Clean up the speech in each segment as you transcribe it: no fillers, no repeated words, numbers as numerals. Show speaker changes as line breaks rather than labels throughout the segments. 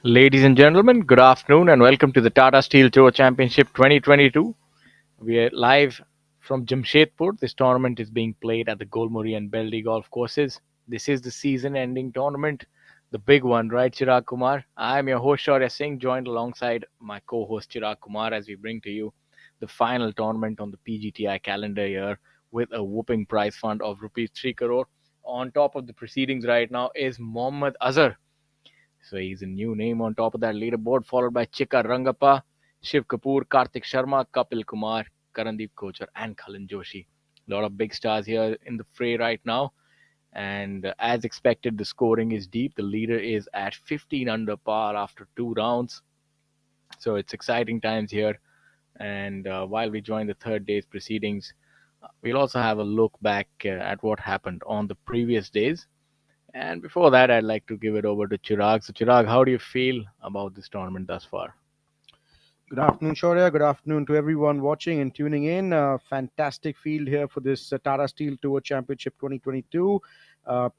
Ladies and gentlemen, good afternoon and welcome to the Tata Steel Tour Championship 2022. We are live from Jamshedpur. This tournament is being played at the Golmuri and Beldi golf courses. This is the season ending tournament, the big one, right, Chirag Kumar? I am your host, Shaurya Singh, joined alongside my co host, Chirag Kumar, as we bring to you the final tournament on the PGTI calendar year with a whooping prize fund of rupees 3 crore. On top of the proceedings right now is Mohammad Azhar. So he's a new name on top of that leaderboard, followed by Chika Rangappa, Shiv Kapoor, Karthik Sharma, Kapil Kumar, Karandeep Kochar, and Khalin Joshi. A lot of big stars here in the fray right now. And as expected, the scoring is deep. The leader is at 15 under par after 2 rounds. So it's exciting times here. And while we join the third day's proceedings, we'll also have a look back at what happened on the previous days. And before that, I'd like to give it over to Chirag. So, Chirag, how do you feel about this tournament thus far?
Good afternoon, Shaurya. Good afternoon to everyone watching and tuning in. Fantastic field here for this Tata Steel Tour Championship 2022,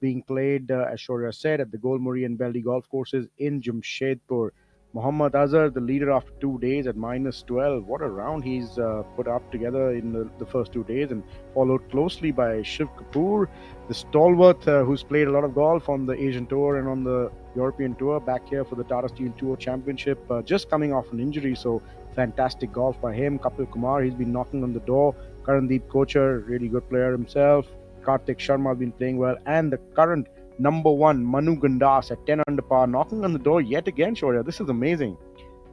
being played, as Shaurya said, at the Golmuri and Beldi golf courses in Jamshedpur. Muhammad Azhar, the leader after 2 days at minus 12. What a round he's put up together in the first 2 days, and followed closely by Shiv Kapoor, the stalwart who's played a lot of golf on the Asian Tour and on the European Tour, back here for the Tata Steel Tour Championship, just coming off an injury. So fantastic golf by him. Kapil Kumar, he's been knocking on the door. Karandeep Kochar, really good player himself. Karthik Sharma has been playing well. And the current number one, Manu Gandas at 10 under par, knocking on the door yet again, Shaurya. This is amazing.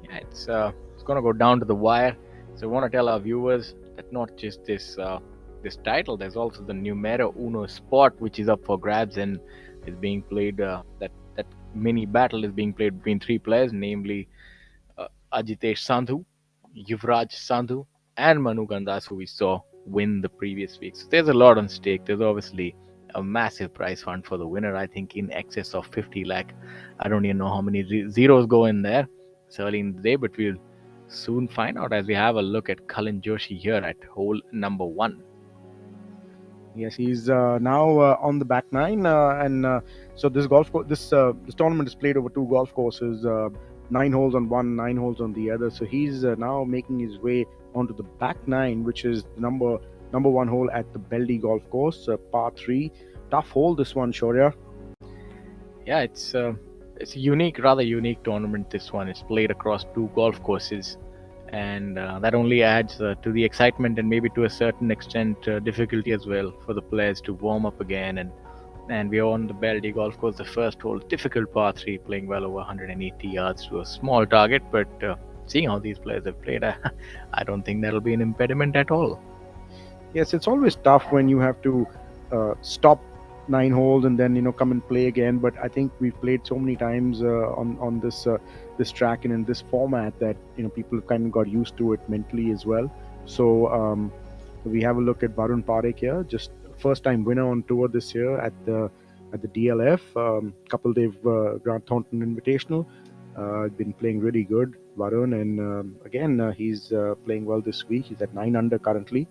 Yeah, it's gonna go down to the wire. So, I want to tell our viewers that not just this title, there's also the numero uno spot, which is up for grabs and is being played. That mini battle is being played between three players, namely Ajitesh Sandhu, Yuvraj Sandhu, and Manu Gandas, who we saw win the previous week. So there's a lot on stake. There's obviously a massive prize fund for the winner. I think in excess of 50 lakh. I don't even know how many zeros go in there. It's early in the day, but we'll soon find out as we have a look at Khalin Joshi here at hole number one.
Yes, he's now on the back nine, and so this tournament is played over two golf courses, 9 holes on one, 9 holes on the other. So he's now making his way onto the back nine, which is the number one hole at the Beldi golf course, par three. Tough hole this one, Shaurya.
Yeah, it's a unique, rather unique tournament. This one is played across two golf courses, and that only adds to the excitement and maybe to a certain extent difficulty as well for the players to warm up again. And we are on the Beldi golf course, the first hole, difficult par three, playing well over 180 yards to a small target. But seeing how these players have played, I don't think that'll be an impediment at all.
Yes, it's always tough when you have to stop 9 holes and then come and play again. But I think we've played so many times on this track and in this format that people kind of got used to it mentally as well. So we have a look at Varun Parekh here, just first time winner on tour this year at the DLF Couple Dev Grant Thornton Invitational. Been playing really good, Varun, and again he's playing well this week. He's at 9 under currently.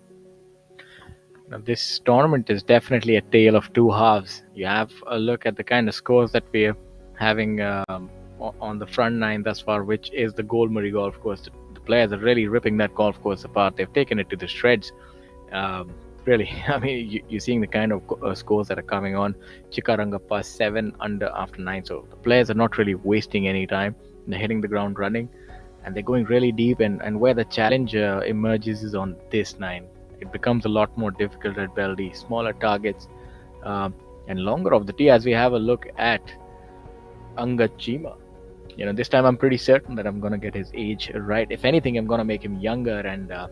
Now, this tournament is definitely a tale of two halves. You have a look at the kind of scores that we're having on the front nine thus far, which is the Golmuri golf course. The players are really ripping that golf course apart. They've taken it to the shreds. Really, I mean, you're seeing the kind of scores that are coming on. Chikarangappa 7 under after 9. So the players are not really wasting any time. They're hitting the ground running and they're going really deep. And where the challenge emerges is on this 9. It becomes a lot more difficult at Beldi, smaller targets and longer off the tee as we have a look at Angad Chima. This time I'm pretty certain that I'm going to get his age right. If anything, I'm going to make him younger, and I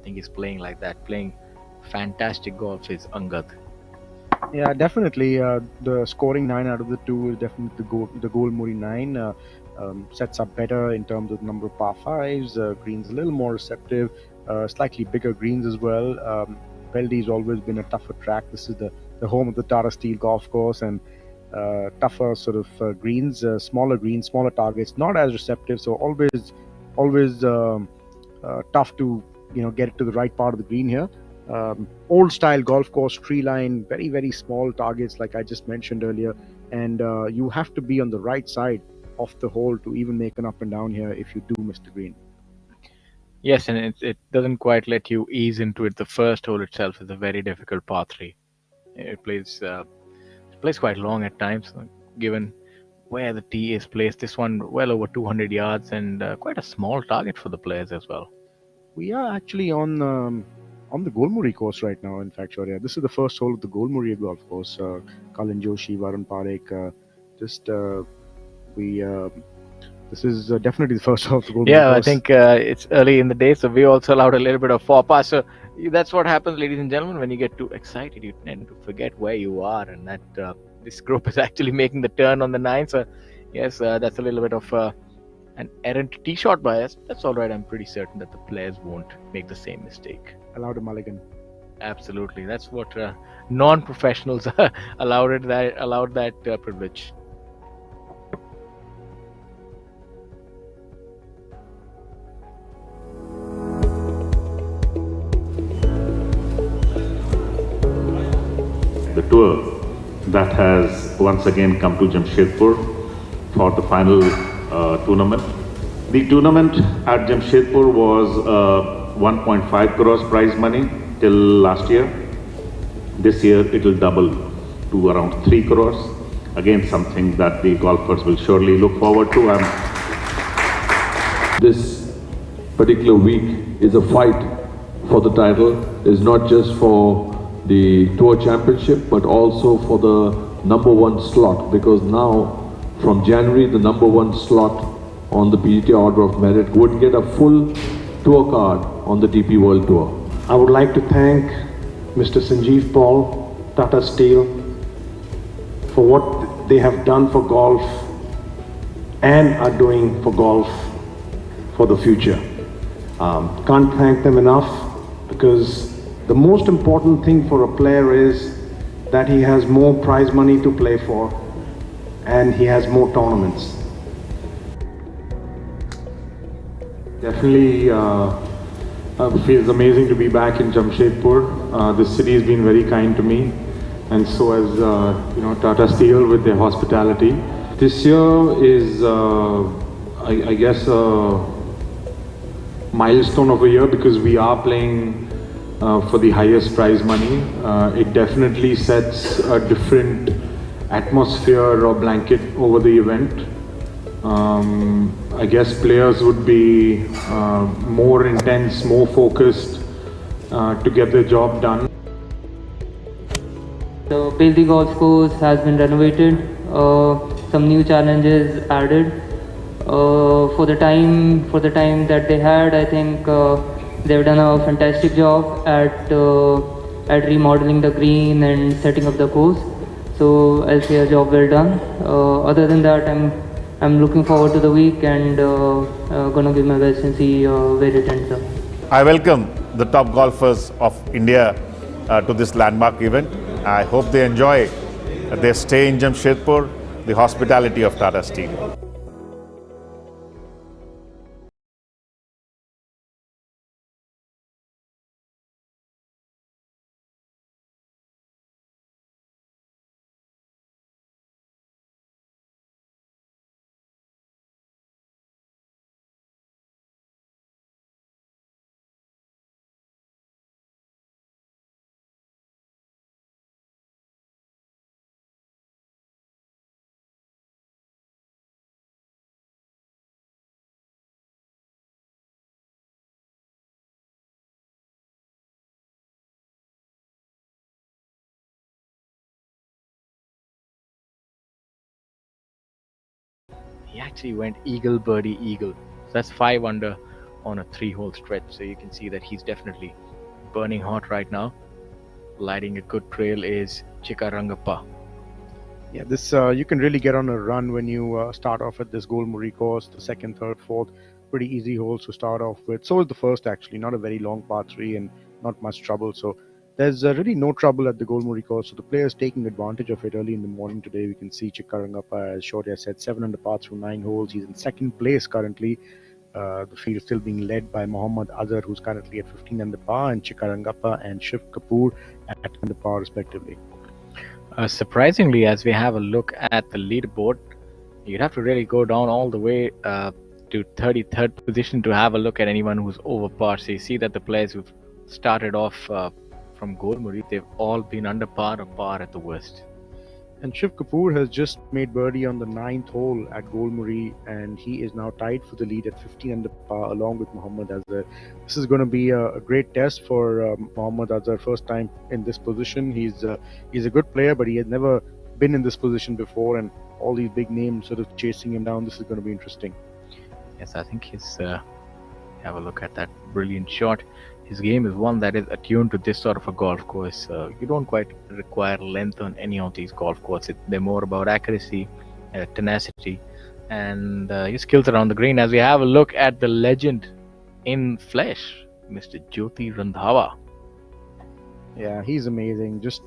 think he's playing like that, playing fantastic golf is Angad.
Yeah, definitely. The scoring 9 out of the 2 is definitely the goal Muri 9. Sets up better in terms of number of par fives. Greens a little more receptive, slightly bigger greens as well. Beldi's always been a tougher track. This is the home of the Tata Steel golf course, and tougher sort of greens, smaller targets, not as receptive. So always tough to get it to the right part of the green here. Old style golf course, tree line, very very small targets like I just mentioned earlier, and you have to be on the right side off the hole to even make an up and down here if you do miss the green.
Yes, and it doesn't quite let you ease into it. The first hole itself is a very difficult par three. It plays quite long at times, given where the tee is placed. This one well over 200 yards and quite a small target for the players as well.
We are actually on the Golmuri course right now. In fact, Shaurya, this is the first hole of the Golmuri golf course. Kalin Joshi, Varun Parekh, just we. This is definitely the first hole of the Golmuri
Yeah, I
course.
think it's early in the day, so we also allowed a little bit of forepass. So that's what happens, ladies and gentlemen, when you get too excited, you tend to forget where you are, and that this group is actually making the turn on the nine. So yes, that's a little bit of an errant tee shot by us. That's all right. I'm pretty certain that the players won't make the same mistake.
Allowed a mulligan.
Absolutely, that's what non-professionals allowed that privilege.
The tour that has once again come to Jamshedpur for the final tournament. The tournament at Jamshedpur was 1.5 crores prize money till last year. This year it will double to around 3 crores. Again, something that the golfers will surely look forward to.
This particular week is a fight for the title. Is not just for the Tour Championship, but also for the number one slot, because now from January the number one slot on the PGT Order of Merit would get a full tour card on the DP World Tour.
I would like to thank Mr. Sanjeev Paul, Tata Steel, for what they have done for golf and are doing for golf for the future. Can't thank them enough, because the most important thing for a player is that he has more prize money to play for and he has more tournaments.
Definitely feels amazing to be back in Jamshedpur. This city has been very kind to me, and so has Tata Steel with their hospitality. This year is, I guess, a milestone of a year because we are playing for the highest prize money. It definitely sets a different atmosphere or blanket over the event. I guess players would be more intense, more focused to get their job done.
The Bailey Golf Course has been renovated, some new challenges added. For the time that they had, I think they've done a fantastic job at remodeling the green and setting up the course. So I'll say a job well done. Other than that, I'm looking forward to the week and gonna give my best and see where it ends up.
I welcome the top golfers of India to this landmark event. I hope they enjoy their stay in Jamshedpur, the hospitality of Tata Steel.
He actually went eagle, birdie, eagle. So that's 5 under on a 3-hole stretch. So you can see that he's definitely burning hot right now. Lighting a good trail is Chikarangappa.
Yeah, this you can really get on a run when you start off at this Golmuri course. The second, third, fourth, pretty easy holes to start off with. So is the first actually, not a very long par three and not much trouble. So there's really no trouble at the Golmuri course. So the players taking advantage of it early in the morning today. We can see Chikarangappa, as Shaurya said, 7 under par through 9 holes. He's in second place currently. The field still being led by Mohammad Azhar, who's currently at 15 under par, and Chikarangappa and Shiv Kapoor at 10 under par respectively.
Surprisingly, as we have a look at the leaderboard, You'd have to really go down all the way to 33rd position to have a look at anyone who's over par. So you see that the players who've started off from Golmuri, they've all been under par or par at the worst.
And Shiv Kapoor has just made birdie on the ninth hole at Golmuri, and he is now tied for the lead at 15 under par along with Mohammad Azhar. This is going to be a great test for Mohammad Azhar. First time in this position. He's a good player, but he has never been in this position before, and all these big names sort of chasing him down. This is going to be interesting.
Yes, I think he's. Have a look at that brilliant shot. His game is one that is attuned to this sort of a golf course. You don't quite require length on any of these golf courses. They're more about accuracy, tenacity, and his skills around the green. As we have a look at the legend in flesh, Mr. Jyoti Randhawa.
Yeah, he's amazing. Just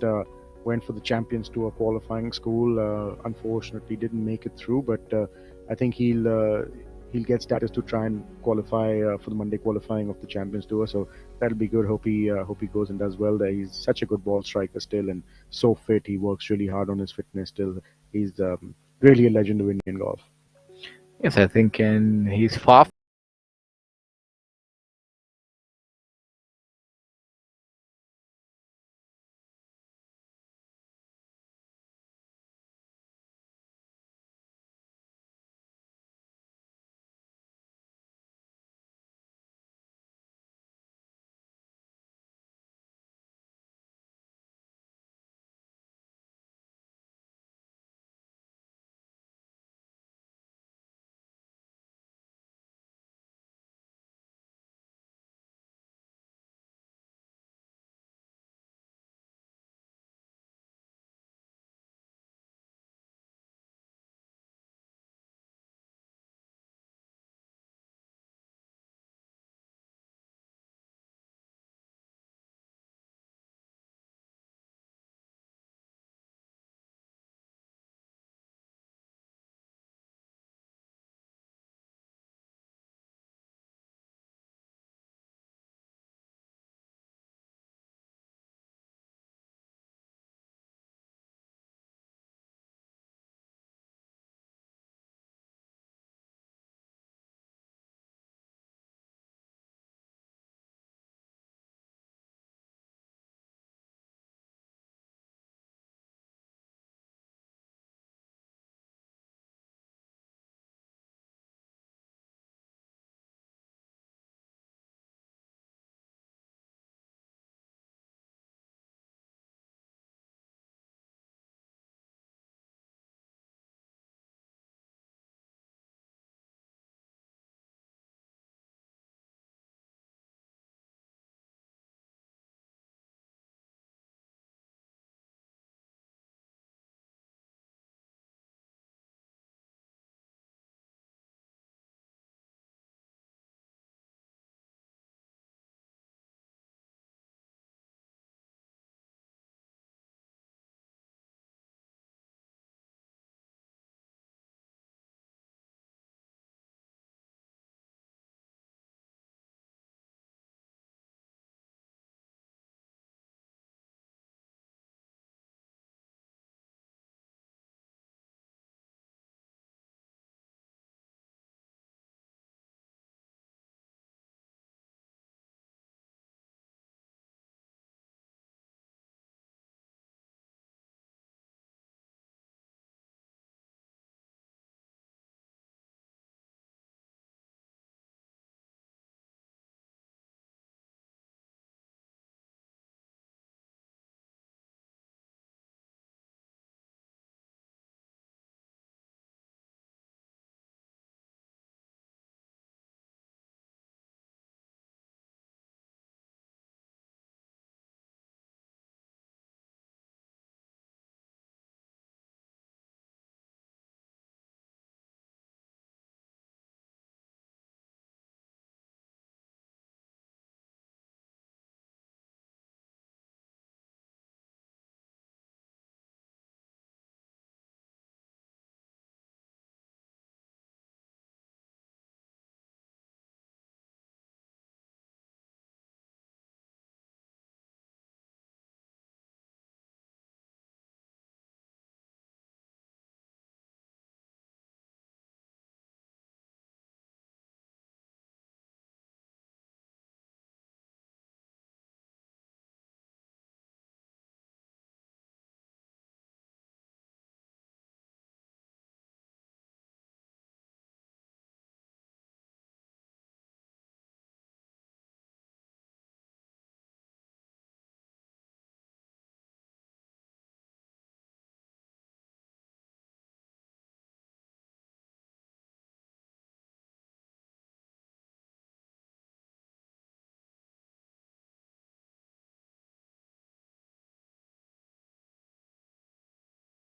went for the Champions Tour qualifying school. Unfortunately, didn't make it through, but I think he'll get status to try and qualify for the Monday qualifying of the Champions Tour. So that'll be good. Hope he goes and does well there. He's such a good ball striker still, and so fit. He works really hard on his fitness still. He's really a legend of Indian golf.
Yes, I think, and he's far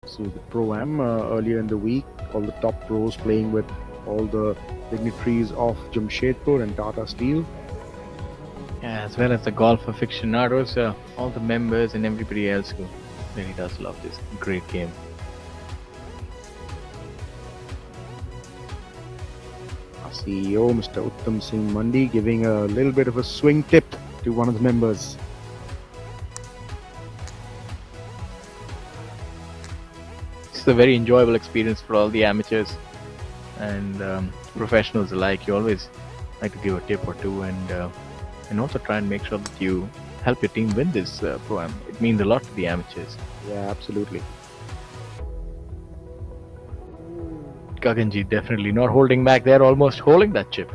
So the Pro-Am earlier in the week, all the top pros playing with all the dignitaries of Jamshedpur and Tata Steel.
Yeah, as well as the golf aficionados, all the members and everybody else who really does love this great game.
Our CEO, Mr. Uttam Singh Mandi, giving a little bit of a swing tip to one of the members.
It's a very enjoyable experience for all the amateurs and professionals alike. You always like to give a tip or two, and also try and make sure that you help your team win this Pro-Am. It means a lot to the amateurs.
Yeah, absolutely.
Gaganji definitely not holding back there, almost holding that chip.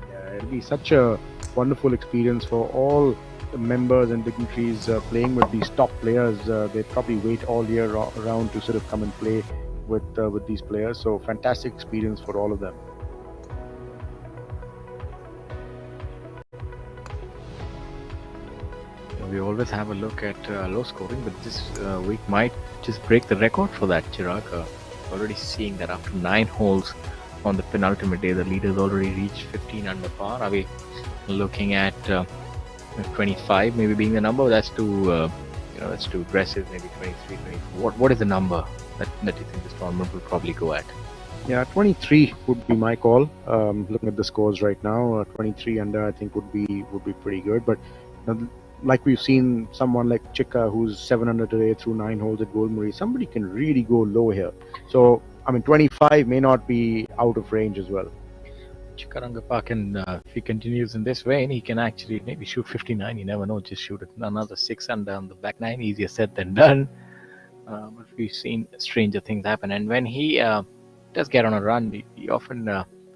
Yeah, it'll be such a wonderful experience for all the members and dignitaries playing with these top players. They probably wait all year around to sort of come and play with these players. So fantastic experience for all of them.
We always have a look at low scoring, but this week might just break the record for that, Chirag. Already seeing that after 9 holes on the penultimate day, the leaders already reached 15 under par. Are we looking at 25 maybe being the number? That's too that's too aggressive. Maybe 23, 24. What is the number that you think this tournament will probably go at?
Yeah, 23 would be my call. Looking at the scores right now, 23 under I think would be pretty good. But like we've seen someone like Chika who's 7 under today through 9 holes at Golmuri, somebody can really go low here. So I mean 25 may not be out of range as well.
Chikarangappa can, if he continues in this vein, he can actually maybe shoot 59. You never know. Just shoot another 6 under on the back 9. Easier said than done. But we've seen stranger things happen. And when he does get on a run, he often,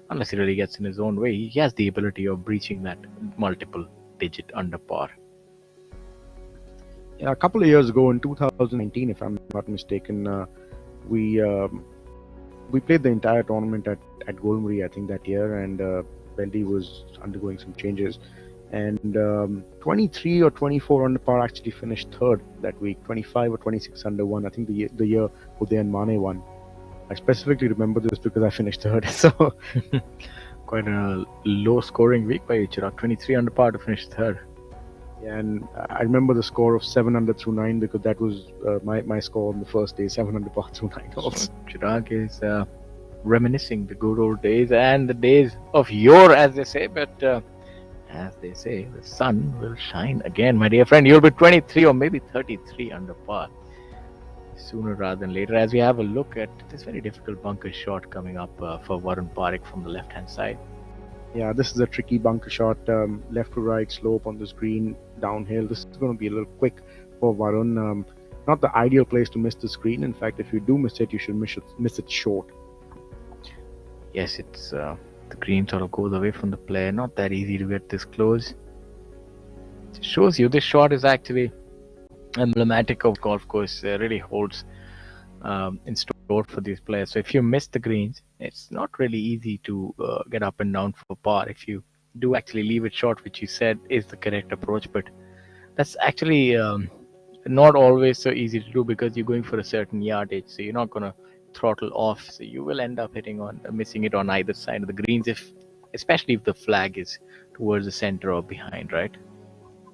unless he really gets in his own way, he has the ability of breaching that multiple digit under par.
Yeah, a couple of years ago in 2019, if I'm not mistaken, we played the entire tournament at Golmuri, I think, that year, and Beldy was undergoing some changes. And 23 or 24 under par actually finished third that week. 25 or 26 under won. I think the year Uday and Mane won. I specifically remember this because I finished third. So
quite a low scoring week by Chirag. 23 under par to finish third.
Yeah, and I remember the score of 7 under through 9 because that was my score on the first day, 7 under par through 9 holes.
So Chirag is reminiscing the good old days and the days of yore, as they say. But as they say, the sun will shine again, my dear friend. You'll be 23 or maybe 33 under par sooner rather than later. As we have a look at this very difficult bunker shot coming up for Varun Parekh from the left-hand side.
Yeah, this is a tricky bunker shot, left to right slope on this green, downhill. This is going to be a little quick for Varun. Not the ideal place to miss the screen. In fact, if you do miss it, you should miss it short.
Yes, it's the green sort of goes away from the player. Not that easy to get this close. It shows you this shot is actually emblematic of golf course. Really holds in store for these players. So if you miss the greens, it's not really easy to get up and down for par. If you do actually leave it short, which you said is the correct approach, but that's actually not always so easy to do because you're going for a certain yardage, so you're not going to throttle off, so you will end up missing it on either side of the greens, especially if the flag is towards the center or behind, right?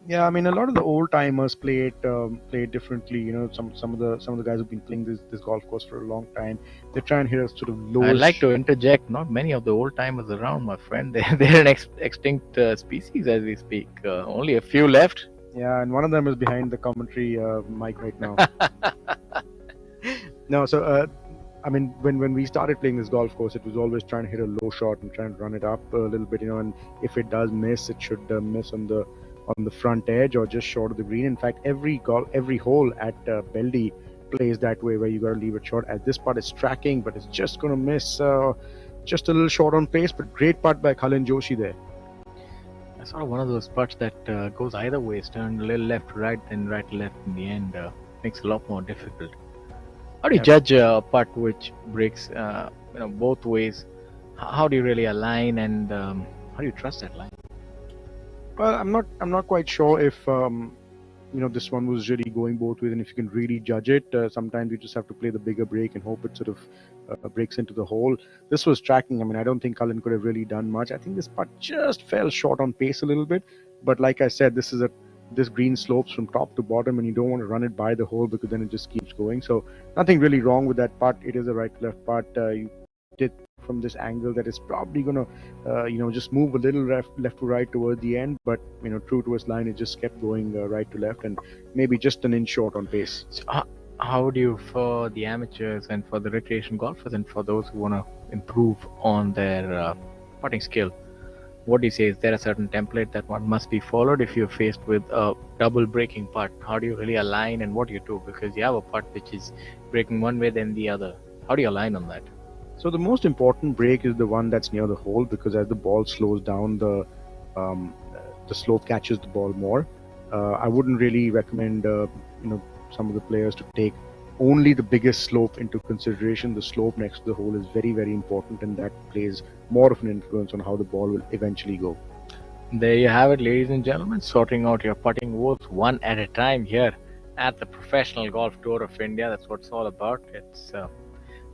Yeah, I mean, a lot of the old timers play it differently. You know, some of the guys who've been playing this golf course for a long time, they try and hit a sort of low.
I'd like to interject. Not many of the old timers around, my friend. They're an extinct species as we speak. Only a few left.
Yeah, and one of them is behind the commentary mic right now. No, so I mean, when we started playing this golf course, it was always trying to hit a low shot and trying to run it up a little bit, you know. And if it does miss, it should miss on the front edge or just short of the green. In fact, every hole at Beldy plays that way, where you got to leave it short. As this putt is tracking, but it's just going to miss, just a little short on pace. But great putt by Khalil Joshi there.
That's sort of one of those putts that goes either way. It's turned a little left to right, then right to left in the end. Makes it a lot more difficult. How do you judge a putt which breaks, both ways? How do you really align, and how do you trust that line?
Well, I'm not quite sure if This one was really going both ways, and if you can really judge it, sometimes you just have to play the bigger break and hope it sort of breaks into the hole. This was tracking. I mean, I don't think Cullen could have really done much. I think this putt just fell short on pace a little bit, but like I said, this green slopes from top to bottom, and you don't want to run it by the hole because then it just keeps going. So nothing really wrong with that putt. It is a right-left putt. You did from this angle that is probably going to just move a little left to right toward the end, but true to his line, it just kept going right to left, and maybe just an inch short on pace.
So, how do you, for the amateurs and for the recreation golfers and for those who want to improve on their putting skill, what do you say? Is there a certain template that one must be followed if you're faced with a double breaking putt? How do you really align, and what do you do? Because you have a putt which is breaking one way then the other. How do you align on that?
So the most important break is the one that's near the hole, because as the ball slows down, um, the slope catches the ball more. I wouldn't really recommend some of the players to take only the biggest slope into consideration. The slope next to the hole is very, very important, and that plays more of an influence on how the ball will eventually go.
There you have it, ladies and gentlemen, sorting out your putting woes one at a time here at the Professional Golf Tour of India. That's what it's all about. It's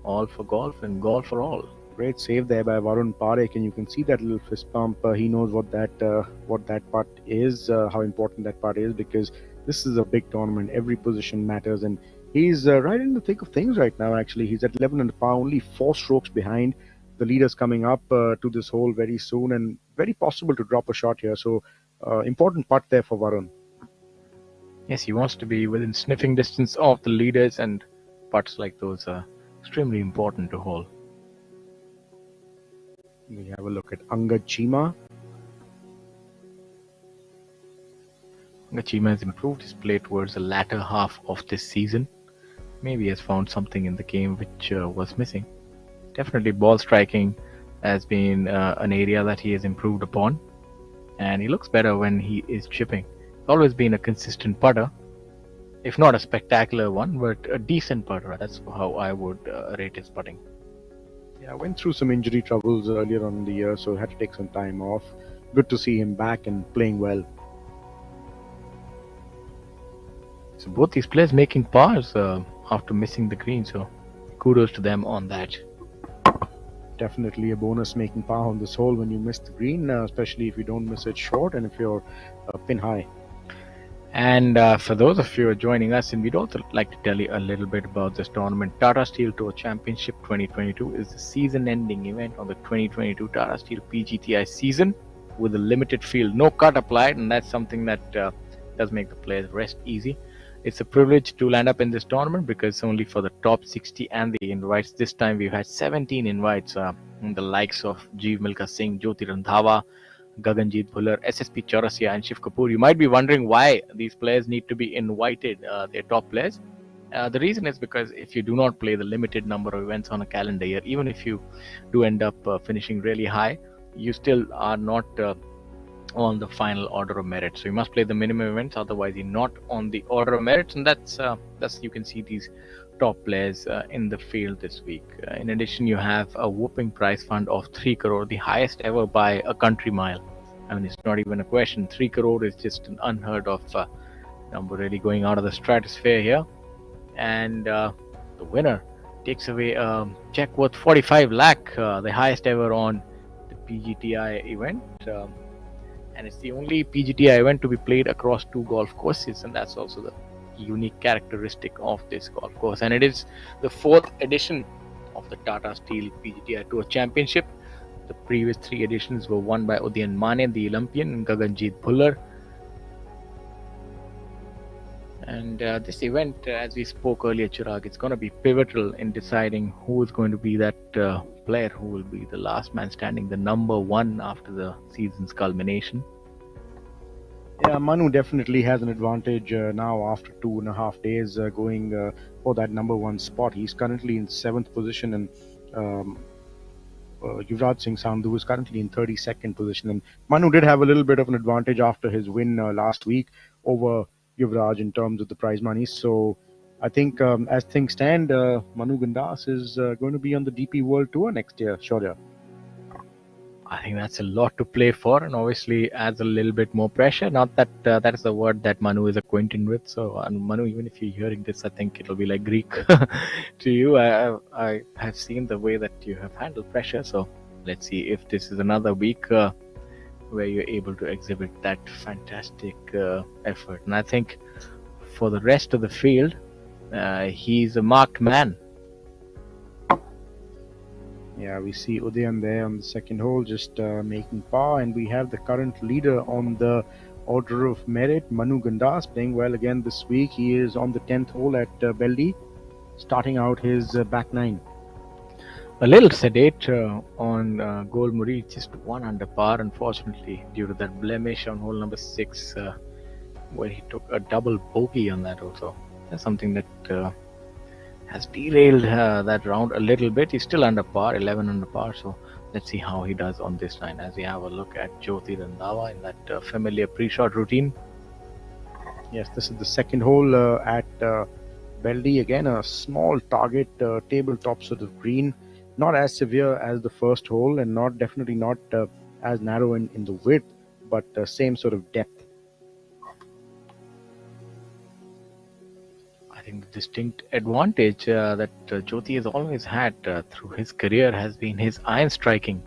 all for golf and golf for all.
Great save there by Varun Parekh, and you can see that little fist pump. He knows what that putt is, how important that putt is, because this is a big tournament. Every position matters, and he's right in the thick of things right now. Actually, he's at 11 under par, only 4 strokes behind. The leaders coming up to this hole very soon, and very possible to drop a shot here. So, important putt there for Varun.
Yes, he wants to be within sniffing distance of the leaders, and putts like those are extremely important to hold.
We have a look at Angad Chima.
Chima has improved his play towards the latter half of this season. Maybe he has found something in the game which was missing. Definitely ball striking has been an area that he has improved upon, and he looks better when he is chipping. He's always been a consistent putter, if not a spectacular one, but a decent putter. That's how I would rate his putting.
Yeah, went through some injury troubles earlier on in the year, so had to take some time off. Good to see him back and playing well.
So both these players making pars after missing the green, so kudos to them on that.
Definitely a bonus making par on this hole when you miss the green, especially if you don't miss it short and if you're pin high.
And for those of you who are joining us, and we'd also like to tell you a little bit about this tournament. Tata Steel Tour Championship 2022 is the season-ending event on the 2022 Tata Steel PGTI season with a limited field, no cut applied, and that's something that does make the players rest easy. It's a privilege to land up in this tournament because it's only for the top 60 and the invites. This time we've had 17 invites, the likes of Jeev Milkha Singh, Jyoti Randhawa, Gaganjeet Bhullar, SSP Chaurasia, and Shiv Kapoor. You might be wondering why these players need to be invited, they're top players. The reason is because if you do not play the limited number of events on a calendar year, even if you do end up finishing really high, you still are not on the final order of merit. So you must play the minimum events, otherwise you're not on the order of merits, and that's you can see these top players in the field this week. In addition, you have a whooping prize fund of 3 crore, the highest ever by a country mile. I mean, it's not even a question. 3 crore is just an unheard of number, really going out of the stratosphere here. And the winner takes away a check worth 45 lakh, the highest ever on the PGTI event. And it's the only PGTI event to be played across 2 golf courses, and that's also the unique characteristic of this golf course. And it is the 4th edition of the Tata Steel PGTI Tour Championship. The previous 3 editions were won by Udayan Mane, the Olympian, and Gaganjeet Bhullar. And this event, as we spoke earlier, Chirag, it's going to be pivotal in deciding who is going to be that player who will be the last man standing, the number 1 after the season's culmination.
Yeah, Manu definitely has an advantage now after 2.5 days going for that number 1 spot. He's currently in 7th position, and Yuvraj Singh Sandhu is currently in 32nd position. And Manu did have a little bit of an advantage after his win last week over Yuvraj in terms of the prize money. So I think as things stand, Manu Gandas is going to be on the DP World Tour next year, Shaurya.
I think that's a lot to play for, and obviously adds a little bit more pressure. Not that that is the word that Manu is acquainted with. So, Manu, even if you're hearing this, I think it'll be like Greek to you. I have seen the way that you have handled pressure. So, let's see if this is another week where you're able to exhibit that fantastic effort. And I think for the rest of the field, he's a marked man.
Yeah, we see Udayan there on the second hole, just making par, and we have the current leader on the order of merit, Manu Gandas, playing well again this week. He is on the 10th hole at Beldi, starting out his back nine.
A little sedate on Golmuri, just one under par, unfortunately, due to that blemish on hole number 6, where he took a double bogey on that also. That's something that has derailed that round a little bit. He's still under par, 11 under par, so let's see how he does on this line as we have a look at Jyoti Randhawa in that familiar pre-shot routine.
Yes, this is the second hole at Beldi. Again, a small target, tabletop sort of green. Not as severe as the first hole, and definitely not as narrow in the width, but same sort of depth.
I think the distinct advantage that Jyoti has always had through his career has been his iron striking.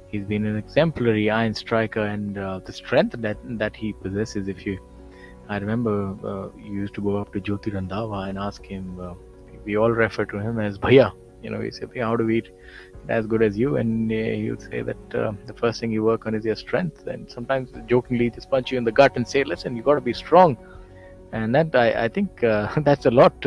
He's been an exemplary iron striker, and the strength that he possesses. I remember you used to go up to Jyoti Randhawa and ask him. We all refer to him as Bhaiya. We say, how do we eat as good as you? And he would say that the first thing you work on is your strength. And sometimes jokingly just punch you in the gut and say, listen, you got to be strong. And that I think that's a lot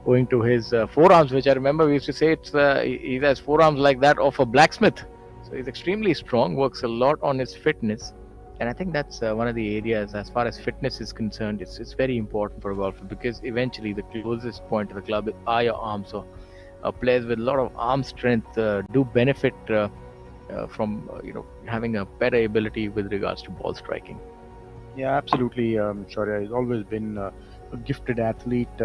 owing to his forearms, which I remember we used to say he has forearms like that of a blacksmith. So he's extremely strong, works a lot on his fitness. And I think that's one of the areas, as far as fitness is concerned, it's very important for a golfer, because eventually the closest point to the club are your arms. So players with a lot of arm strength do benefit from having a better ability with regards to ball striking.
Yeah, absolutely. Shaurya has always been a gifted athlete,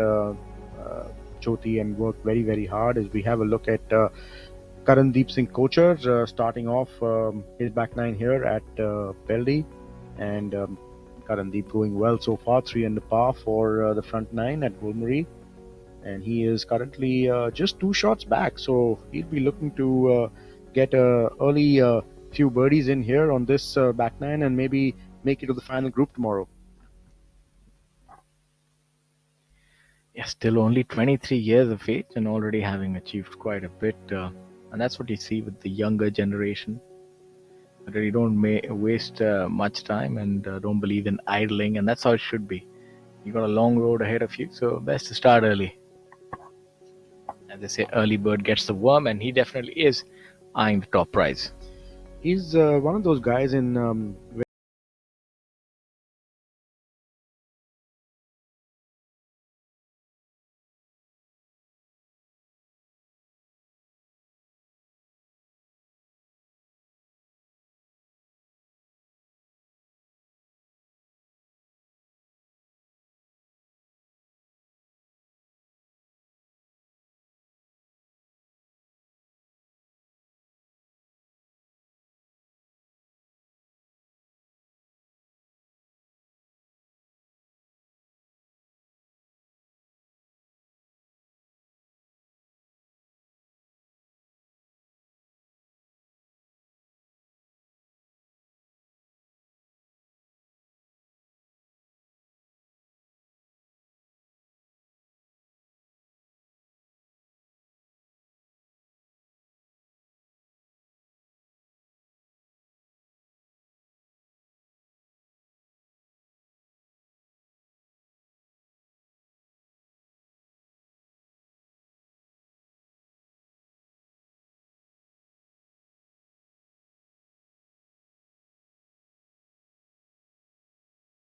Jyoti, and worked very, very hard. As we have a look at Karandeep Singh Kochar starting off his back nine here at Beldi, and Karandeep going well so far, 3 under par for the front nine at Golmuri, and he is currently just 2 shots back, so he'll be looking to get a early few birdies in here on this back nine and maybe make it to the final group tomorrow.
Yeah, still only 23 years of age and already having achieved quite a bit. And that's what you see with the younger generation. Really don't waste much time and don't believe in idling, and that's how it should be. You got a long road ahead of you, so best to start early. As they say, early bird gets the worm, and he definitely is eyeing the top prize.
He's one of those guys in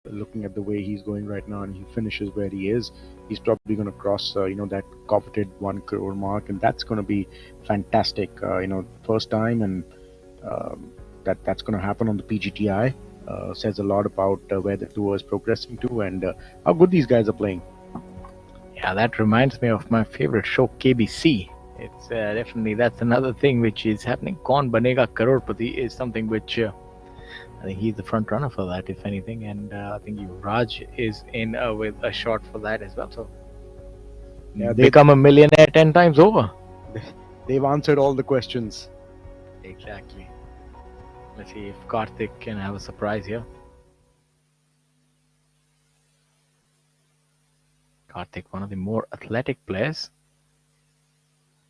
looking at the way he's going right now, and he finishes where he is, he's probably going to cross, that coveted 1 crore mark, and that's going to be fantastic. First time, and that's going to happen on the PGTI. Says a lot about where the tour is progressing to and how good these guys are playing.
Yeah, that reminds me of my favorite show, KBC. It's definitely that's another thing which is happening. Kaun Banega Crorepati is something which I think he's the front runner for that, if anything, and I think Raj is in with a shot for that as well. So
Yeah,
become a millionaire 10 times over.
they've answered all the questions.
Exactly. Let's see if Karthik can have a surprise here. Karthik, one of the more athletic players,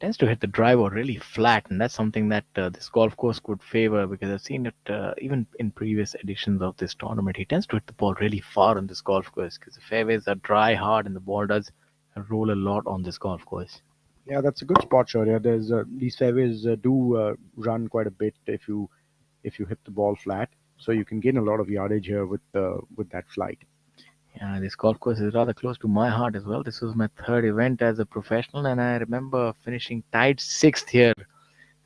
tends to hit the driver really flat, and that's something that this golf course could favor because I've seen it even in previous editions of this tournament. He tends to hit the ball really far on this golf course because the fairways are dry, hard, and the ball does roll a lot on this golf course.
Yeah, that's a good spot, Shaurya. There's these fairways do run quite a bit if you hit the ball flat, so you can gain a lot of yardage here with that flight.
Yeah, this golf course is rather close to my heart as well. This was my third event as a professional, and I remember finishing tied sixth here.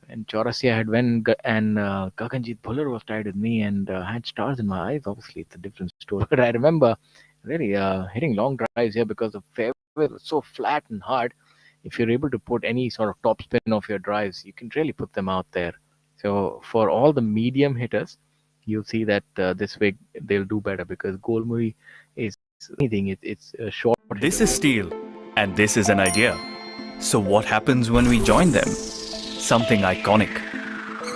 And Chaurasia had won, and Gaganjeet Bhullar was tied with me, and had stars in my eyes. Obviously, it's a different story. But I remember really hitting long drives here because the fairway was so flat and hard. If you're able to put any sort of top spin of your drives, you can really put them out there. So for all the medium hitters, you'll see that this way they'll do better because Golmuri is anything. It's a short hitter.
This is steel, and this is an idea. So, what happens when we join them? Something iconic.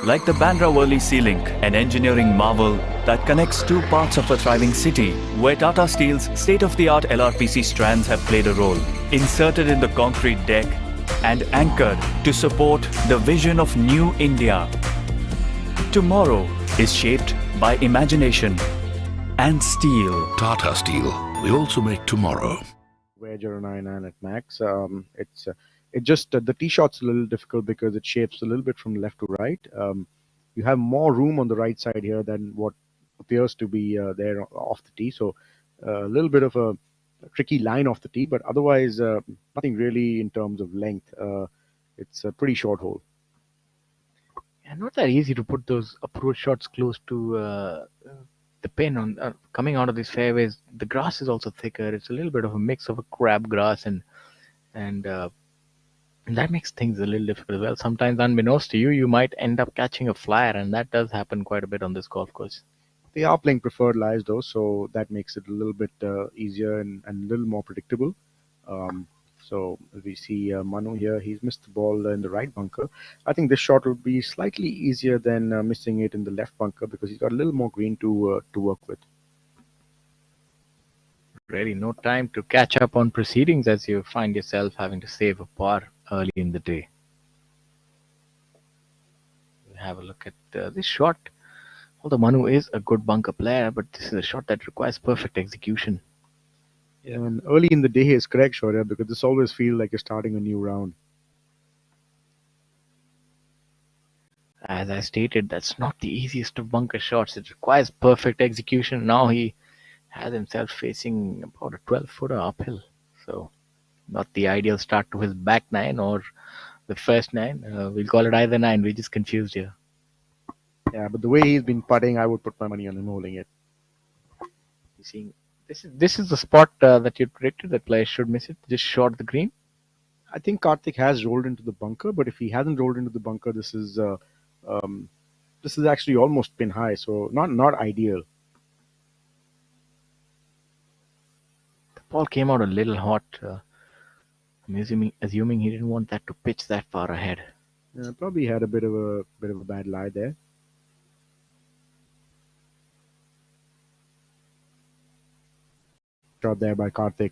Like the Bandra Worli Sea Link, an engineering marvel that connects two parts of a thriving city, where Tata Steel's state-of-the-art LRPC strands have played a role, inserted in the concrete deck and anchored to support the vision of New India. Tomorrow is shaped by imagination and steel.
Tata Steel. We also make tomorrow.
Wedge or a 9 at max. It just the tee shot's a little difficult because it shapes a little bit from left to right. You have more room on the right side here than what appears to be there off the tee. So a little bit of a tricky line off the tee, but otherwise nothing really in terms of length. It's a pretty short hole.
Yeah, not that easy to put those approach shots close to the pin on coming out of these fairways. The grass is also thicker. It's a little bit of a mix of a crab grass and that makes things a little difficult as well. Sometimes, unbeknownst to you, you might end up catching a flyer, and that does happen quite a bit on this golf course.
They are playing preferred lies though, so that makes it a little bit easier and a little more predictable. Um, so we see Manu here. He's missed the ball in the right bunker. I think this shot will be slightly easier than missing it in the left bunker because he's got a little more green to work with.
Really, no time to catch up on proceedings as you find yourself having to save a par early in the day. We'll have a look at this shot. Although Manu is a good bunker player, but this is a shot that requires perfect execution.
Yeah. And early in the day is correct, Shaurya, because this always feels like you're starting a new round.
As I stated, that's not the easiest of bunker shots. It requires perfect execution. Now he has himself facing about a 12-footer uphill. So, not the ideal start to his back nine or the first nine. We'll call it either nine. We're just confused here.
Yeah, but the way he's been putting, I would put my money on him holding it.
You're seeing this is the spot that you predicted that players should miss it, just short the green.
I think Karthik has rolled into the bunker, but if he hasn't rolled into the bunker, um, this is actually almost pin high, so not ideal.
The ball came out a little hot. I'm assuming he didn't want that to pitch that far ahead.
Probably had a bit of a bad lie there. Shot there by Karthik.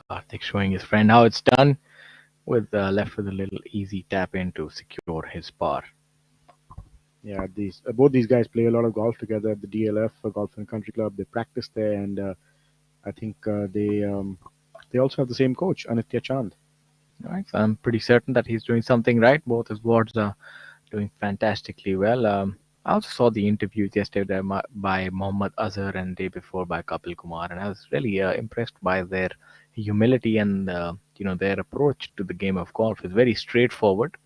Karthik showing his friend how it's done, with left with a little easy tap in to secure his par.
Yeah, these both these guys play a lot of golf together at the DLF Golf and Country Club. They practice there, and I think they also have the same coach, Anitya Chand.
All right, so I'm pretty certain that he's doing something right. Both his boards are doing fantastically well. I also saw the interviews yesterday by Mohammad Azhar and day before by Kapil Kumar, and I was really impressed by their humility and their approach to the game of golf. Is very straightforward.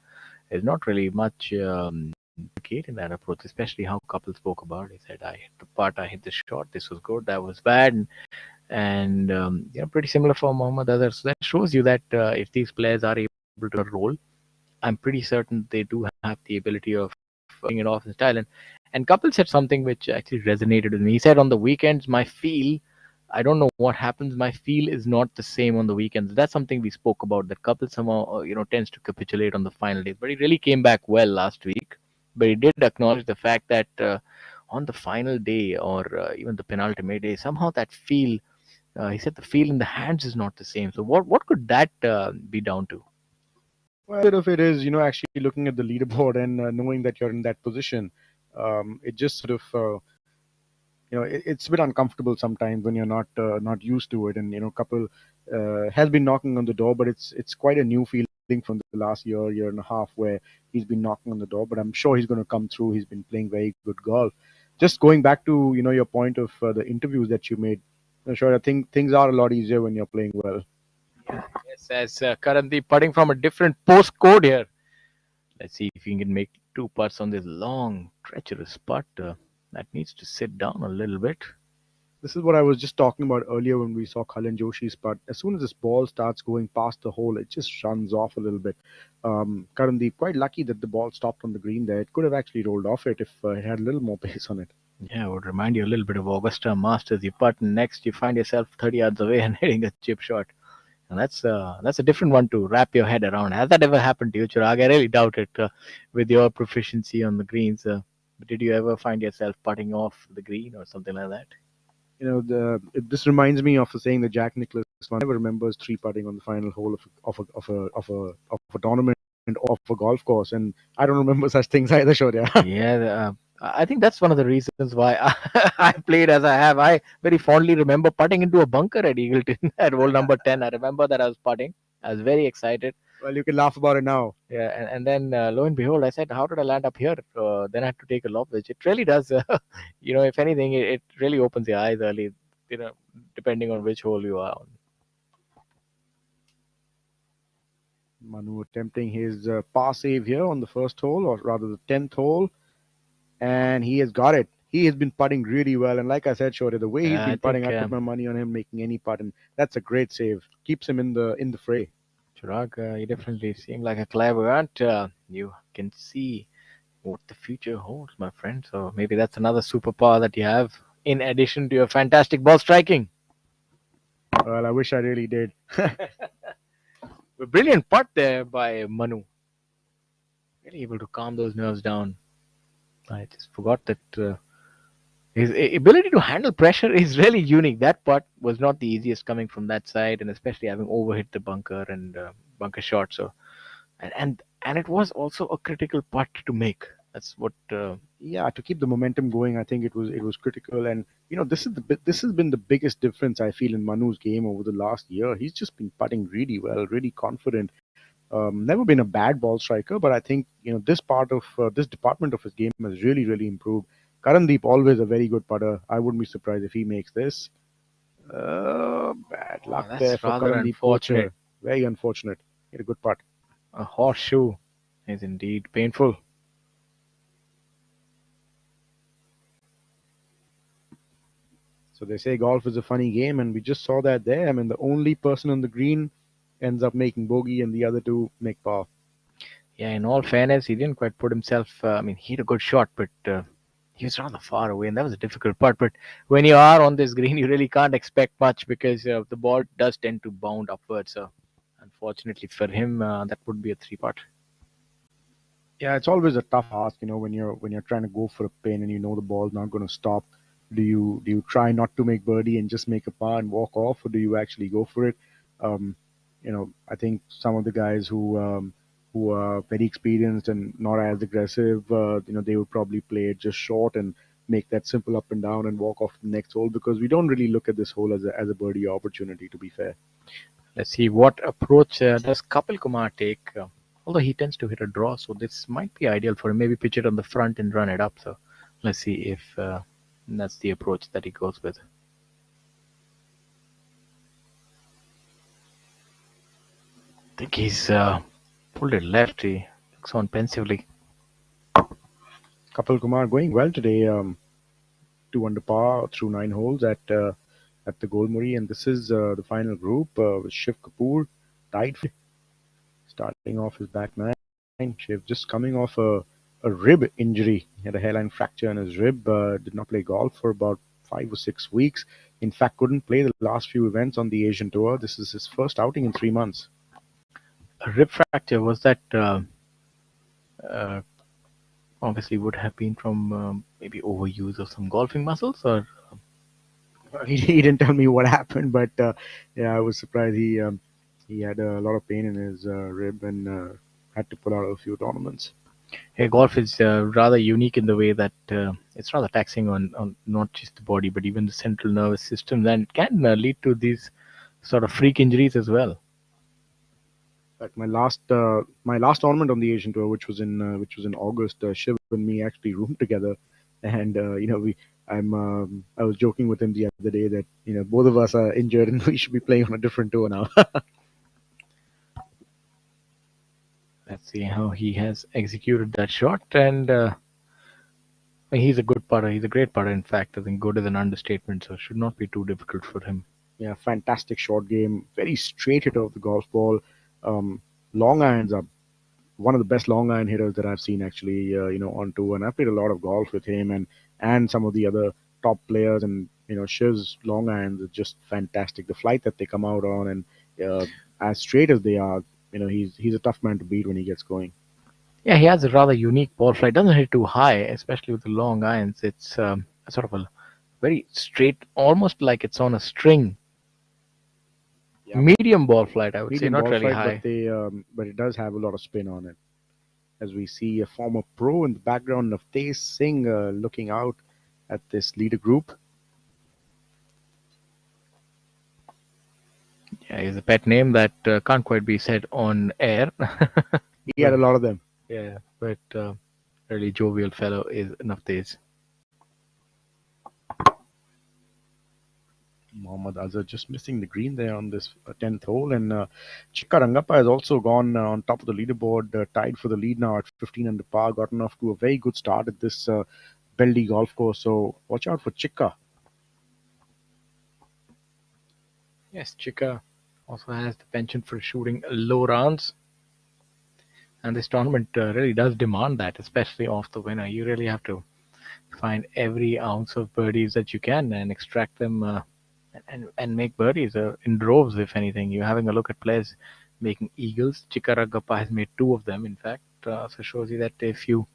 There's not really much in that approach, especially how Kapil spoke about it. He said, "I hit the putt, I hit the shot. This was good, that was bad," and pretty similar for Mohammad Azhar. So that shows you that if these players are able to roll, I'm pretty certain they do have the ability of it off in style. And Kapil said something which actually resonated with me. He said, on the weekends, my feel, I don't know what happens. My feel is not the same on the weekends. That's something we spoke about. That Kapil somehow, tends to capitulate on the final days. But he really came back well last week. But he did acknowledge the fact that on the final day or even the penultimate day, somehow that feel, he said the feel in the hands is not the same. So what could that be down to?
Well, bit of it is, actually looking at the leaderboard and knowing that you're in that position. It just sort of, it's a bit uncomfortable sometimes when you're not used to it. And couple has been knocking on the door, but it's quite a new feeling from the last year and a half where he's been knocking on the door. But I'm sure he's going to come through. He's been playing very good golf. Just going back to your point of the interviews that you made. Sure, I think things are a lot easier when you're playing well.
Yes, as currently putting from a different postcode here. Let's see if we can make two putts on this long, treacherous putt. That needs to sit down a little bit.
This is what I was just talking about earlier when we saw Kalyan Joshi's putt. As soon as this ball starts going past the hole, it just runs off a little bit. Karandeep, quite lucky that the ball stopped on the green there. It could have actually rolled off it if it had a little more pace on it.
Yeah, I would remind you a little bit of Augusta Masters. You putt and next you find yourself 30 yards away and hitting a chip shot. And that's a different one to wrap your head around. Has that ever happened to you, Chirag? I really doubt it with your proficiency on the greens. But did you ever find yourself putting off the green or something like that?
This reminds me of a saying that Jack Nicklaus never remembers three putting on the final hole of a tournament or of a golf course, and I don't remember such things either, Shaurya.
Yeah, I think that's one of the reasons why I played as I have. I very fondly remember putting into a bunker at Eagleton at hole number 10. I remember that I was putting. I was very excited.
Well, you can laugh about it now.
Yeah, and then lo and behold, I said, "How did I land up here?" Then I had to take a lob, which it really does. If anything, it really opens your eyes early. Depending on which hole you are on.
Manu attempting his par save here on the first hole, or rather the 10th hole, and he has got it. He has been putting really well, and like I said, Shaurya, the way he's
Yeah,
been
I
putting,
think
I put my money on him making any putt, and that's a great save. Keeps him in the fray.
Chirag, you definitely seem like a clairvoyant. You can see what the future holds, my friend. So maybe that's another superpower that you have in addition to your fantastic ball striking.
Well, I wish I really did.
A brilliant putt there by Manu. Really able to calm those nerves down. I just forgot that his ability to handle pressure is really unique. That putt was not the easiest coming from that side, and especially having overhit the bunker and bunker shot. So, and it was also a critical putt to make. That's what.
Yeah, to keep the momentum going, I think it was critical. And this has been the biggest difference I feel in Manu's game over the last year. He's just been putting really well, really confident. Never been a bad ball striker, but I think this part of this department of his game has really improved. Karandeep always a very good putter. I wouldn't be surprised if he makes this. Bad luck
That's
there for
rather
Karandeep
unfortunate.
Kocher. Very unfortunate. Hit a good putt.
A horseshoe is indeed painful.
So they say golf is a funny game, and we just saw that there. I mean, the only person on the green ends up making bogey, and the other two make par.
Yeah, in all fairness, he didn't quite put himself. I mean, he had a good shot, but he was rather far away, and that was a difficult putt. But when you are on this green, you really can't expect much because the ball does tend to bound upwards. So, unfortunately for him, that would be a three putt.
Yeah, it's always a tough ask, when you're trying to go for a pin and you know the ball's not going to stop. Do you try not to make birdie and just make a par and walk off, or do you actually go for it? Um, I think some of the guys who are very experienced and not as aggressive, they would probably play it just short and make that simple up and down and walk off the next hole, because we don't really look at this hole as a birdie opportunity, to be fair.
Let's see what approach does Kapil Kumar take. Although he tends to hit a draw, so this might be ideal for him. Maybe pitch it on the front and run it up. So let's see if that's the approach that he goes with. I think he's pulled it left. He looks on pensively.
Kapil Kumar going well today, 2 under par through 9 holes at the Golmuri, and this is the final group with Shiv Kapoor tied, starting off his back nine. Shiv, just coming off a rib injury. He had a hairline fracture in his rib, did not play golf for about 5 or 6 weeks. In fact, couldn't play the last few events on the Asian Tour. This is his first outing in 3 months.
A rib fracture, was that uh, obviously would have been from maybe overuse of some golfing muscles, or
He didn't tell me what happened, but yeah, I was surprised. He had a lot of pain in his rib and had to pull out a few tournaments.
hey, golf is rather unique in the way that it's rather taxing on not just the body but even the central nervous system, and it can lead to these sort of freak injuries as well.
In fact, my last tournament on the Asian Tour, which was in August, Shiv and me actually roomed together, and I was joking with him the other day that both of us are injured and we should be playing on a different tour now.
Let's see how he has executed that shot, and he's a good putter. He's a great putter, in fact. I think good is an understatement, so it should not be too difficult for him.
Yeah, fantastic short game, very straight hitter of the golf ball. Um, Long irons are one of the best long iron hitters that I've seen actually, on tour. And I've played a lot of golf with him and some of the other top players. And Shiv's long irons are just fantastic. The flight that they come out on, and as straight as they are, he's a tough man to beat when he gets going.
Yeah, he has a rather unique ball flight. Doesn't hit too high, especially with the long irons. It's a sort of a very straight, almost like it's on a string.
Yeah,
Medium ball flight, I would say,
medium
not
ball
really
flight,
high.
but it does have a lot of spin on it. As we see a former pro in the background of Tej Singh looking out at this leader group.
Yeah, he's a pet name that can't quite be said on air.
He had
But
a lot of them.
yeah, but really jovial fellow is enough days.
Mohammad Azhar just missing the green there on this 10th hole. And Chikka Rangappa has also gone on top of the leaderboard, tied for the lead now at 15 under par, gotten off to a very good start at this Beldi golf course. So watch out for Chikka.
Yes, Chika also has the penchant for shooting low rounds, and this tournament really does demand that, especially off the winner. You really have to find every ounce of birdies that you can and extract them and make birdies in droves, if anything. You're having a look at players making eagles. Chikaragappa has made two of them, in fact. So it shows you that if you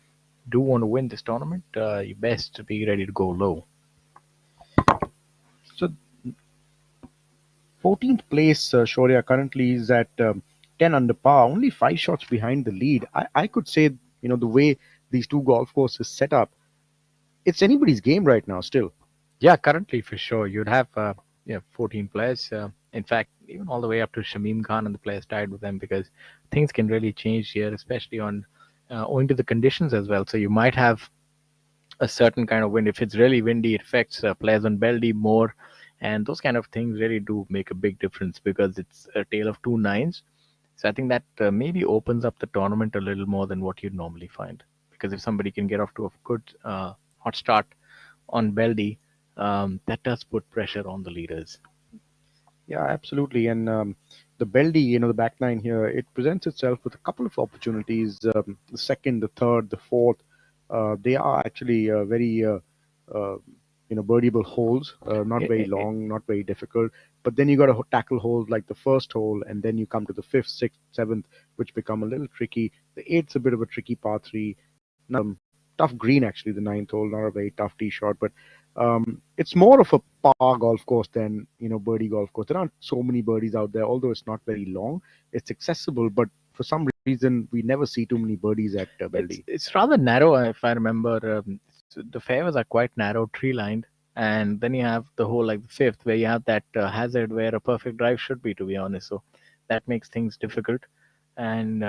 do want to win this tournament, you best be ready to go low.
So 14th place, Shaurya currently is at 10 under par, only 5 shots behind the lead. I could say, the way these two golf courses set up, it's anybody's game right now still.
Yeah, currently for sure. You'd have 14 players. In fact, even all the way up to Shamim Khan and the players tied with them, because things can really change here, especially on owing to the conditions as well. So you might have a certain kind of wind. If it's really windy, it affects players on Beldy more, and those kind of things really do make a big difference because it's a tale of two nines. So I think that maybe opens up the tournament a little more than what you'd normally find. Because if somebody can get off to a good hot start on Beldy, that does put pressure on the leaders.
Yeah, absolutely. And the Beldi, the back nine here, it presents itself with a couple of opportunities. The second, the third, the fourth, they are actually very, uh, birdieable holes. Not
Eh,
very
eh, eh,
long, not very difficult. But then you got to tackle holes like the first hole, and then you come to the fifth, sixth, seventh, which become a little tricky. The eighth's a bit of a tricky par three. Tough green actually, the ninth hole, not a very tough tee shot, but it's more of a par golf course than birdie golf course. There aren't so many birdies out there, although it's not very long. It's accessible, but for some reason we never see too many birdies at
It's
Beldi.
it's rather narrow, if I remember. The fairways are quite narrow, tree lined, and then you have the hole like the fifth, where you have that hazard where a perfect drive should be, to be honest. So that makes things difficult. And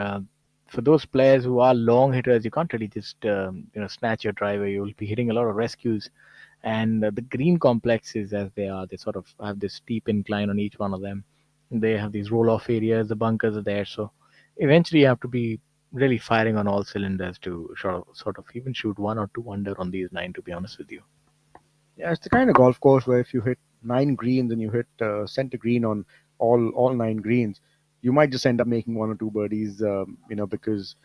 for those players who are long hitters, you can't really just snatch your driver. You'll be hitting a lot of rescues, and the green complexes as they are, they sort of have this steep incline on each one of them. They have these roll off areas, the bunkers are there, so eventually you have to be really firing on all cylinders to sort of even shoot one or two under on these nine, to be honest with you.
Yeah, it's the kind of golf course where if you hit nine greens and you hit center green on all nine greens, you might just end up making one or two birdies. Because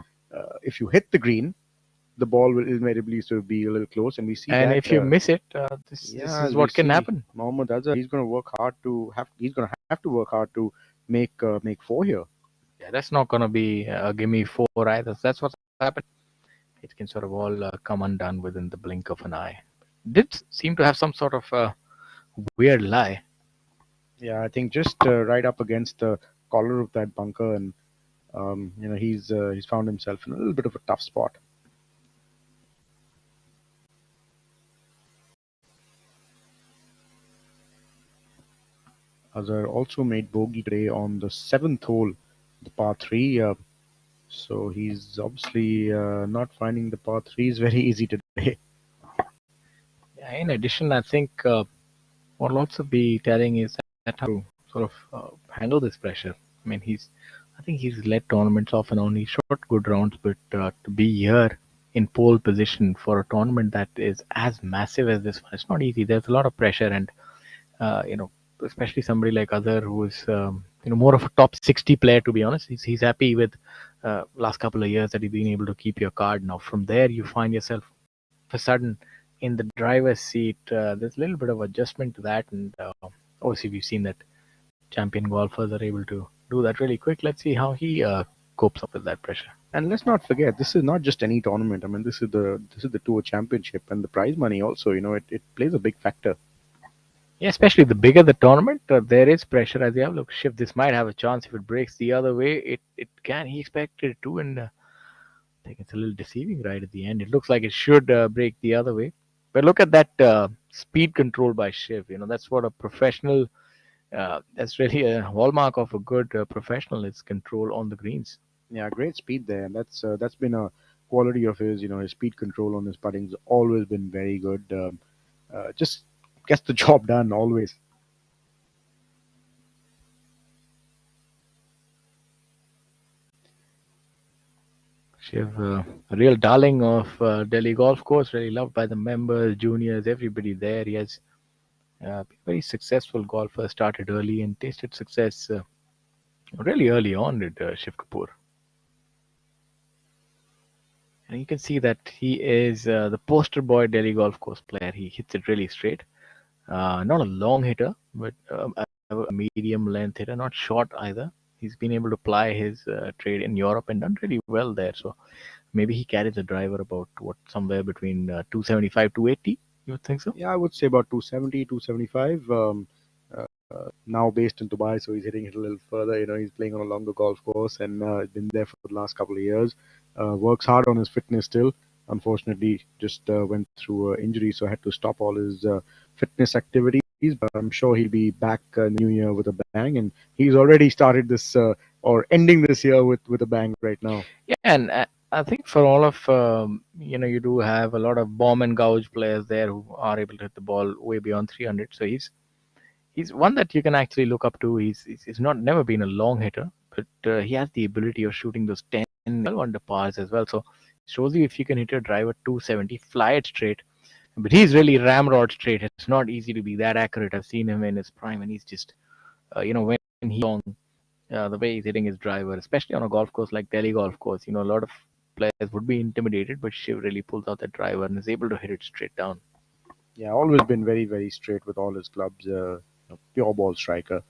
if you hit the green, the ball will invariably sort of be a little close, and we see
And
that.
if you miss it, this
Yeah,
is
as we
what can
see,
happen.
Mohammad Azhar, he's going to work hard to have. He's going to have to work hard to make four here.
Yeah, that's not going to be a gimme four either. That's what's happened. It can sort of all come undone within the blink of an eye. Did seem to have some sort of weird lie.
Yeah, I think just right up against the collar of that bunker, and he's found himself in a little bit of a tough spot. Azhar also made bogey today on the seventh hole, the par three. So he's obviously not finding the par threes very easy today.
Yeah, in addition, I think what will also be telling is that how to sort of handle this pressure. I mean, I think he's led tournaments off and on. He shot good rounds, but to be here in pole position for a tournament that is as massive as this one, it's not easy. There's a lot of pressure, and you know, especially somebody like Azhar, who is more of a top 60 player. To be honest, he's happy with last couple of years that he's been able to keep your card. Now from there, you find yourself of a sudden in the driver's seat. There's a little bit of adjustment to that, and obviously we've seen that champion golfers are able to do that really quick. Let's see how he copes up with that pressure.
And let's not forget, this is not just any tournament. I mean, this is the tour championship, and the prize money also. It plays a big factor.
Yeah, especially the bigger the tournament, there is pressure as you have. Look, Shiv, this might have a chance if it breaks the other way. It can. He expected it to, and I think it's a little deceiving right at the end. It looks like it should break the other way. But look at that speed control by Shiv. That's what a professional. That's really a hallmark of a good professional. Is control on the greens.
Yeah, great speed there, and that's been a quality of his. His speed control on his putting's always been very good. Just gets the job done always.
Shiv, a real darling of Delhi golf course, really loved by the members, juniors, everybody there. He has been a very successful golfer. Started early and tasted success really early on with Shiv Kapoor. And you can see that he is the poster boy Delhi golf course player. He hits it really straight. Not a long hitter, but a medium length hitter, not short either. He's been able to apply his trade in Europe and done really well there. So maybe he carries a driver about what somewhere between 275 280. You would think so?
Yeah, I would say about 270, 275. Now based in Dubai, so he's hitting it a little further. He's playing on a longer golf course, and been there for the last couple of years. Works hard on his fitness still. Unfortunately, just went through injury, so had to stop all his fitness activities. But I'm sure he'll be back New Year with a bang, and he's already started this or ending this year with a bang right now.
Yeah, and I think for all of you do have a lot of bomb and gouge players there who are able to hit the ball way beyond 300. So he's one that you can actually look up to. He's not never been a long hitter, but he has the ability of shooting those 10 well under pars as well. So shows you if you can hit a driver 270, fly it straight. But he's really ramrod straight. It's not easy to be that accurate. I've seen him in his prime, and he's just when he's long, the way he's hitting his driver, especially on a golf course like Delhi golf course. A lot of players would be intimidated, but Shiv really pulls out that driver and is able to hit it straight down.
Yeah, always been very, very straight with all his clubs. Pure ball striker.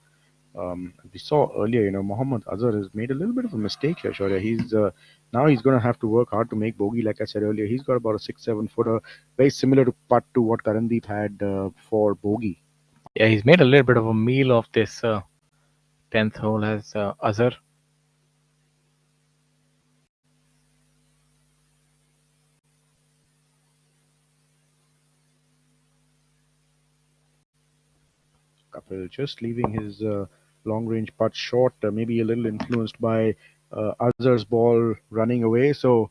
We saw earlier, Mohammad Azhar has made a little bit of a mistake here, Shaurya. He's going to have to work hard to make bogey. Like I said earlier, he's got about a 6-7 footer, very similar to putt to what Karandeep had for bogey.
Yeah, he's made a little bit of a meal of this 10th hole as Azhar.
Kapil just leaving his long range putt short, maybe a little influenced by Azhar's ball running away. So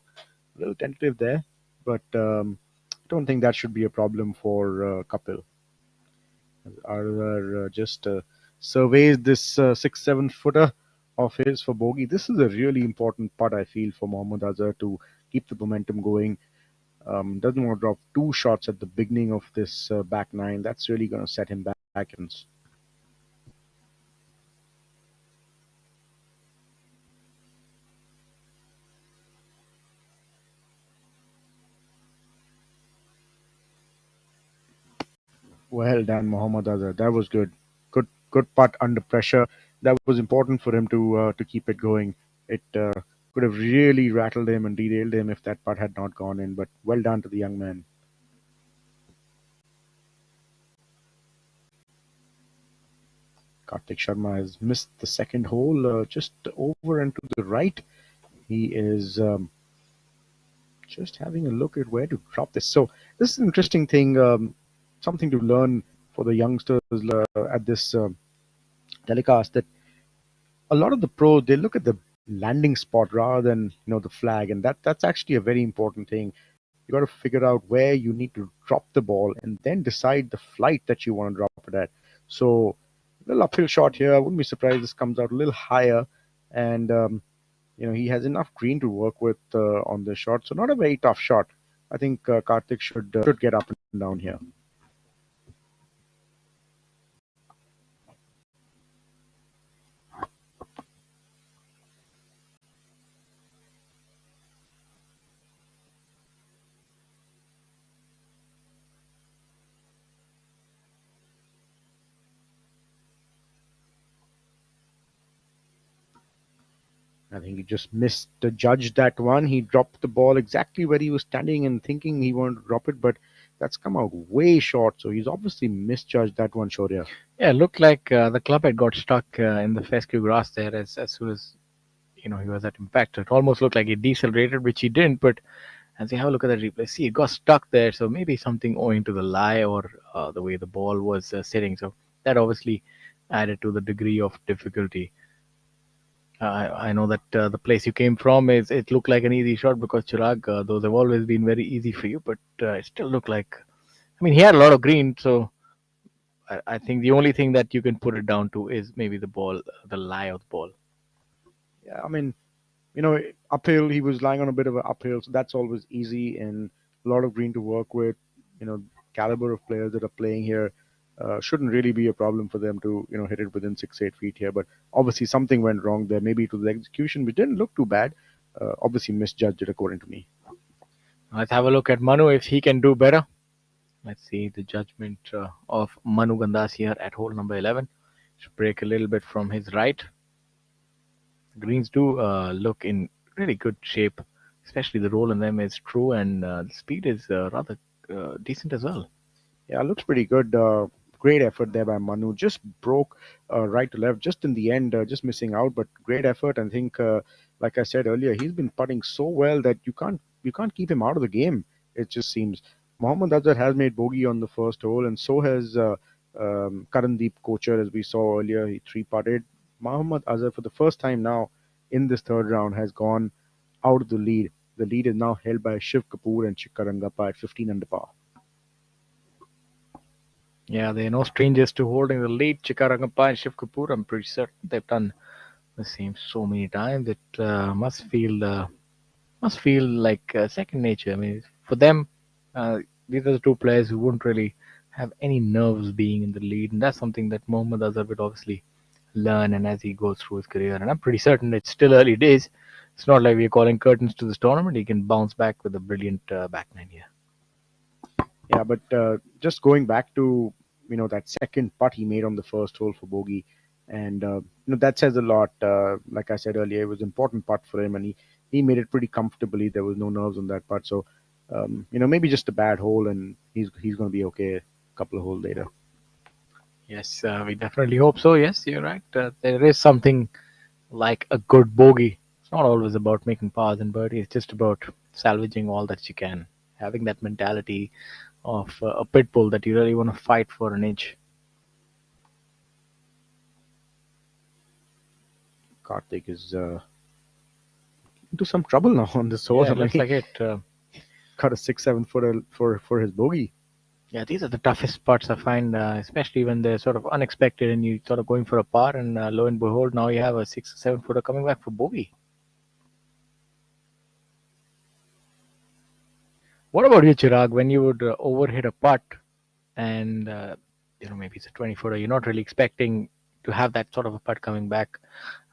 a little tentative there, but I don't think that should be a problem for Kapil. Azhar just surveys this 6-7 footer of his for bogey. This is a really important putt, I feel, for Mohammad Azhar to keep the momentum going. Doesn't want to drop two shots at the beginning of this back nine. That's really going to set him back. Well done, Mohammad Azhar. That was good. Good putt under pressure. That was important for him to keep it going. It could have really rattled him and derailed him if that putt had not gone in. But well done to the young man. Kartik Sharma has missed the second hole, just over and to the right. He is just having a look at where to drop this. So this is an interesting thing, something to learn for the youngsters at this telecast. That a lot of the pros, they look at the landing spot rather than the flag, and that's actually a very important thing. You got to figure out where you need to drop the ball and then decide the flight that you want to drop it at. So a little uphill shot here. I wouldn't be surprised this comes out a little higher, and he has enough green to work with on this shot. So not a very tough shot. I think Karthik should get up and down here. I think he just missed the judge that one. He dropped the ball exactly where he was standing and thinking he wanted to drop it, but that's come out way short. So he's obviously misjudged that one, Shaurya.
Yeah, it looked like the club had got stuck in the fescue grass there as soon as he was at impact. It almost looked like he decelerated, which he didn't. But as you have a look at the replay, see, it got stuck there. So maybe something owing to the lie or the way the ball was sitting. So that obviously added to the degree of difficulty. I know that the place you came from it looked like an easy shot because Chirag, those have always been very easy for you, but it still looked like. I mean, he had a lot of green, so I think the only thing that you can put it down to is maybe the ball, the lie of the ball.
Yeah, I mean, uphill, he was lying on a bit of an uphill, so that's always easy and a lot of green to work with. Caliber of players that are playing here shouldn't really be a problem for them to, hit it within 6, 8 feet here. But obviously, something went wrong there. Maybe it was the execution, which didn't look too bad. Obviously, misjudged it according to me.
Let's have a look at Manu if he can do better. Let's see the judgment of Manu Gandas here at hole number 11. Should break a little bit from his right. Greens do look in really good shape, especially the roll in them is true, and the speed is rather decent as well.
Yeah, looks pretty good. Great effort there by Manu. Just broke right to left, just in the end, just missing out. But great effort. And I think, like I said earlier, he's been putting so well that you can't keep him out of the game. It just seems. Mohammad Azhar has made bogey on the first hole, and so has Karandeep Kochar, as we saw earlier. He three putted. Mohammad Azhar, for the first time now in this third round, has gone out of the lead. The lead is now held by Shiv Kapoor and Chikarangappa at 15 under par.
Yeah, they're no strangers to holding the lead. Chikarangappa and Shiv Kapoor, I'm pretty certain they've done the same so many times. It must feel like second nature. I mean, for them, these are the two players who wouldn't really have any nerves being in the lead, and that's something that Mohammad Azhar would obviously learn and as he goes through his career. And I'm pretty certain it's still early days. It's not like we're calling curtains to this tournament. He can bounce back with a brilliant back nine here.
Yeah, but just going back to that second putt he made on the first hole for bogey, and that says a lot. Like I said earlier, it was an important putt for him, and he made it pretty comfortably. There was no nerves on that putt, so maybe just a bad hole, and he's going to be okay a couple of holes later.
Yes, we definitely hope so. Yes, you're right. There is something like a good bogey. It's not always about making pars and birdies. It's just about salvaging all that you can. Having that mentality of a pit bull that you really want to fight for an inch.
Karthik is into some trouble now on this hole.
Yeah, it looks like it.
Cut a 6, 7 footer for his bogey.
Yeah, these are the toughest spots I find, especially when they're sort of unexpected and you sort of going for a par, and lo and behold, now you have a 6 or 7 footer coming back for bogey. What about you, Chirag? When you would overhit a putt, and maybe it's a 20 footer, you're not really expecting to have that sort of a putt coming back.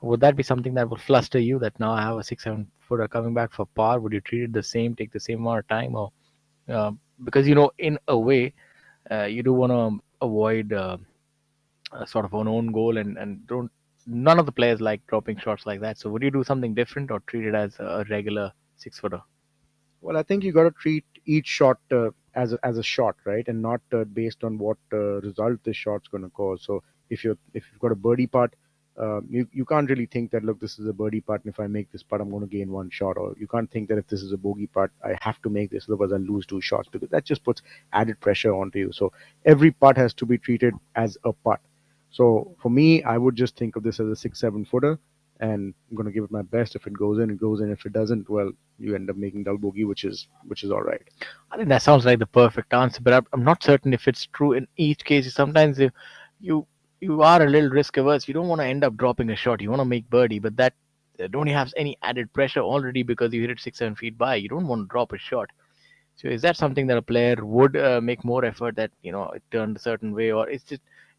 Would that be something that would fluster you? That now I have a 6, 7 footer coming back for par. Would you treat it the same, take the same amount of time, or uh, because in a way, you do want to avoid a sort of an own goal, and don't none of the players like dropping shots like that. So would you do something different or treat it as a regular 6 footer?
Well, I think you got to treat each shot as a shot, right, and not based on what result this shot's going to cause. So if you've got a birdie putt, you can't really think that, look, this is a birdie putt, and if I make this putt, I'm going to gain one shot. Or you can't think that if this is a bogey putt, I have to make this, otherwise I'll lose two shots, because that just puts added pressure onto you. So every putt has to be treated as a putt. So for me, I would just think of this as a 6 7 footer, and I'm going to give it my best. If it goes in, it goes in. If it doesn't, well, you end up making double bogey, which is all right.
I think that sounds like the perfect answer, but I'm not certain if it's true in each case. Sometimes you you are a little risk averse. You don't want to end up dropping a shot. You want to make birdie, but that don't you have any added pressure already because you hit it 6 7 feet by. You don't want to drop a shot. So is that something that a player would make more effort that it turned a certain way, or is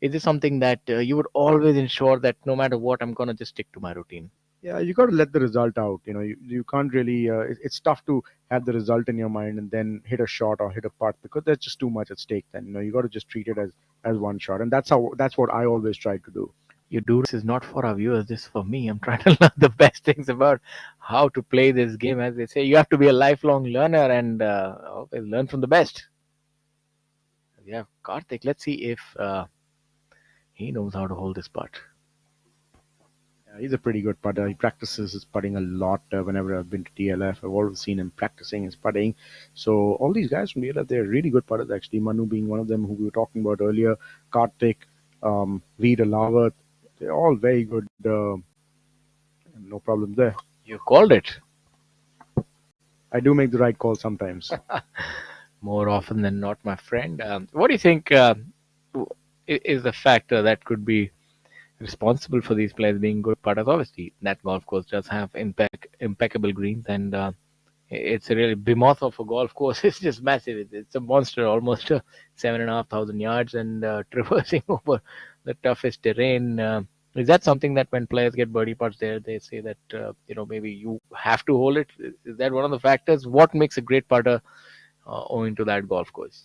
this something that you would always ensure that no matter what, I'm gonna just stick to my routine?
Yeah, you got to let the result out. You can't really. It's tough to have the result in your mind and then hit a shot or hit a putt, because there's just too much at stake. Then you got to just treat it as one shot, and that's what I always try to do.
You do this is not for our viewers, this is for me. I'm trying to learn the best things about how to play this game. As they say, you have to be a lifelong learner and always learn from the best. Yeah, Karthik, let's see if he knows how to hold this putt.
Yeah, he's a pretty good putter. He practices his putting a lot. Whenever I've been to DLF, I've always seen him practicing his putting. So all these guys from DLF, they're really good putters. Actually, Manu being one of them, who we were talking about earlier. Karthik, Veer Lawat, they're all very good. No problems there.
You called it.
I do make the right call sometimes.
More often than not, my friend. What do you think is the factor that could be responsible for these players being good putters? Obviously, that golf course does have impeccable greens, and it's a really behemoth of a golf course. It's just massive. It's a monster, almost 7,500 yards, and traversing over the toughest terrain. Is that something that when players get birdie putts there, they say that maybe you have to hold it? Is that one of the factors? What makes a great putter owing to that golf course?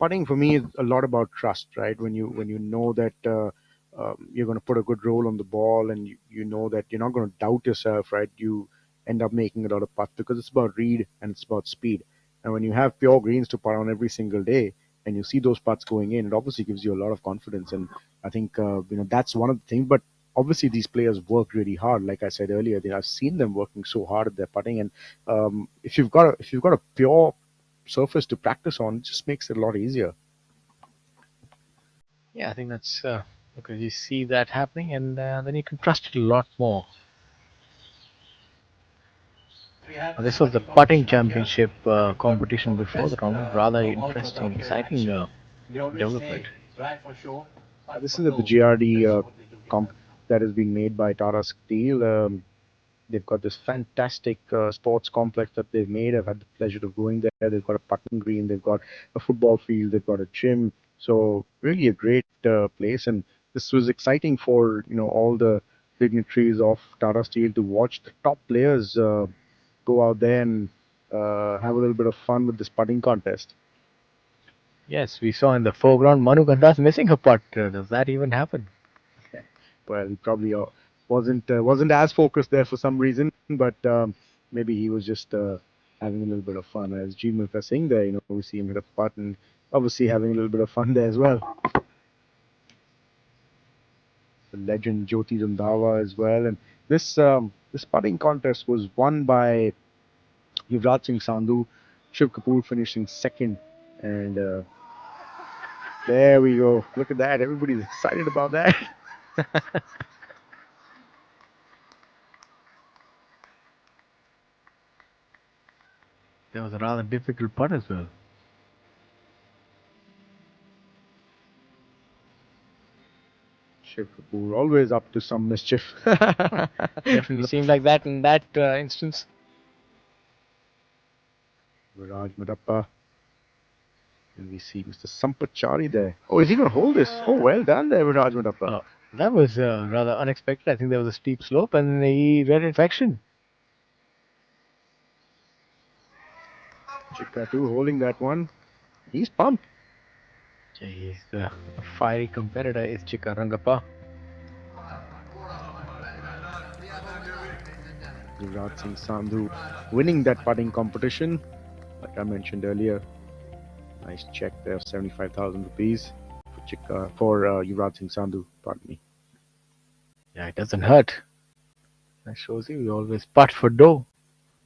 Putting for me is a lot about trust, right? When you know that you're going to put a good roll on the ball, and you know that you're not going to doubt yourself, right? You end up making a lot of putts, because it's about read and it's about speed. And when you have pure greens to putt on every single day, and you see those putts going in, it obviously gives you a lot of confidence. And I think that's one of the things. But obviously, these players work really hard. Like I said earlier, I've seen them working so hard at their putting. And if you've got a pure surface to practice on, it just makes it a lot easier.
Yeah, I think that's because you see that happening, and then you can trust it a lot more. This was the putting championship competition before the tournament. Rather interesting, exciting development.
This is at the GRD comp that is being made by Tata Steel. They've got this fantastic sports complex that they've made. I've had the pleasure of going there. They've got a putting green, they've got a football field, they've got a gym. So really a great place. And this was exciting for all the dignitaries of Tata Steel to watch the top players go out there and have a little bit of fun with this putting contest.
Yes, we saw in the foreground Manu Ganda's missing a putt. Does that even happen?
Well, he probably wasn't as focused there for some reason, but maybe he was just having a little bit of fun. As G Milk was saying there, we see him hit a putt, and obviously having a little bit of fun there as well. The legend Jyoti Randhawa as well, and this putting contest was won by Yuvraj Singh Sandhu, Shiv Kapoor finishing second, and there we go. Look at that! Everybody's excited about that.
That was a rather difficult putt as well.
Shiv Kapoor always up to some mischief.
Definitely seemed like that in that instance.
Viraj Madappa. And we see Mr. Sampachari there. Oh, is he going to hold this? Oh, well done there, Viraj Madappa.
That was rather unexpected. I think there was a steep slope, and he read infection.
Chikka too holding that one. He's pumped.
Yeah, he's a fiery competitor, is Chikarangappa.
Yuvraj Singh Sandhu winning that putting competition. Like I mentioned earlier, nice check there, 75,000 rupees for Yuvraj Singh Sandhu. Pardon me.
Yeah, it doesn't hurt. That shows you we always putt for dough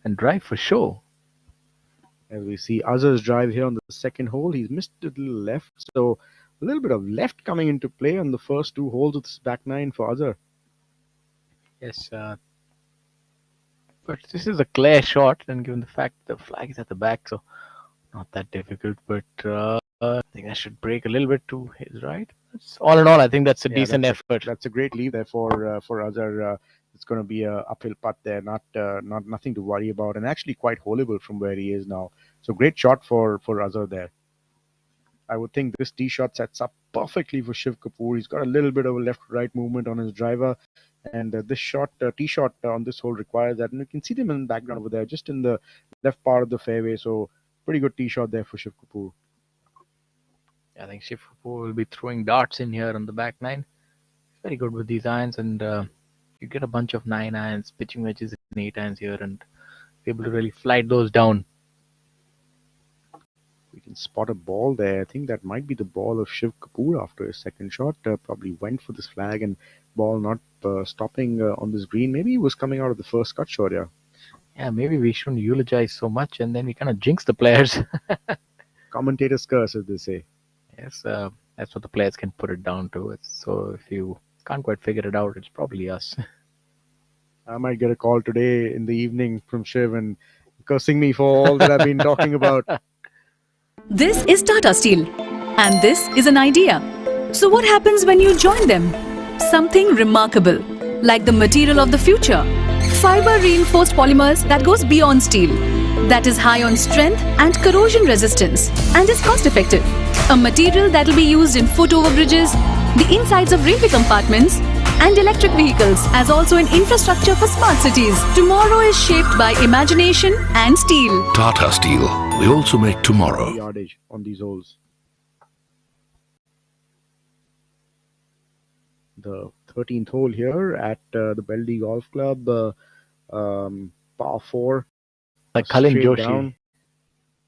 and drive for show.
As we see Azhar's drive here on the second hole, he's missed a little left, so a little bit of left coming into play on the first two holes of this back nine for Azhar.
Yes, but this is a clear shot, and given the fact the flag is at the back, so not that difficult. But I think I should break a little bit to his right. All in all, I think that's a
Yeah,
decent effort.
that's a great lead there for Azhar. It's going to be a uphill putt there, not nothing to worry about, and actually quite holeable from where he is now. So great shot for Azhar there. I would think this tee shot sets up perfectly for Shiv Kapoor. He's got a little bit of a left-right movement on his driver, and this tee shot on this hole requires that. And you can see them in the background over there, just in the left part of the fairway. So pretty good tee shot there for Shiv Kapoor.
I think Shiv Kapoor will be throwing darts in here on the back nine. He's very good with these irons, and you get a bunch of 9 irons, pitching wedges in 8 irons here, and be able to really flight those down.
We can spot a ball there. I think that might be the ball of Shiv Kapoor after his second shot. Probably went for this flag and ball not stopping on this green. Maybe he was coming out of the first cut shot, yeah.
Yeah, maybe we shouldn't eulogize so much, and then we kind of jinx the players.
Commentator's curse, as they say.
Yes, that's what the players can put it down to. So if you can't quite figure it out, it's probably us.
I might get a call today in the evening from Shiv and cursing me for all that I've been talking about.
This is Tata Steel, and this is an idea. So what happens when you join them? Something remarkable, like the material of the future. Fiber reinforced polymers that goes beyond steel. That is high on strength and corrosion resistance, and is cost effective. A material that will be used in foot overbridges, the insides of railway compartments, and electric vehicles, as also an infrastructure for smart cities. Tomorrow is shaped by imagination and steel.
Tata Steel. We also make tomorrow.
Yardage on these holes. The 13th hole here at the Beldi Golf Club, par 4.
Like Kalin
straight
Joshi.
down.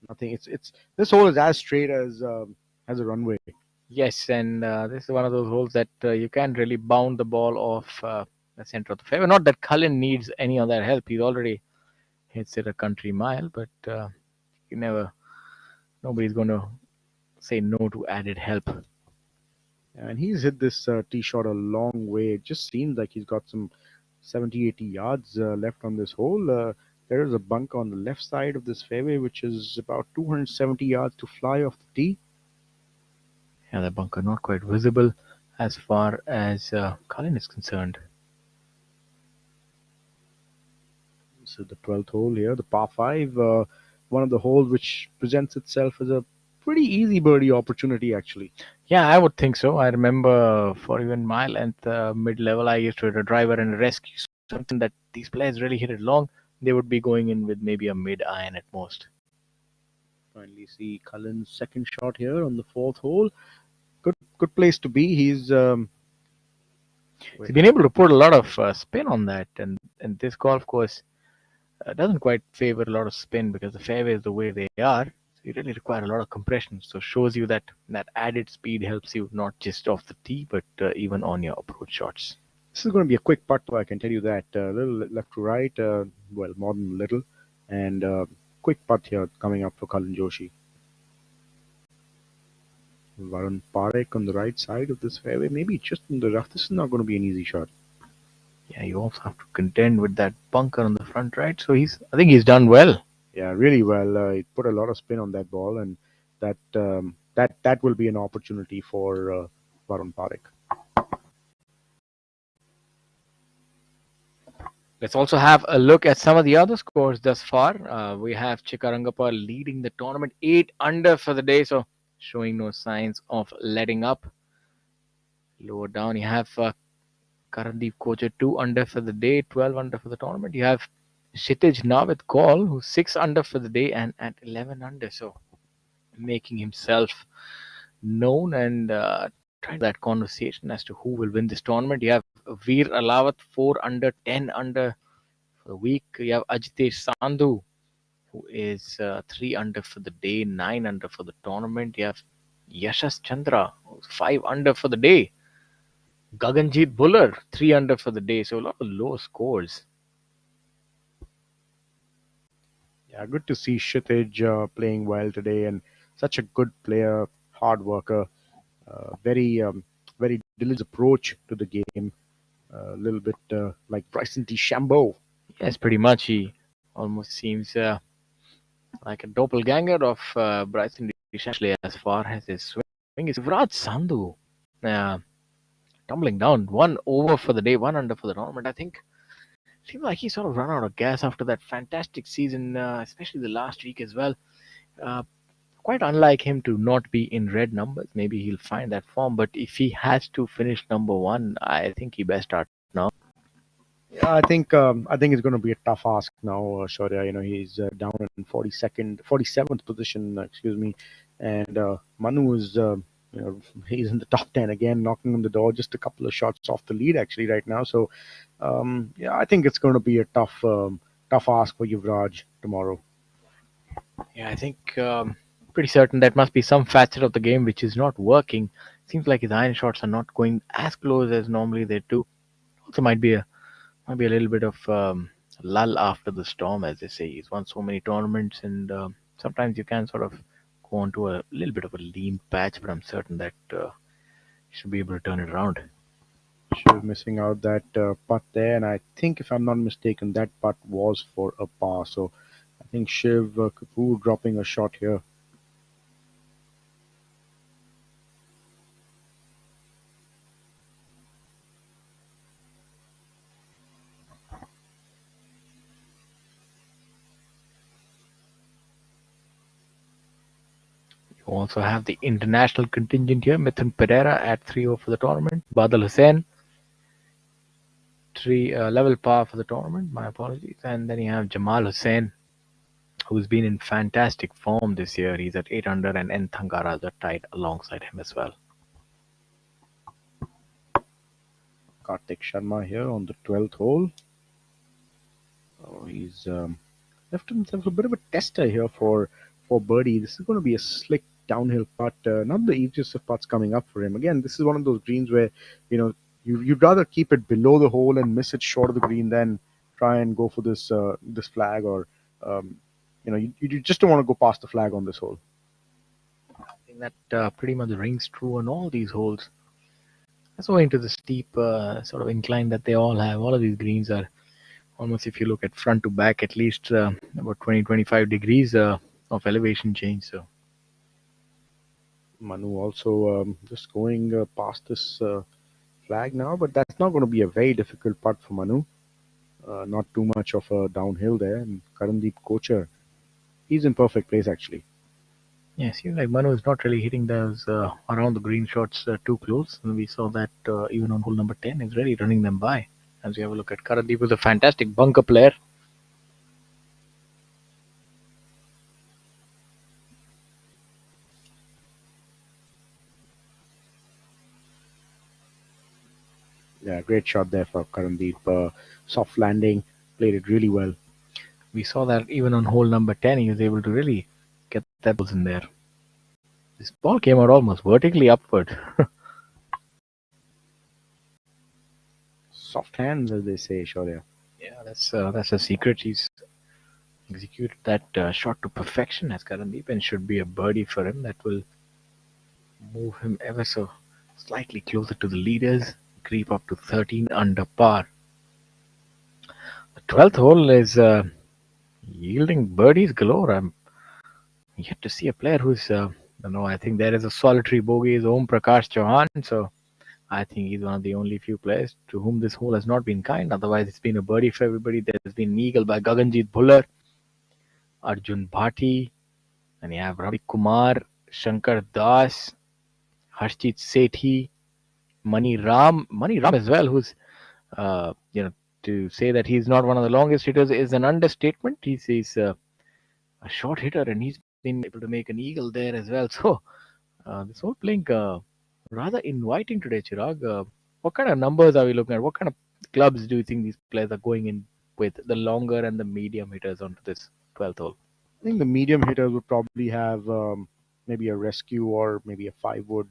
Nothing. It's this hole is as straight as a runway.
Yes, and this is one of those holes that you can't really bound the ball off the center of the fairway. Not that Cullen needs any of that help. He's already hits it a country mile, but nobody's going to say no to added help.
And he's hit this tee shot a long way. It just seems like he's got some 70, 80 yards left on this hole. There is a bunker on the left side of this fairway, which is about 270 yards to fly off the tee.
Yeah, the bunker not quite visible as far as Cullen is concerned.
So the 12th hole here, the par 5, one of the holes which presents itself as a pretty easy birdie opportunity, actually.
Yeah, I would think so. I remember for even my length, mid-level, I used to hit a driver and a rescue. Something that these players really hit it long. They would be going in with maybe a mid-iron at most.
Finally see Cullen's second shot here on the 4th hole. Good place to be. He's
been able to put a lot of spin on that, and this golf course doesn't quite favor a lot of spin because the fairway is the way they are. So you really require a lot of compression. So shows you that added speed helps you not just off the tee, but even on your approach shots.
This is going to be a quick putt, though, I can tell you that. A little left to right, well, more than a little. And quick putt here coming up for Cullen Joshi. Varun Parekh on the right side of this fairway, maybe just in the rough. This is not going to be an easy shot.
Yeah, you also have to contend with that bunker on the front right. So I think he's done well.
Yeah, really well. He put a lot of spin on that ball, and that will be an opportunity for Varun Parekh.
Let's also have a look at some of the other scores thus far. We have Chikarangappa leading the tournament 8 under for the day, so showing no signs of letting up. Lower down, you have Karandeep Kocher 2 under for the day, 12 under for the tournament. You have Kshitij Navit Kaul, who's 6 under for the day and at 11 under, so making himself known and try that conversation as to who will win this tournament. You have Veer Alawat 4 under, 10 under for the week. You have Ajitesh Sandhu who is 3 under for the day, 9 under for the tournament. You have Yashas Chandra who's 5 under for the day. Gaganjeet Bhullar 3 under for the day. So a lot of low scores.
Yeah, good to see Kshitij playing well today, and such a good player, hard worker, very diligent approach to the game. A little bit like Bryson DeChambeau.
Yes, pretty much. He almost seems like a doppelganger of Bryson DeChambeau as far as his swing is. Yuvraj Sandhu uh, tumbling down 1 over for the day, 1 under for the tournament. I think seems like he sort of run out of gas after that fantastic season, especially the last week as well. Uh, Quite unlike him to not be in red numbers. Maybe he'll find that form, but if he has to finish number one, I think he best start now.
Yeah, I think it's going to be a tough ask now, Shaurya. You know, he's down in 42nd, 47th position, excuse me, and Manu is you know, he's in the top 10 again, knocking on the door, just a couple of shots off the lead actually right now. So yeah, I think it's going to be a tough ask for Yuvraj tomorrow.
Yeah, I think pretty certain that must be some facet of the game which is not working. Seems like his iron shots are not going as close as normally they do. Also, might be a little bit of lull after the storm, as they say. He's won so many tournaments, and sometimes you can sort of go on to a little bit of a lean patch. But I'm certain that he should be able to turn it around.
Shiv missing out that putt there, and I think if I'm not mistaken, that putt was for a par. So I think Shiv Kapoor dropping a shot here.
You also have the international contingent here: Mithun Pereira at 3 over for the tournament, Badal Hussain three level par for the tournament. My apologies. And then you have Jamal Hussain, who's been in fantastic form this year. He's at 8 under, and N Thangaraja are tied alongside him as well.
Kartik Sharma here on the 12th hole. Oh, he's left himself a bit of a tester here for birdie. This is going to be a slick downhill putt, not the easiest of putts coming up for him. Again, this is one of those greens where you'd rather keep it below the hole and miss it short of the green than try and go for this flag, or um, you just don't want to go past the flag on this hole.
I think that pretty much rings true on all these holes. That's owing to the steep sort of incline that they all have. All of these greens are almost, if you look at front to back, at least about 20-25 degrees of elevation change. So
Manu also just going past this flag now, but that's not going to be a very difficult putt for Manu. Not too much of a downhill there. And Karandeep Kochar, he's in perfect place actually.
yeah, seems like Manu is not really hitting those around the green shots too close. And we saw that even on hole number 10, he's really running them by. As we have a look at Karandeep, was a fantastic bunker player.
Yeah, great shot there for Karandeep. Soft landing, played it really well.
We saw that even on hole number 10, he was able to really get that balls in there. This ball came out almost vertically upward.
Soft hands, as they say, Shaurya.
Yeah, that's a secret. He's executed that shot to perfection as Karandeep, and should be a birdie for him. That will move him ever so slightly closer to the leaders, creep up to 13 under par. The 12th hole is yielding birdies galore. I'm yet to see a player who's, I think there is a solitary bogey is Om Prakash Chauhan. So I think he's one of the only few players to whom this hole has not been kind. Otherwise, it's been a birdie for everybody. There's been an eagle by Gaganjeet Bhullar, Arjun Bhati, and you have Ravi Kumar, Shankar Das, Harshit Sethi, Mani Ram as well, who's, to say that he's not one of the longest hitters is an understatement. He's a short hitter, and he's been able to make an eagle there as well. So This whole playing rather inviting today, Chirag. What kind of numbers are we looking at? What kind of clubs do you think these players are going in with, the longer and the medium hitters onto this 12th hole?
I think the medium hitters would probably have maybe a rescue or maybe a 5 wood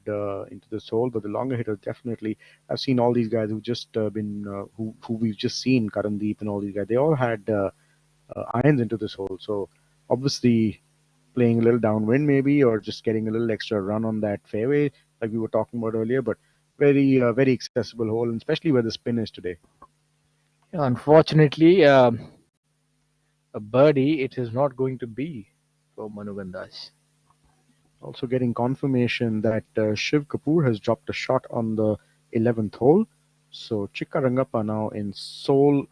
into this hole, but the longer hitters definitely. I've seen all these guys who've just been who we've just seen, Karandeep and all these guys. They all had irons into this hole, so obviously playing a little downwind maybe, or just getting a little extra run on that fairway, like we were talking about earlier. But very accessible hole, and especially where the spin is today.
Yeah, unfortunately, a birdie it is not going to be for Manu Gandas.
Also getting confirmation that Shiv Kapoor has dropped a shot on the 11th hole. So Chikka Rangappa now in sole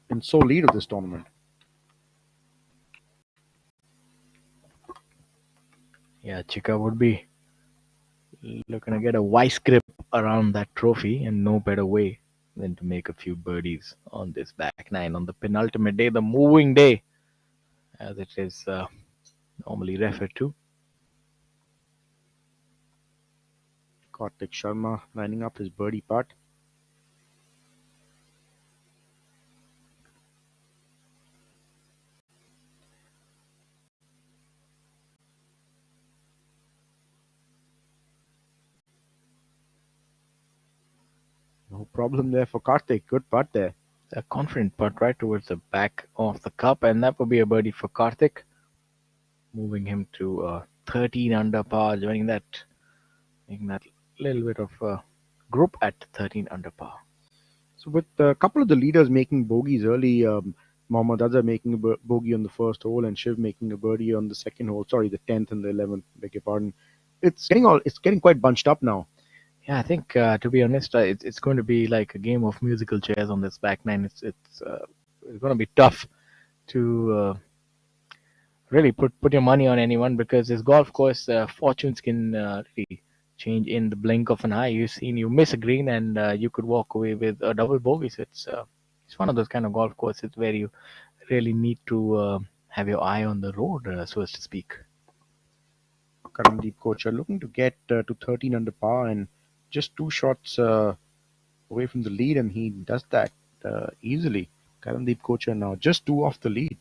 lead of this tournament.
Yeah, Chika would be looking to get a vice grip around that trophy, and no better way than to make a few birdies on this back nine on the penultimate day, the moving day, as it is normally referred to.
Kartik Sharma lining up his birdie putt. No problem there for Kartik. Good putt there.
A confident putt right towards the back of the cup, and that would be a birdie for Karthik, moving him to 13 under par, joining that, making that little bit of a group at 13 under par.
So with a couple of the leaders making bogeys early, Mohammad Azhar making a bogey on the first hole and Shiv making a birdie on the second hole. Sorry, the 10th and the 11th. Beg your pardon. It's getting quite bunched up now.
Yeah, I think to be honest, it's going to be like a game of musical chairs on this back nine. It's going to be tough to really put your money on anyone, because this golf course fortunes can really change in the blink of an eye. You miss a green and you could walk away with a double bogey. So it's one of those kind of golf courses where you really need to have your eye on the road, so as to speak.
Karandeep coach are looking to get to 13 under par and just 2 shots away from the lead, and he does that easily. Karandeep coach are now just 2 off the lead.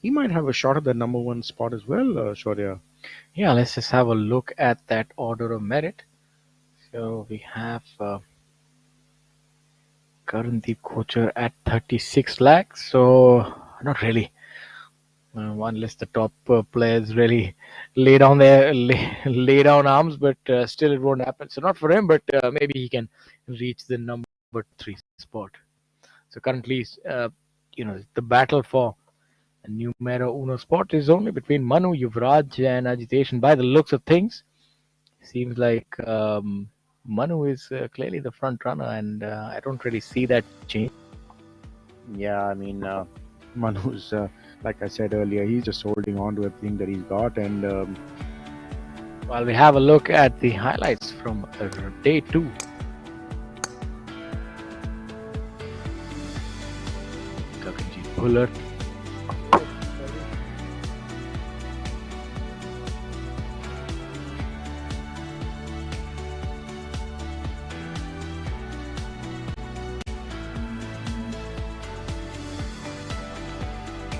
He might have a shot at the number one spot as well, Shaurya.
Yeah, let's just have a look at that order of merit. So we have Karandeep Kocher at 36 lakhs. So not really. Unless the top players really lay down arms, but still it won't happen. So not for him, but maybe he can reach the number 3 spot. So currently, the battle for a numero uno spot is only between Manu, Yuvraj, and Agitation. By the looks of things, seems like Manu is clearly the front runner, and I don't really see that change.
Yeah, I mean, Manu's, like I said earlier, he's just holding on to everything that he's got. And
while we have a look at the highlights from day 2. Gaganjeet Bhullar.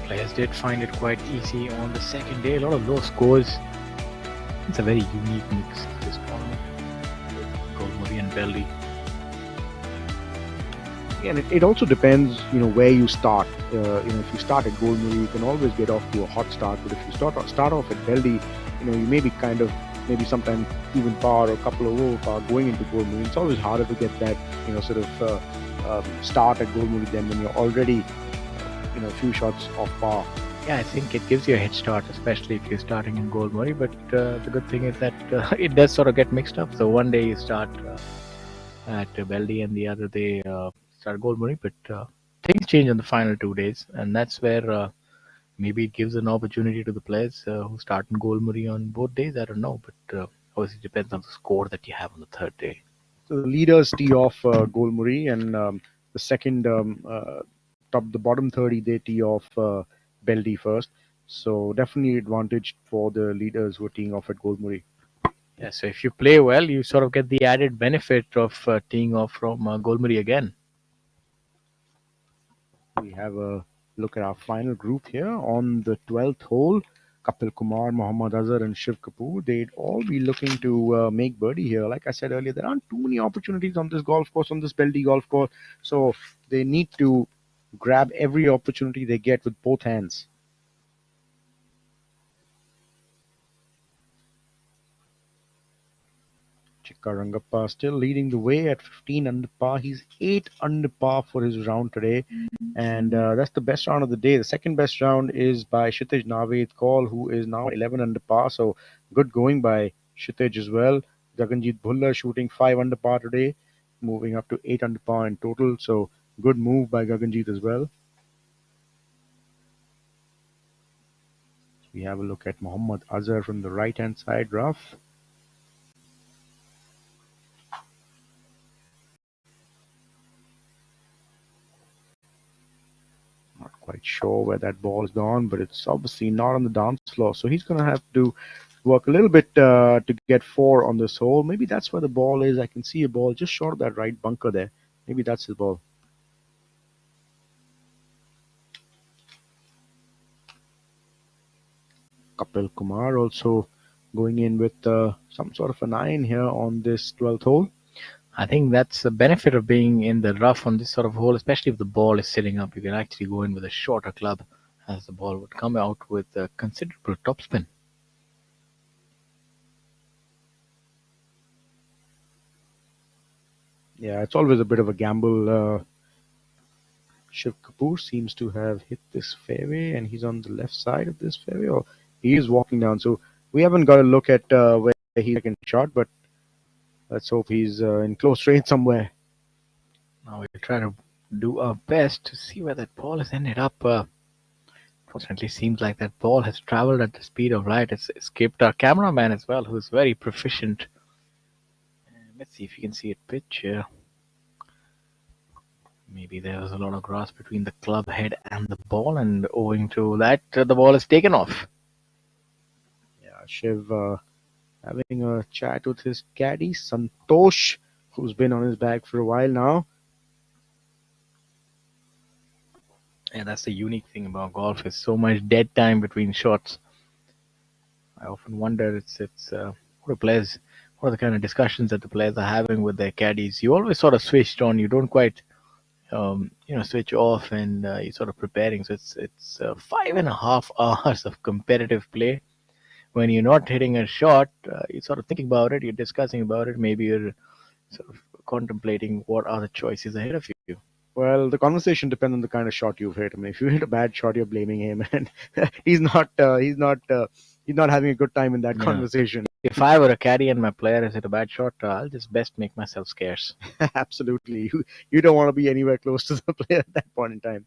Players did find it quite easy on the second day. A lot of low scores. It's a very unique mix, this tournament, with Golmuri and Belly.
and it also depends, where you start. If you start at Golmuri, you can always get off to a hot start. But if you start off at Beldi, you may be maybe sometimes even par or a couple of over par going into Golmuri. It's always harder to get that, sort of start at Golmuri than when you're already, a few shots off par.
Yeah, I think it gives you a head start, especially if you're starting in Golmuri. But the good thing is that it does sort of get mixed up. So one day you start at Beldi and the other day start Golmuri. But things change on the final 2 days, and that's where maybe it gives an opportunity to the players who start in Golmuri on both days. I don't know, but obviously it depends on the score that you have on the third day.
So the leaders tee off Golmuri, and the second the bottom 30 they tee off Beldi first. So definitely advantage for the leaders who are teeing off at Golmuri.
Yeah, so if you play well, you sort of get the added benefit of teeing off from Golmuri again.
We have a look at our final group here on the 12th hole. Kapil Kumar, Mohammad Azhar, and Shiv Kapoor. They'd all be looking to make birdie here. Like I said earlier, there aren't too many opportunities on this golf course, on this Beldi golf course. So they need to grab every opportunity they get with both hands. Chikka Rangappa still leading the way at 15 under par. He's 8 under par for his round today. And that's the best round of the day. The second best round is by Kshitij Naved Kaul, who is now 11 under par. So good going by Kshitij as well. Gaganjeet Bhullar shooting 5 under par today, moving up to 8 under par in total. So good move by Gaganjeet as well. We have a look at Mohammad Azhar from the right hand side, rough. Not quite sure where that ball is gone, but it's obviously not on the dance floor. So he's going to have to work a little bit to get 4 on this hole. Maybe that's where the ball is. I can see a ball just short of that right bunker there. Maybe that's his ball. Kapil Kumar also going in with some sort of an iron here on this 12th hole.
I think that's the benefit of being in the rough on this sort of hole, especially if the ball is sitting up. You can actually go in with a shorter club, as the ball would come out with a considerable topspin.
Yeah, it's always a bit of a gamble. Shiv Kapoor seems to have hit this fairway, and he's on the left side of this fairway, or he is walking down. So we haven't got a look at where he's taken shot, but let's hope he's in close range somewhere.
Now we'll try to do our best to see where that ball has ended up. Fortunately, seems like that ball has traveled at the speed of light. It's escaped our cameraman as well, who's very proficient. Let's see if you can see it pitch here. Maybe there was a lot of grass between the club head and the ball, and owing to that, the ball is taken off.
Yeah, Shiv having a chat with his caddy, Santosh, who's been on his bag for a while now.
Yeah, that's the unique thing about golf. Is so much dead time between shots. I often wonder, what are the kind of discussions that the players are having with their caddies. You always sort of switched on. You don't quite, switch off, and you're sort of preparing. So it's 5.5 hours of competitive play. When you're not hitting a shot, you're sort of thinking about it. You're discussing about it. Maybe you're sort of contemplating what are the choices ahead of you.
Well, the conversation depends on the kind of shot you've hit. I mean, if you hit a bad shot, you're blaming him, and he's not having a good time in that
Yeah.
conversation.
If I were a caddy and my player has hit a bad shot, I'll just best make myself scarce.
Absolutely, you don't want to be anywhere close to the player at that point in time.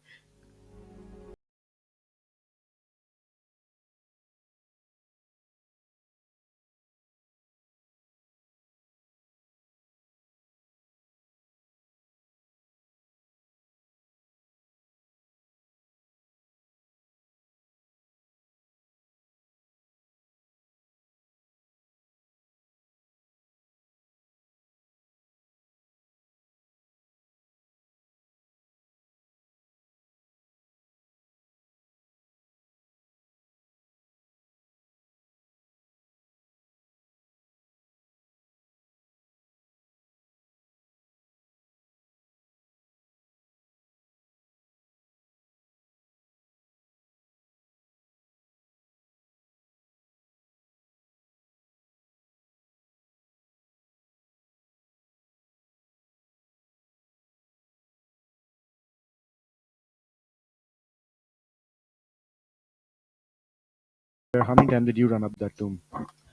How many times did you run up that tomb?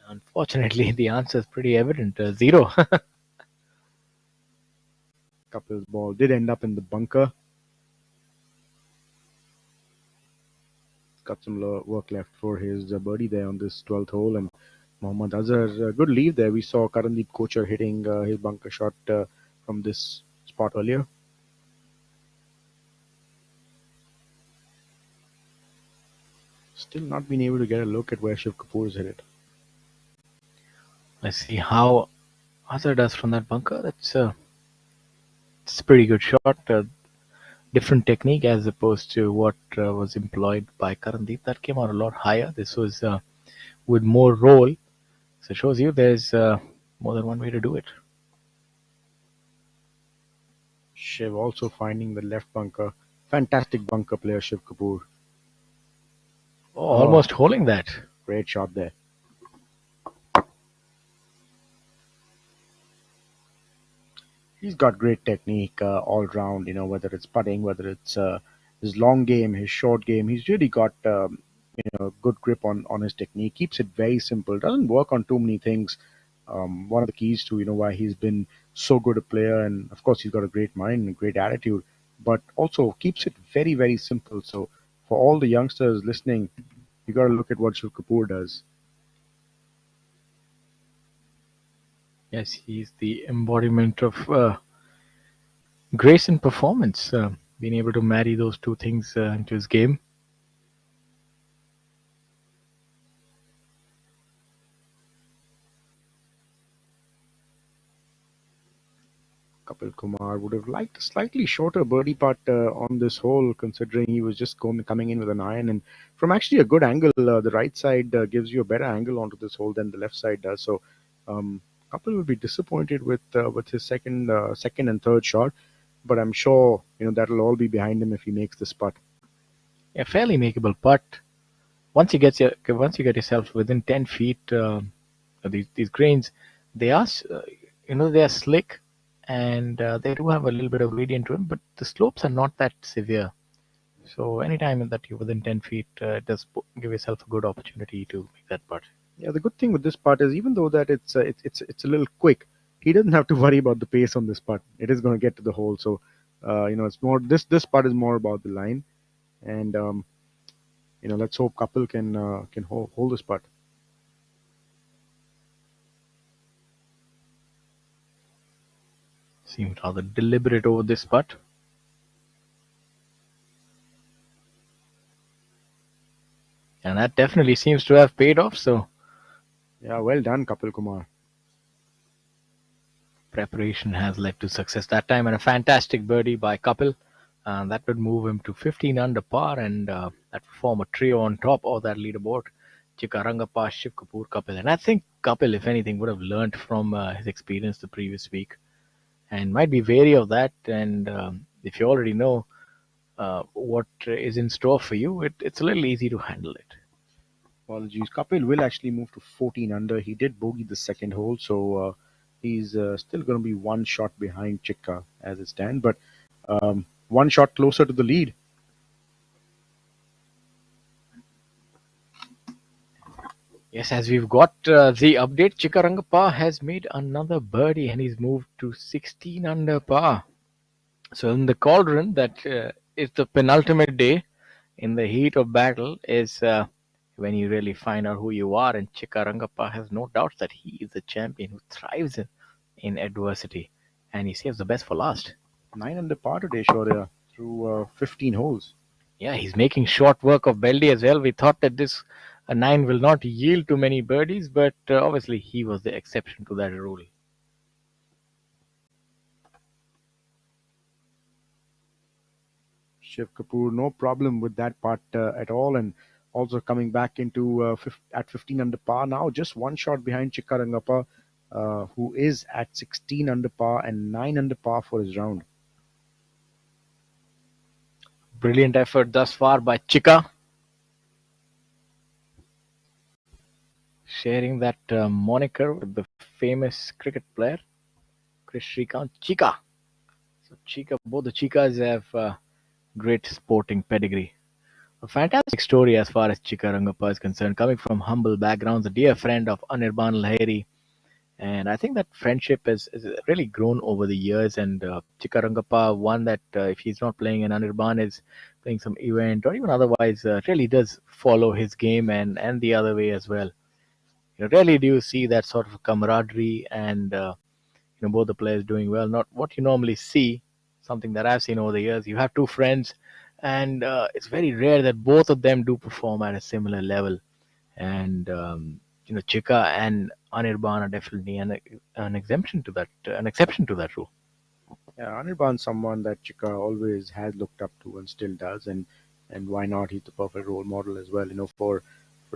Unfortunately, the answer is pretty evident. 0.
Kapil's ball did end up in the bunker. Got some work left for his birdie there on this 12th hole, and Mohammad Azhar, good leave there. We saw Karandeep Kochar hitting his bunker shot from this spot earlier. Still not been able to get a look at where Shiv Kapoor is headed.
Let's see how Azhar does from that bunker. It's a pretty good shot. Different technique as opposed to what was employed by Karandeep. That came out a lot higher. This was with more roll. So it shows you there's more than one way to do it.
Shiv also finding the left bunker. Fantastic bunker player, Shiv Kapoor.
Oh, almost holding that.
Great shot there. He's got great technique all round, whether it's putting, whether it's his long game, his short game. He's really got good grip on his technique. Keeps it very simple. Doesn't work on too many things. One of the keys to why he's been so good a player, and of course he's got a great mind and a great attitude, but also keeps it very very simple. So for all the youngsters listening, you got to look at what Shiv Kapoor does.
Yes, he's the embodiment of grace and performance. Being able to marry those two things into his game.
Kapil Kumar would have liked a slightly shorter birdie putt on this hole, considering he was just coming in with an iron. And from actually a good angle, the right side gives you a better angle onto this hole than the left side does. So Kapil will be disappointed with his second and third shot, but I'm sure that'll all be behind him if he makes this putt.
A fairly makeable putt. Once you get yourself within 10 feet, these greens, they are they are slick, and they do have a little bit of gradient to them, but the slopes are not that severe. So anytime that you're within 10 feet, it does give yourself a good opportunity to make that putt.
Yeah, the good thing with this putt is even though that it's a little quick, he doesn't have to worry about the pace on this putt. It is going to get to the hole, so it's more this putt is more about the line, and let's hope Kapil can hold this putt.
Seems rather deliberate over this putt. And that definitely seems to have paid off. So,
yeah, well done, Kapil Kumar.
Preparation has led to success that time, and a fantastic birdie by Kapil. That would move him to 15 under par, and that would form a trio on top of that leaderboard. Chikarangappa, Shiv Kapoor, Kapil. And I think Kapil, if anything, would have learned from his experience the previous week and might be wary of that. And if you already know what is in store for you, it's a little easy to handle it.
Apologies. Kapil will actually move to 14 under. He did bogey the second hole, so he's still going to be one shot behind Chikka as it stands, but one shot closer to the lead.
Yes, as we've got the update, Chikarangappa has made another birdie and he's moved to 16 under par. So in the cauldron, that is the penultimate day in the heat of battle, is when you really find out who you are. And Chikarangappa has no doubt that he is the champion who thrives in adversity, and he saves the best for last.
9 under par today, Shaurya, through 15 holes.
Yeah, he's making short work of Beldy as well. We thought that this 9 will not yield too many birdies, but obviously he was the exception to that rule.
Shiv Kapoor, no problem with that putt at all, and also coming back into at 15 under par now, just one shot behind Chikarangappa, who is at 16 under par and 9 under par for his round.
Brilliant effort thus far by Chika. Sharing that moniker with the famous cricket player, Chris Shrikant, Chika. So Chika, both the Chikas have great sporting pedigree. A fantastic story as far as Chikarangappa is concerned, coming from humble backgrounds, a dear friend of Anirban Lahiri. And I think that friendship has really grown over the years. And Chikarangappa, one that if he's not playing in Anirban, is playing some event or even otherwise, really does follow his game and the other way as well. Rarely do you see that sort of camaraderie and both the players doing well. Not what you normally see. Something that I've seen over the years. You have two friends and it's very rare that both of them do perform at a similar level. And Chika and Anirban are definitely an exemption to that, an exception to that rule.
Yeah, Anirban's someone that Chika always has looked up to and still does, and why not? He's the perfect role model as well. For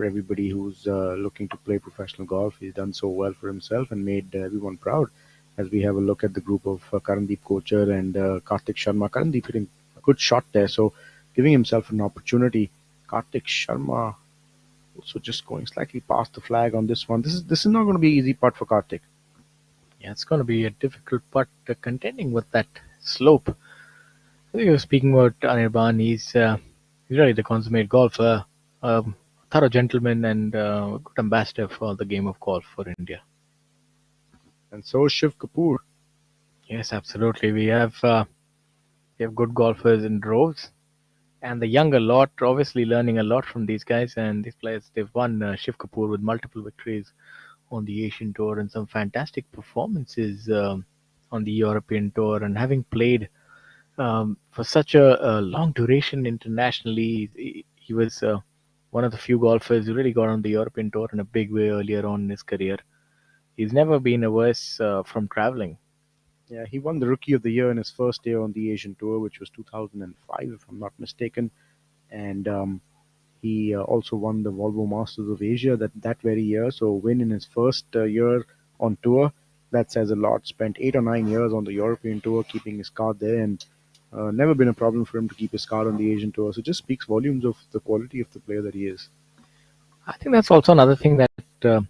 everybody who's looking to play professional golf, he's done so well for himself and made everyone proud. As we have a look at the group of Karandeep Kochar and Kartik Sharma, Karandeep hitting a good shot there, so giving himself an opportunity. Kartik Sharma also just going slightly past the flag on this one. This is not going to be easy putt for Kartik.
Yeah, it's going to be a difficult putt contending with that slope. You were speaking about Anirban. He's really the consummate golfer, thorough gentleman, and a good ambassador for the game of golf for India.
And so is Shiv Kapoor.
Yes, absolutely. We have good golfers in droves, and the younger lot obviously learning a lot from these guys and these players. They've won Shiv Kapoor with multiple victories on the Asian Tour and some fantastic performances on the European Tour. And having played for such a long duration internationally, he was one of the few golfers who really got on the European Tour in a big way earlier on in his career. He's never been averse from traveling.
Yeah, he won the Rookie of the Year in his first year on the Asian Tour, which was 2005, if I'm not mistaken. And he also won the Volvo Masters of Asia that very year. So, win in his first year on tour, that says a lot. Spent 8 or 9 years on the European Tour, keeping his card there, and never been a problem for him to keep his card on the Asian Tour. So, just speaks volumes of the quality of the player that he is.
I think that's also another thing that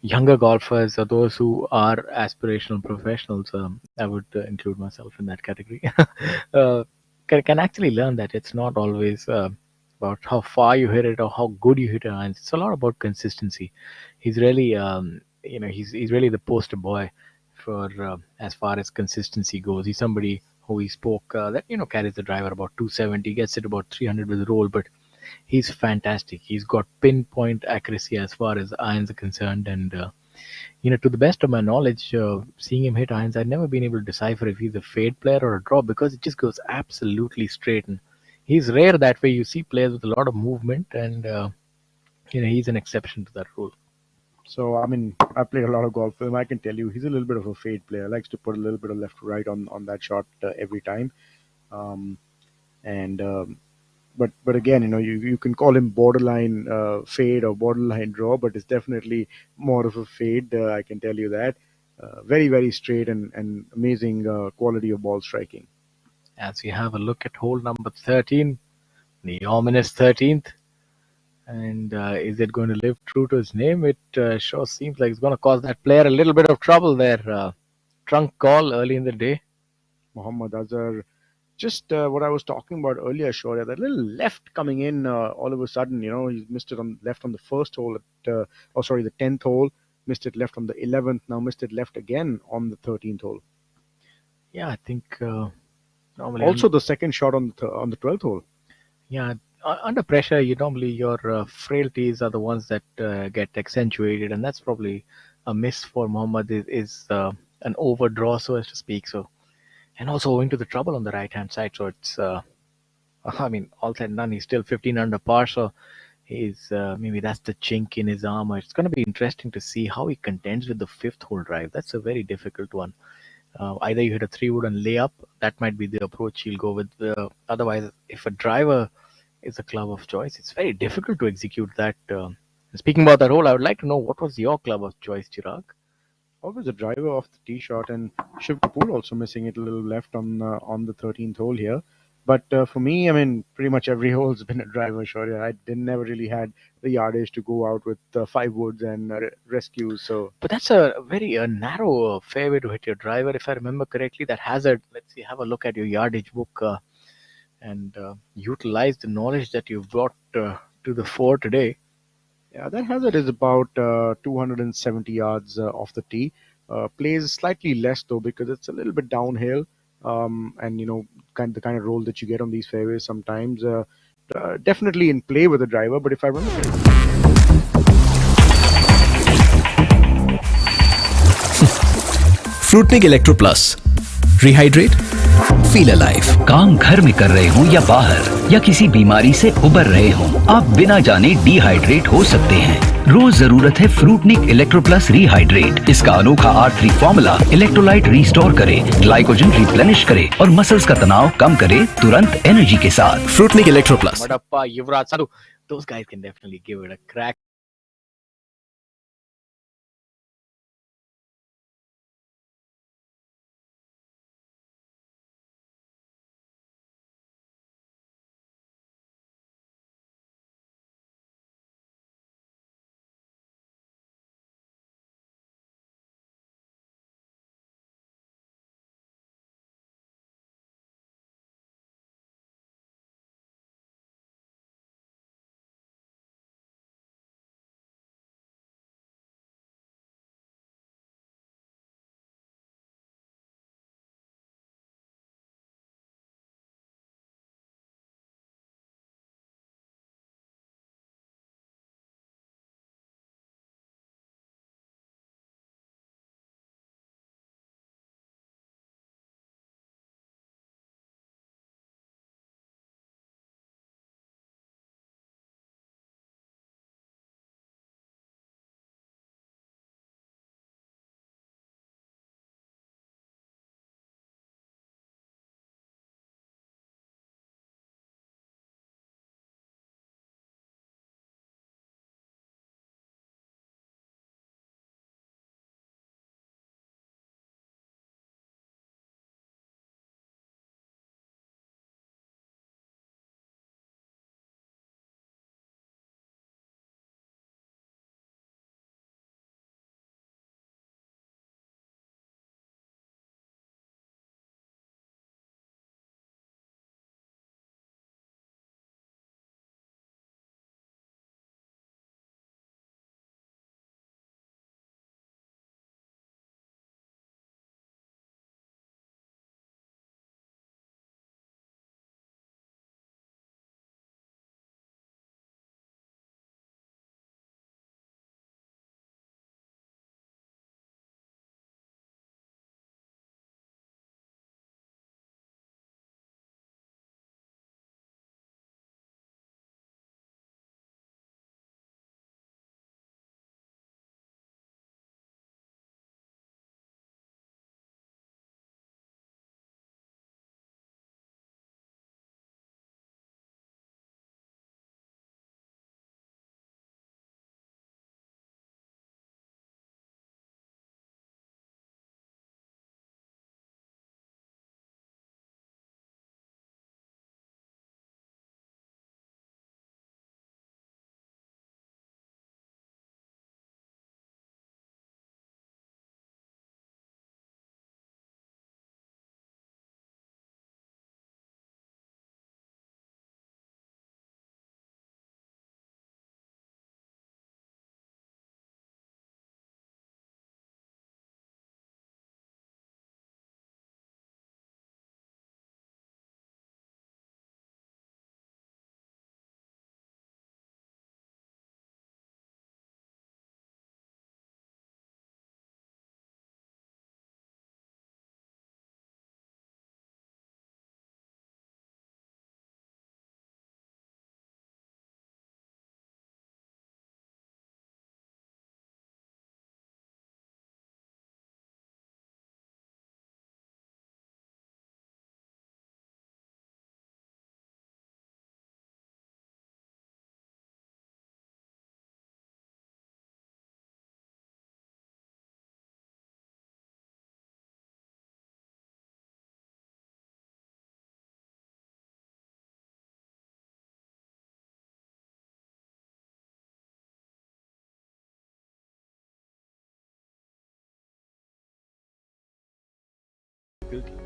younger golfers or those who are aspirational professionals, I would include myself in that category, uh, can actually learn that it's not always about how far you hit it or how good you hit it. And it's a lot about consistency. He's really, he's really the poster boy for as far as consistency goes. He's somebody who we spoke that carries the driver about 270, gets it about 300 with the roll, but he's fantastic. He's got pinpoint accuracy as far as irons are concerned, and to the best of my knowledge, seeing him hit irons, I've never been able to decipher if he's a fade player or a draw because it just goes absolutely straight. And he's rare that way. You see players with a lot of movement, and he's an exception to that rule.
So, I mean, I played a lot of golf with him. I can tell you he's a little bit of a fade player. Likes to put a little bit of left to right on that shot every time. Um, and but again, you can call him borderline fade or borderline draw, but it's definitely more of a fade. I can tell you that. Very very straight and amazing quality of ball striking.
As we have a look at hole number 13, the ominous 13th. And is it going to live true to its name? It sure seems like it's going to cause that player a little bit of trouble there. Trunk call early in the day.
Mohammad Azhar, just what I was talking about earlier, Shaurya, that little left coming in all of a sudden, he's missed it on left on the first hole the 10th hole, missed it left on the 11th, now missed it left again on the 13th hole.
Yeah, I think normally
also the second shot on the 12th hole.
Yeah, under pressure, your frailties are the ones that get accentuated, and that's probably a miss for Mohammad. Is an overdraw, so as to speak. So, and also owing to the trouble on the right hand side. So it's, I mean, all said and done, he's still 15 under par. So he's maybe that's the chink in his armor. It's going to be interesting to see how he contends with the fifth hole drive. That's a very difficult one. Either you hit a 3-wood and lay up, that might be the approach he'll go with. Otherwise, if a driver is a club of choice, it's very difficult to execute that. Speaking about that hole, I would like to know what was your club of choice, Chirag?
Always a driver off the tee shot, and Shiv Kapoor also missing it a little left on the 13th hole here. But for me, I mean, pretty much every hole's been a driver, Shaurya. I never really had the yardage to go out with 5 woods and rescues. So,
but that's a very narrow fairway to hit your driver, if I remember correctly. That hazard. Let's see, have a look at your yardage book and utilize the knowledge that you've brought to the fore today.
Yeah, that hazard is about 270 yards off the tee. Plays slightly less though because it's a little bit downhill. And the kind of roll that you get on these fairways sometimes, definitely in play with the driver. But if I remember
Fruitnik Electro Plus, rehydrate,
feel alive. काम घर में कर रहे हो या बाहर, या किसी बीमारी से उबर रहे हो, आप बिना जाने डिहाइड्रेट हो सकते हैं। रोज जरूरत है फ्रूटनिक इलेक्ट्रो प्लस रिहाइड्रेट। इसका अनोखा R3 फॉर्मूला इलेक्ट्रोलाइट रिस्टोर करे, ग्लाइकोजन रिप्लेनिश करे और मसल्स का तनाव कम करे तुरंत एनर्जी के साथ। Fruitnik electro plus.
Madappa, Yuvraj, Sadhu, those guys can definitely give it a crack.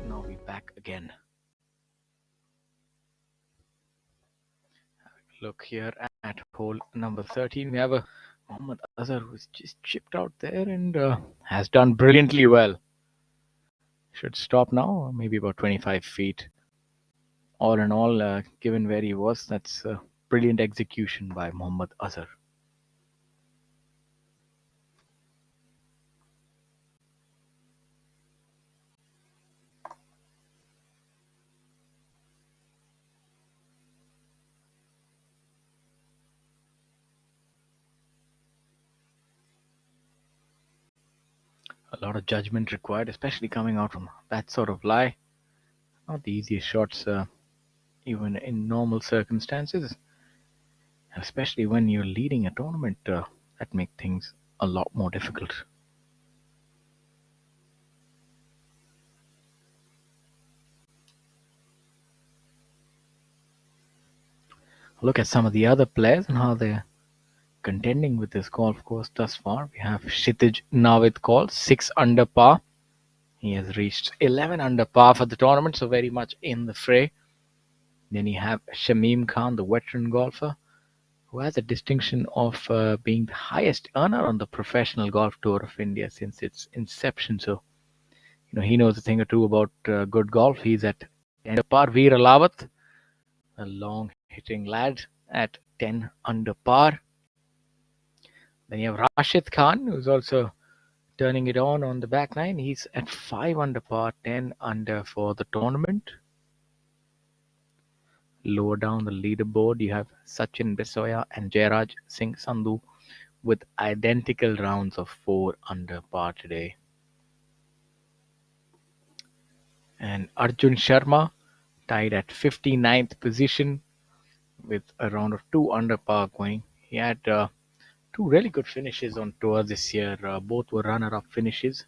Now we're back again. Look here at hole number 13. We have a Mohammad Azhar who's just chipped out there and has done brilliantly well. Should stop now, maybe about 25 feet. All in all, given where he was, that's a brilliant execution by Mohammad Azhar. A lot of judgment required, especially coming out from that sort of lie. Not the easiest shots, even in normal circumstances, and especially when you're leading a tournament, that make things a lot more difficult. Look at some of the other players and how they're contending with this golf course thus far. We have Kshitij Navit call 6 under par. He has reached 11 under par for the tournament, so very much in the fray. Then you have Shamim Khan, the veteran golfer, who has a distinction of being the highest earner on the professional golf tour of India since its inception. So, he knows a thing or two about good golf. He's at 10 under par. Veer Alawat, a long hitting lad, at 10 under par. Then you have Rashid Khan, who's also turning it on the back nine. He's at 5 under par, 10 under for the tournament. Lower down the leaderboard, you have Sachin Bisoya and Jairaj Singh Sandhu with identical rounds of 4 under par today. And Arjun Sharma tied at 59th position with a round of 2 under par going. He had two really good finishes on tour this year. Both were runner-up finishes.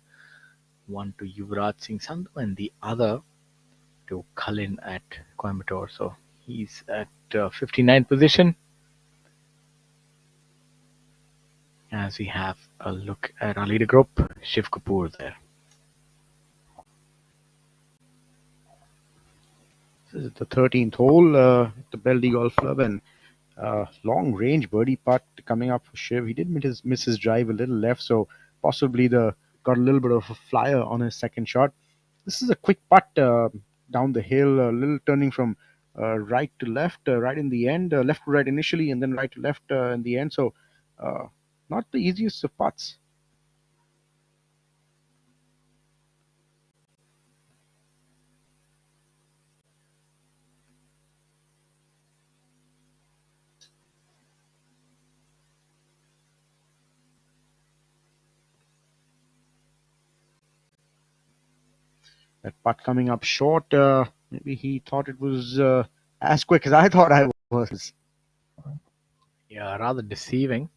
One to Yuvraj Singh Sandhu and the other to Kalin at Coimbatore. So he's at 59th position. As we have a look at our leader group, Shiv Kapoor there.
This is the 13th hole, the Beldy Golf Club, and long range birdie putt coming up for Shiv. He did miss his drive a little left, so possibly got a little bit of a flyer on his second shot. This is a quick putt down the hill, a little turning from right to left, right in the end, left to right initially, and then right to left in the end. So, not the easiest of putts. That putt coming up short. Maybe he thought it was as quick as I thought I was.
Yeah, rather deceiving.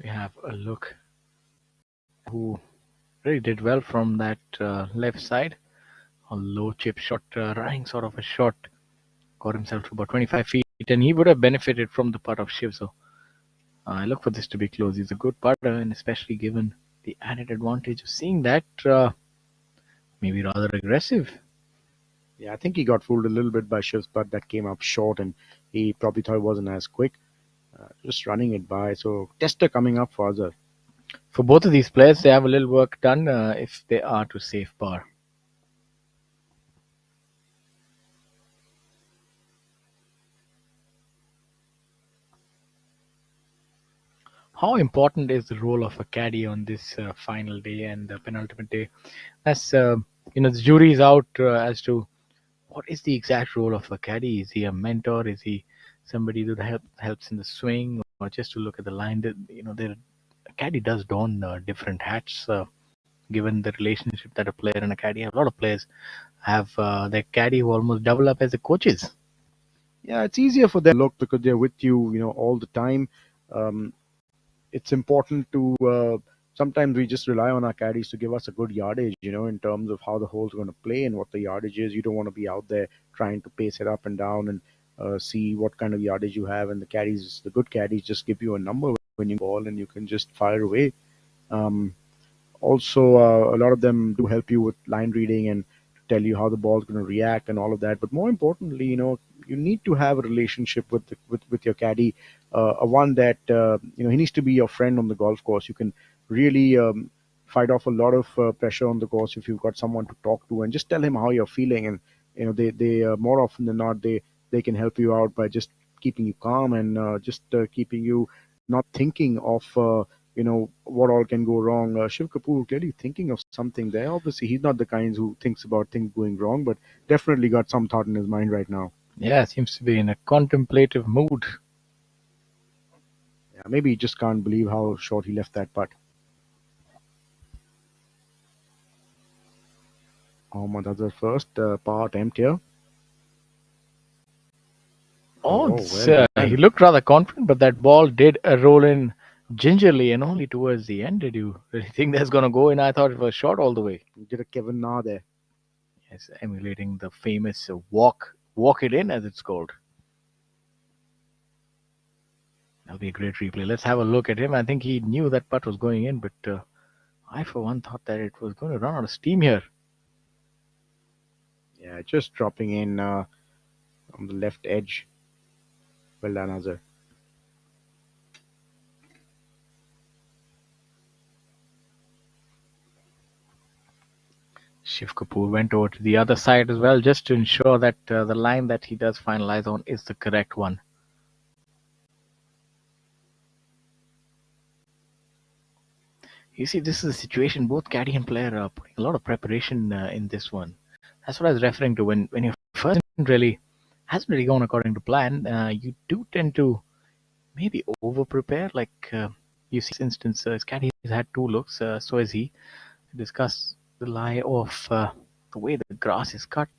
We have a look who really did well from that left side. A low chip shot, running sort of a shot, got himself to about 25 feet, and he would have benefited from the putt of Shiv. So I look for this to be close. He's a good putter, and especially given the added advantage of seeing that, maybe rather aggressive.
Yeah, I think he got fooled a little bit by Shiv's putt that came up short, and he probably thought it wasn't as quick. Just running it by. So tester coming up for Azhar.
For both of these players, they have a little work done if they are to save par. How important is the role of a caddy on this final day and the penultimate day? As the jury is out as to what is the exact role of a caddy. Is he a mentor? Is he somebody that helps in the swing, or just to look at the line? A caddy does don different hats. Given the relationship that a player and a caddy have, a lot of players have their caddy who almost double up as the coaches.
Yeah, it's easier for them to look because they're with you, all the time. It's important to sometimes we just rely on our caddies to give us a good yardage, in terms of how the hole's going to play and what the yardage is. You don't want to be out there trying to pace it up and down and see what kind of yardage you have, and the caddies, the good caddies, just give you a number when you ball, and you can just fire away. Um, Also, a lot of them do help you with line reading and tell you how the ball's going to react and all of that. But more importantly, you need to have a relationship with with your caddy, a one that he needs to be your friend on the golf course. You can really fight off a lot of pressure on the course if you've got someone to talk to and just tell him how you're feeling. And they more often than not, they can help you out by just keeping you calm and just keeping you not thinking of what all can go wrong. Shiv Kapoor clearly thinking of something there. Obviously, he's not the kind who thinks about things going wrong, but definitely got some thought in his mind right now.
Yeah, seems to be in a contemplative mood.
Yeah, maybe he just can't believe how short he left that putt. Mohammad Azhar first, par attempt here.
Oh,
Oh,
this,
well
he
done.
looked rather confident, but that ball did roll in gingerly and only towards the end. Did you really think that's going to go in? I thought it was short all the way.
He did a Kevin Na there.
Yes, emulating the famous walk it in as it's called. That'll be a great replay. Let's have a look at him. I think he knew that putt was going in, but I, for one, thought that it was going to run out of steam here.
Yeah, just dropping in on the left edge. Well done, Azhar.
Shiv Kapoor went over to the other side as well, just to ensure that the line that he does finalize on is the correct one. You see, this is a situation both caddy and player are putting a lot of preparation in this one. That's what I was referring to. When your first really hasn't really gone according to plan, you do tend to maybe over prepare. Like you see, this instance, caddy has had two looks, so has he. Discuss the lie of the way the grass is cut,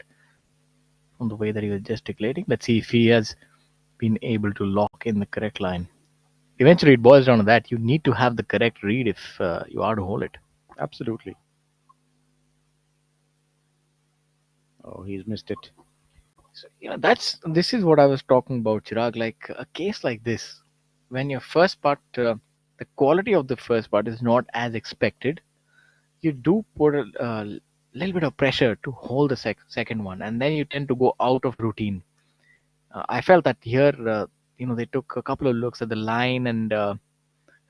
from the way that he was gesticulating. Let's see if he has been able to lock in the correct line. Eventually, it boils down to that. You need to have the correct read if you are to hold it.
Absolutely. Oh, he's missed it.
So, this is what I was talking about, Chirag. Like a case like this, when your first part, the quality of the first part is not as expected, you do put a little bit of pressure to hold the second one, and then you tend to go out of routine. I felt that here, they took a couple of looks at the line, and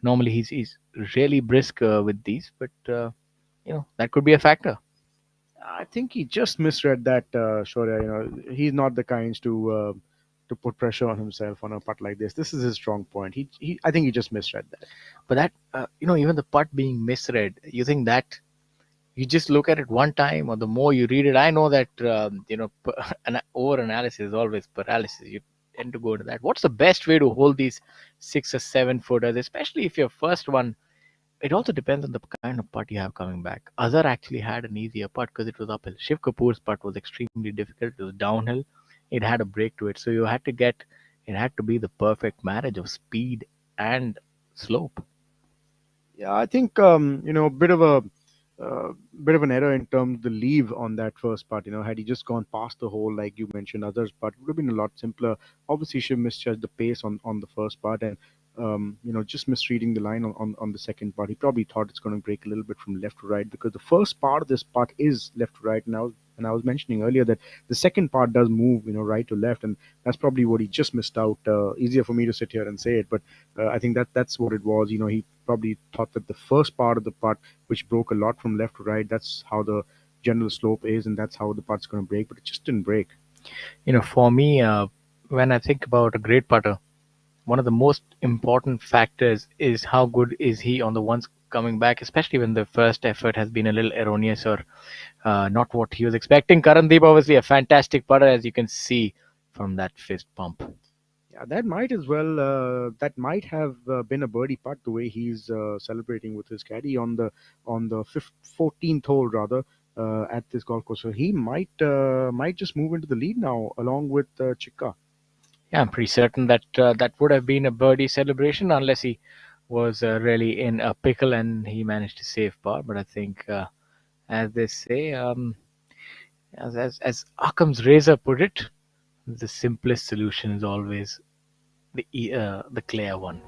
normally he's really brisk with these, but that could be a factor.
I think he just misread that, Shorya. He's not the kind to put pressure on himself on a putt like this. This is his strong point. I think he just misread that.
But that, even the putt being misread, you think that you just look at it one time, or the more you read it, I know that an over analysis is always paralysis. You tend to go to that. What's the best way to hold these 6 or 7 footers, especially if your first one? It also depends on the kind of putt you have coming back. Azhar actually had an easier putt because it was uphill. Shiv Kapoor's putt was extremely difficult. It was downhill. It had a break to it, so it had to be the perfect marriage of speed and slope.
Yeah, I think bit of an error in terms of the leave on that first part. Had he just gone past the hole like you mentioned, others part would have been a lot simpler. Obviously, she misjudged the pace on the first part, and just misreading the line on the second part. He probably thought it's going to break a little bit from left to right because the first part of this part is left to right. And I was mentioning earlier that the second part does move, right to left, and that's probably what he just missed out. Easier for me to sit here and say it, but I think that's what it was. He probably thought that the first part of the putt, which broke a lot from left to right, that's how the general slope is, and that's how the putt's going to break. But it just didn't break.
For me, when I think about a great putter, one of the most important factors is how good is he on the ones coming back, especially when the first effort has been a little erroneous or not what he was expecting. Karandeep, obviously, a fantastic putter, as you can see from that fist pump.
Yeah, that might as well. That might have been a birdie putt. The way he's celebrating with his caddy on the 14th hole rather at this golf course, so he might just move into the lead now along with Chikka.
Yeah, I'm pretty certain that that would have been a birdie celebration unless he was really in a pickle and he managed to save par. But I think, as they say, as Occam's razor put it, The simplest solution is always the clear one.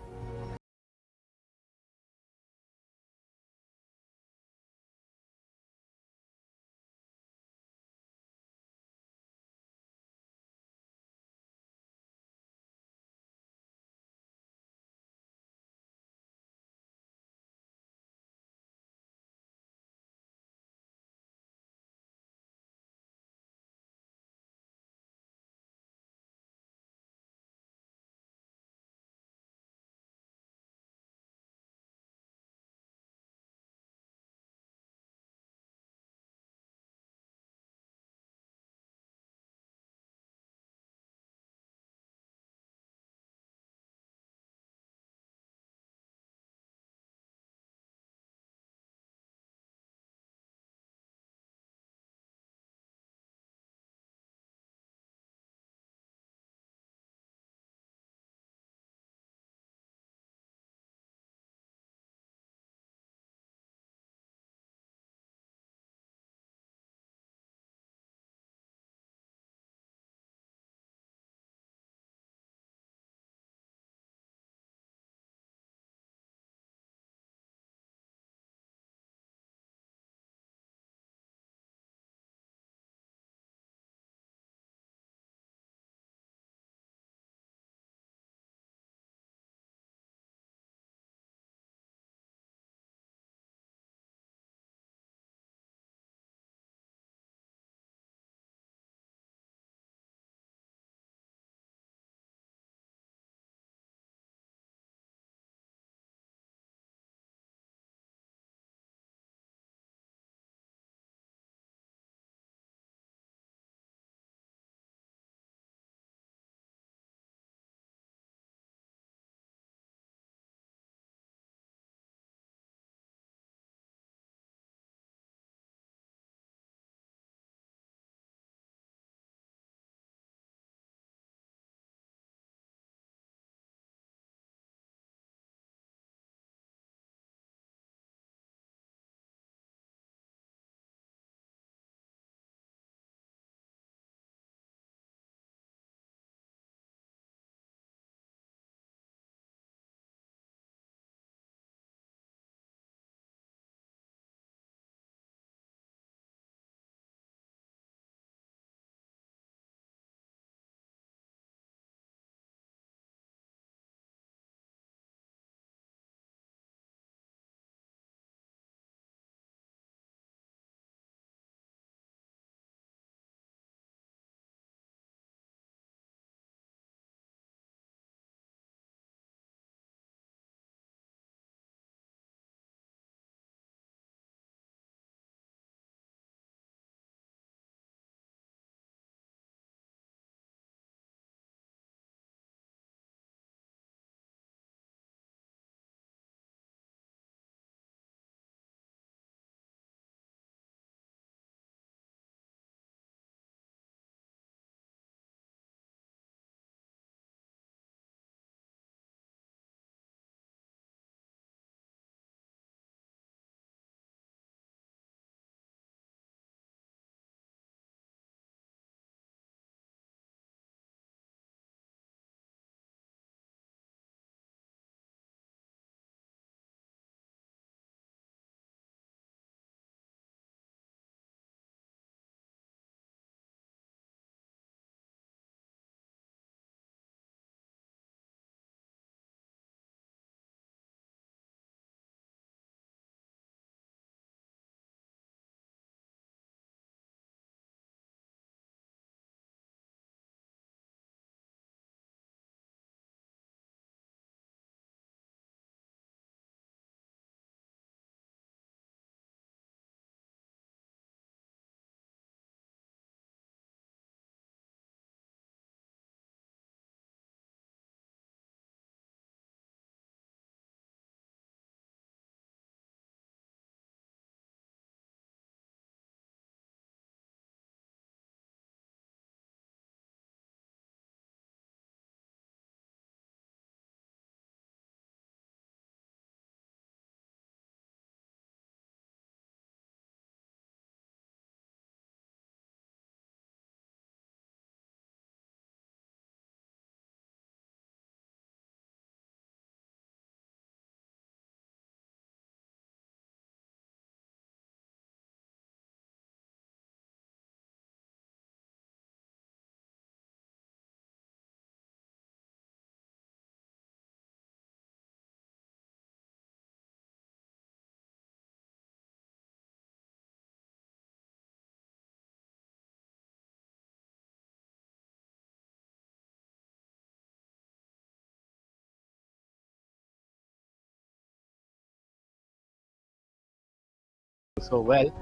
so well.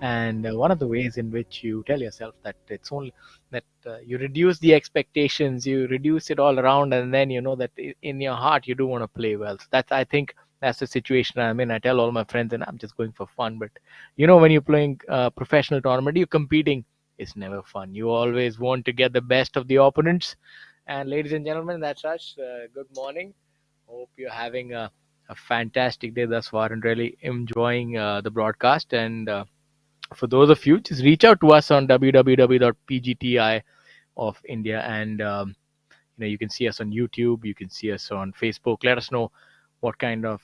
And one of the ways in which you tell yourself that it's only that you reduce the expectations, you reduce it all around, and then you know that in your heart you do want to play well. So that's, I think, that's the situation I'm in. I tell all my friends, and I'm just going for fun. But when you're playing professional tournament, you're competing. It's never fun. You always want to get the best of the opponents. And ladies and gentlemen, that's us. Good morning. Hope you're having a fantastic day thus far and really enjoying the broadcast. And for those of you, just reach out to us on www.pgti of India, and you can see us on YouTube, you can see us on Facebook. Let us know what kind of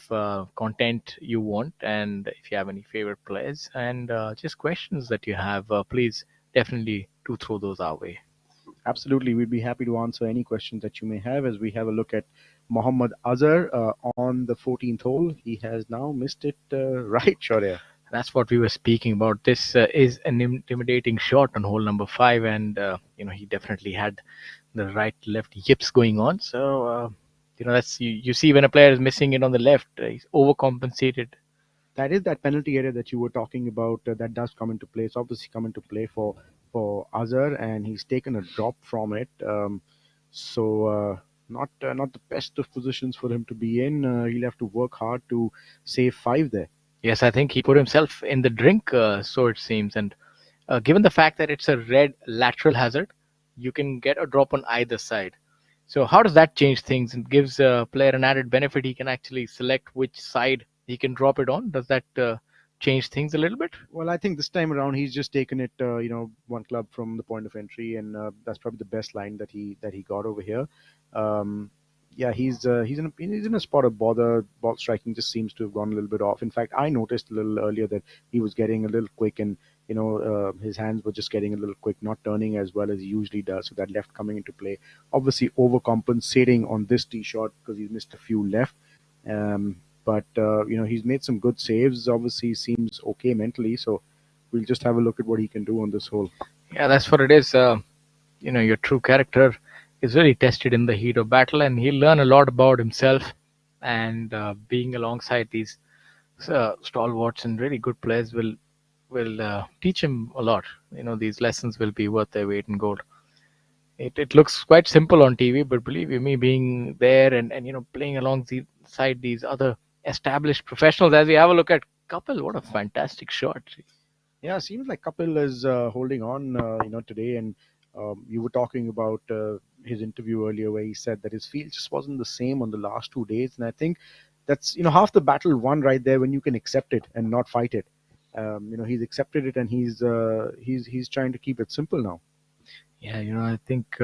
content you want, and if you have any favorite players and just questions that you have, please definitely do throw those our way.
Absolutely, we'd be happy to answer any questions that you may have as we have a look at Mohammad Azhar on the 14th hole. He has now missed it right, Shaurya.
That's what we were speaking about. This is an intimidating shot on hole number 5, and he definitely had the right left yips going on. So that's you see when a player is missing it on the left, he's overcompensated.
That is that penalty area that you were talking about that does come into play. It's obviously come into play for Azhar, and he's taken a drop from it. Not the best of positions for him to be in. He'll have to work hard to save 5 there.
Yes, I think he put himself in the drink, so it seems. And given the fact that it's a red lateral hazard, you can get a drop on either side. So how does that change things and gives a player an added benefit? He can actually select which side he can drop it on. Does that change things a little bit?
Well, I think this time around he's just taken it, one club from the point of entry, and that's probably the best line that he got over here. Um, yeah, he's in a spot of bother. Ball striking just seems to have gone a little bit off. In fact, I noticed a little earlier that he was getting a little quick, and his hands were just getting a little quick, not turning as well as he usually does. So that left coming into play, obviously overcompensating on this tee shot because he's missed a few left. But he's made some good saves. Obviously, he seems okay mentally. So we'll just have a look at what he can do on this hole.
Yeah, that's what it is. Your true character is really tested in the heat of battle, and he'll learn a lot about himself. And being alongside these stalwarts and really good players will teach him a lot. These lessons will be worth their weight in gold. It looks quite simple on TV, but believe you me, being there and playing alongside these other established professionals, as we have a look at Couple, what a fantastic shot.
Yeah, seems like Kapil is holding on, today. And you were talking about his interview earlier, where he said that his field just wasn't the same on the last 2 days. And I think that's half the battle won right there when you can accept it and not fight it. He's accepted it, and he's trying to keep it simple now.
Yeah, I think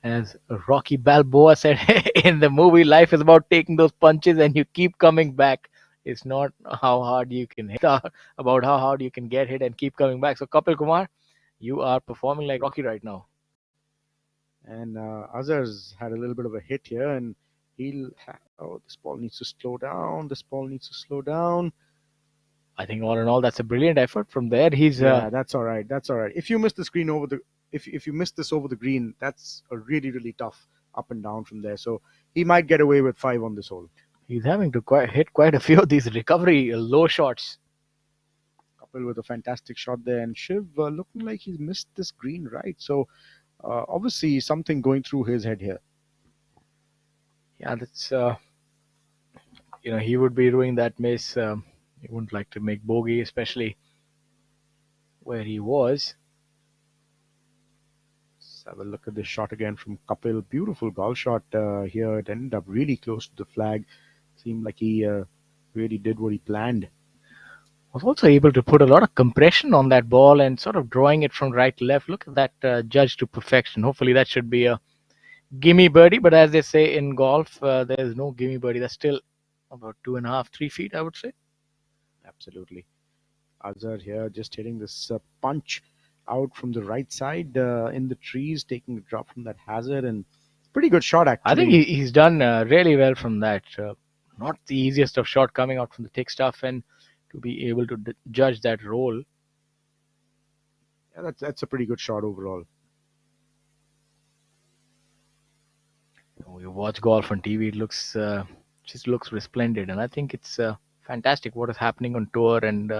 as Rocky Balboa said in the movie, life is about taking those punches and you keep coming back. It's not how hard you can hit, about how hard you can get hit and keep coming back. So, Kapil Kumar, you are performing like Rocky right now.
And Azhar's had a little bit of a hit here, and this ball needs to slow down. This ball needs to slow down.
I think all in all, that's a brilliant effort from there.
Yeah, that's all right. That's all right. If you miss the screen over the if you miss this over the green, that's a really really tough up and down from there. So he might get away with 5 on this hole.
He's having to hit quite a few of these recovery low shots.
Couple with a fantastic shot there, and Shiv looking like he's missed this green right. So obviously something going through his head here.
Yeah, that's he would be doing that miss. He wouldn't like to make bogey, especially where he was.
Let's have a look at this shot again from Kapil. Beautiful golf shot here. It ended up really close to the flag. Seemed like he really did what he planned.
Was also able to put a lot of compression on that ball and sort of drawing it from right to left. Look at that judge to perfection. Hopefully that should be a gimme birdie, but as they say in golf, there's no gimme birdie. That's still about 2.5, 3 feet, I would say.
Absolutely. Azhar here just hitting this punch out from the right side in the trees, taking a drop from that hazard, and pretty good shot actually.
I think he's done really well from that. Not the easiest of shot coming out from the thick stuff, and to be able to judge that roll.
Yeah, that's a pretty good shot overall.
You watch golf on TV, it looks just looks resplendent, and I think it's fantastic what is happening on tour and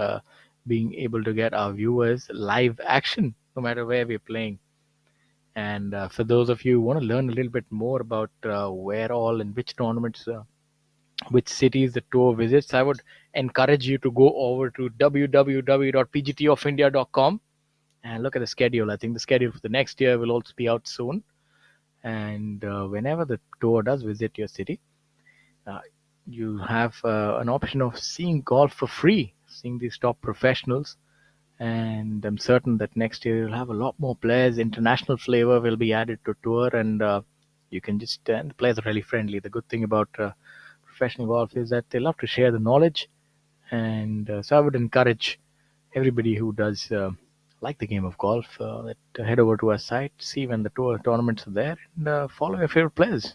being able to get our viewers live action no matter where we're playing. And for those of you who want to learn a little bit more about where all and which tournaments, which cities the tour visits, I would encourage you to go over to www.pgtofindia.com and look at the schedule. I think the schedule for the next year will also be out soon. And whenever the tour does visit your city, uh, you have an option of seeing golf for free, seeing these top professionals. And I'm certain that next year you'll have a lot more players. International flavor will be added to tour, and you can just and the players are really friendly. The good thing about professional golf is that they love to share the knowledge, and so I would encourage everybody who does like the game of golf that head over to our site, see when the tour tournaments are there, and follow your favorite players.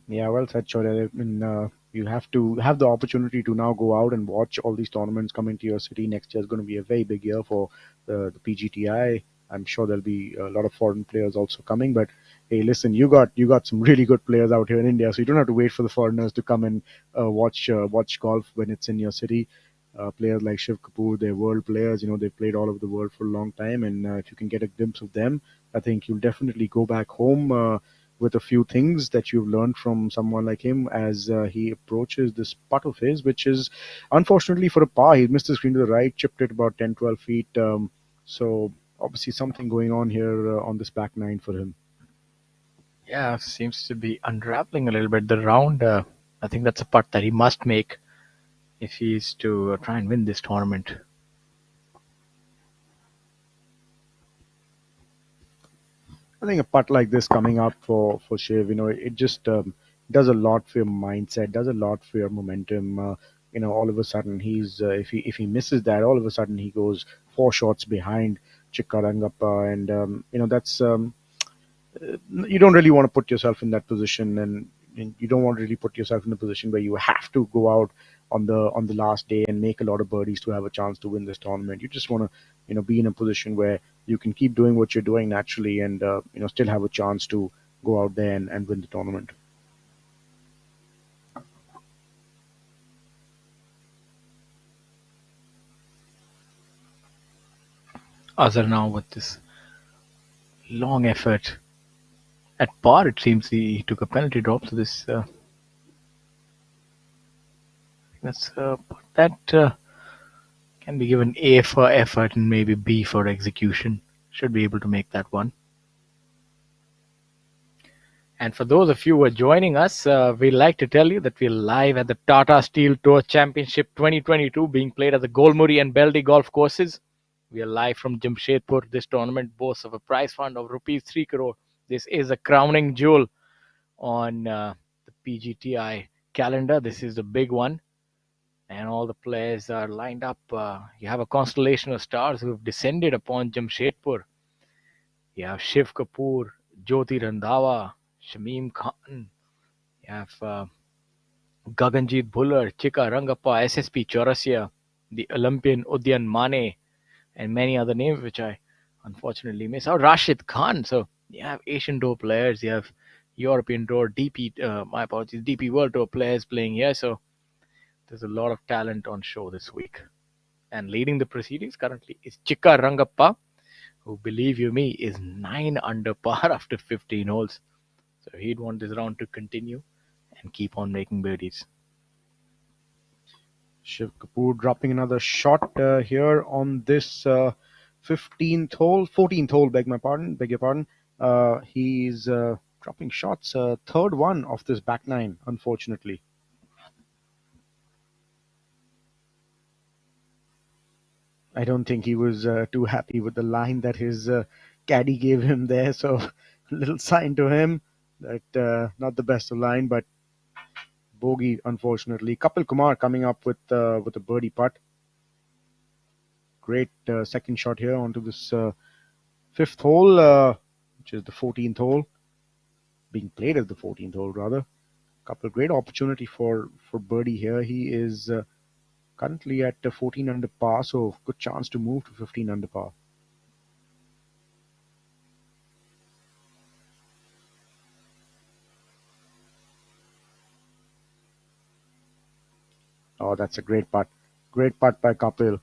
Yeah, well said, Shaurya. I mean, you have to have the opportunity to now go out and watch all these tournaments coming to your city. Next year is going to be a very big year for the PGTI. I'm sure there'll be a lot of foreign players also coming. But hey, listen, you got some really good players out here in India, so you don't have to wait for the foreigners to come and watch golf when it's in your city. Players like Shiv Kapoor, they're world players. You know, they've played all over the world for a long time, and if you can get a glimpse of them, I think you'll definitely go back home. With a few things that you've learned from someone like him as he approaches this putt of his, which is unfortunately for a par. He missed the screen to the right, chipped it about 10, 12 feet. So obviously something going on here on this back nine for him.
Yeah, seems to be unraveling a little bit. The round, I think that's a putt that he must make if he's to try and win this tournament.
I think a putt like this coming up for Shiv, it just does a lot for your mindset, does a lot for your momentum. All of a sudden if he misses that, all of a sudden he goes 4 shots behind Chikkarangappa, and that's you don't really want to put yourself in that position, and you don't want to really put yourself in a position where you have to go out on the last day and make a lot of birdies to have a chance to win this tournament. You just want to be in a position where you can keep doing what you're doing naturally, and still have a chance to go out there and win the tournament.
Azhar now with this long effort. At par, it seems he took a penalty drop, so this that's that can be given A for effort and maybe B for execution. Should be able to make that one. And for those of you who are joining us, we'd like to tell you that we're live at the Tata Steel Tour Championship 2022 being played at the Golmuri and Beldi golf courses. We are live from Jamshedpur. This tournament boasts of a prize fund of rupees 3 crore. This is a crowning jewel on the PGTI calendar. This is the big one, and all the players are lined up. You have a constellation of stars who have descended upon Jamshedpur. You have Shiv Kapoor, Jyoti Randhawa, Shamim Khan. You have Gaganjeet Bhullar, Chika Rangappa, SSP Chaurasia, the Olympian Udyan Mane, and many other names which I unfortunately miss out. Rashid Khan. So you have Asian Tour players, you have European Tour, my apologies, DP World Tour players playing here. So there's a lot of talent on show this week. And leading the proceedings currently is Chika Rangappa, who, believe you me, is 9 under par after 15 holes. So he'd want this round to continue and keep on making birdies.
Shiv Kapoor dropping another shot here on this 14th hole, beg your pardon. He's dropping shots, third one of this back nine, unfortunately. I don't think he was too happy with the line that his caddy gave him there. So, a little sign to him that not the best of line, but bogey, unfortunately. Kapil Kumar coming up with a birdie putt. Great second shot here onto this fifth hole, which is the 14th hole, being played as the 14th hole rather. Couple great opportunity for birdie here. He is currently at 14 under par, so good chance to move to 15 under par. Oh, that's a great putt. Great putt by Kapil.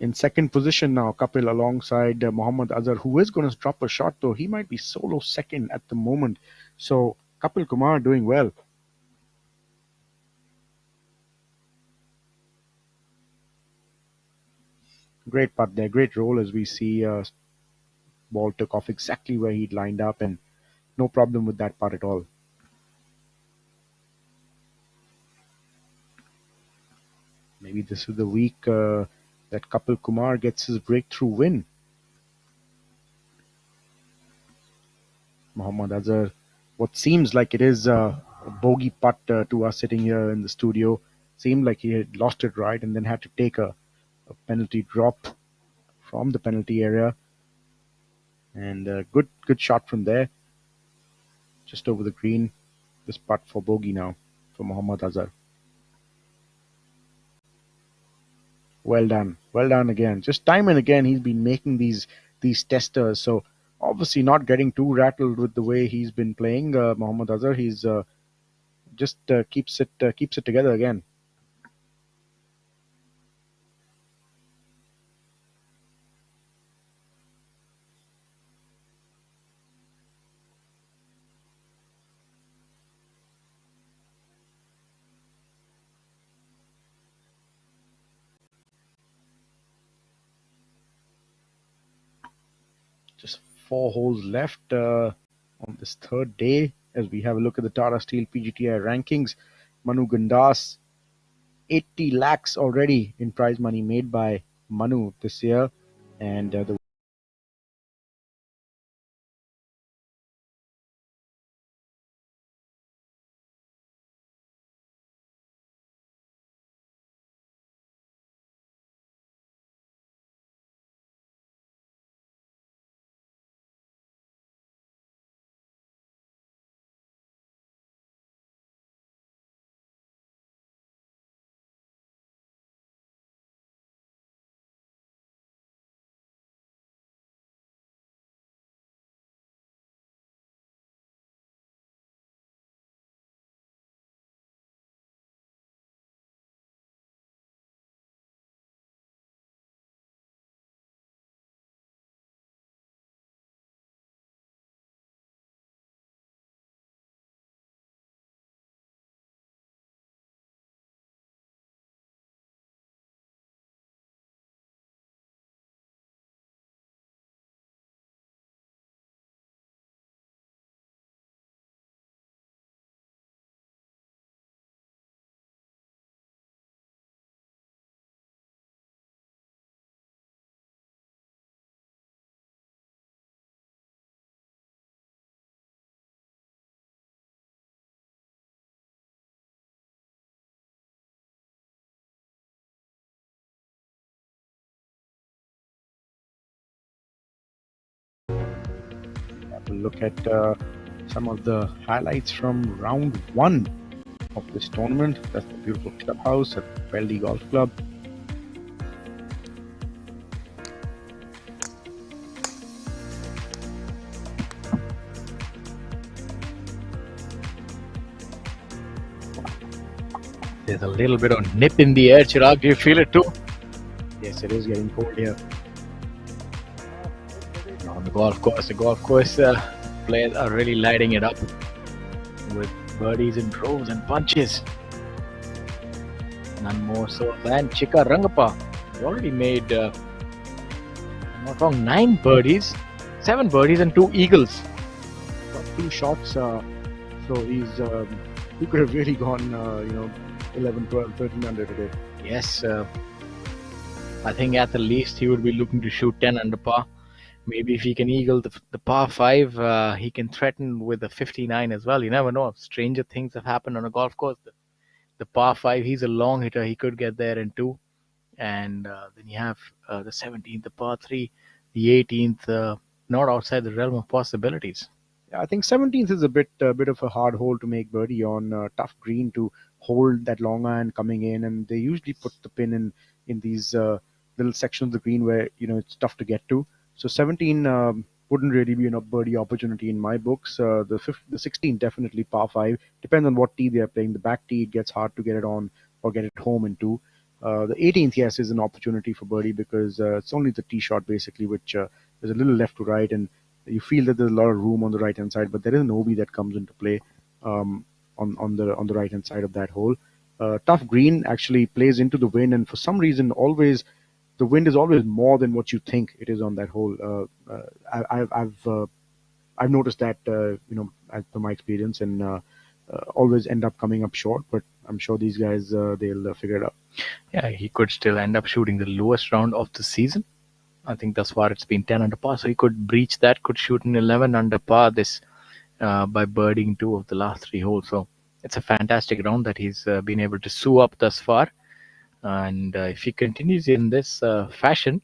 In second position now, Kapil alongside Mohammad Azhar, who is going to drop a shot though. He might be solo second at the moment. So Kapil Kumar doing well. Great putt there, great roll as we see ball took off exactly where he'd lined up, and no problem with that putt at all. Maybe this is the week that Kapil Kumar gets his breakthrough win. Mohammad Azhar, what seems like it is a bogey putt to us sitting here in the studio. Seemed like he had lost it right and then had to take a penalty drop from the penalty area. And good shot from there, just over the green. This putt for bogey now for Mohammad Azhar. Well done again. Just time and again, he's been making these testers. So obviously not getting too rattled with the way he's been playing. Mohammad Azhar, he's just keeps it together again. Just four holes left on this third day as we have a look at the Tata Steel PGTI rankings. Manu Gandas, 80 lakhs already in prize money made by Manu this year, and the have a look at some of the highlights from round one of this tournament. That's the beautiful clubhouse at Beldy Golf Club.
There's a little bit of nip in the air, Chirag. Do you feel it too?
Yes, it is getting cold here.
On the golf course players are really lighting it up with birdies in droves and bunches. None more so than Chika Rangappa. He already made, I'm not wrong, 9 birdies, 7 birdies and 2 eagles.
Got 2 shots, so he could have really gone, 11, 12, 13 under today.
Yes, I think at the least he would be looking to shoot 10 under par. Maybe if he can eagle the par 5, he can threaten with a 59 as well. You never know. Stranger things have happened on a golf course. The par 5, he's a long hitter. He could get there in 2. And then you have the 17th, the par 3, the 18th, not outside the realm of possibilities.
Yeah, I think 17th is a bit of a hard hole to make birdie on. Tough green to hold that long iron coming in, and they usually put the pin in these little sections of the green where it's tough to get to. So 17 wouldn't really be a birdie opportunity in my books. The 16 definitely par 5. Depends on what tee they are playing. The back tee, it gets hard to get it on or get it home in 2. The 18th, yes, is an opportunity for birdie because it's only the tee shot basically, which there's a little left to right, and you feel that there's a lot of room on the right hand side, but there is an OB that comes into play um, on the right hand side of that hole. Tough green actually plays into the wind, and for some reason, always the wind is always more than what you think it is on that hole. I've noticed that as per my experience, and always end up coming up short. But I'm sure these guys they'll figure it out.
Yeah, he could still end up shooting the lowest round of the season. I think thus far it's been 10 under par, so he could breach that, could shoot an 11 under par this by birding two of the last three holes. So it's a fantastic round that he's been able to sew up thus far. And if he continues in this fashion,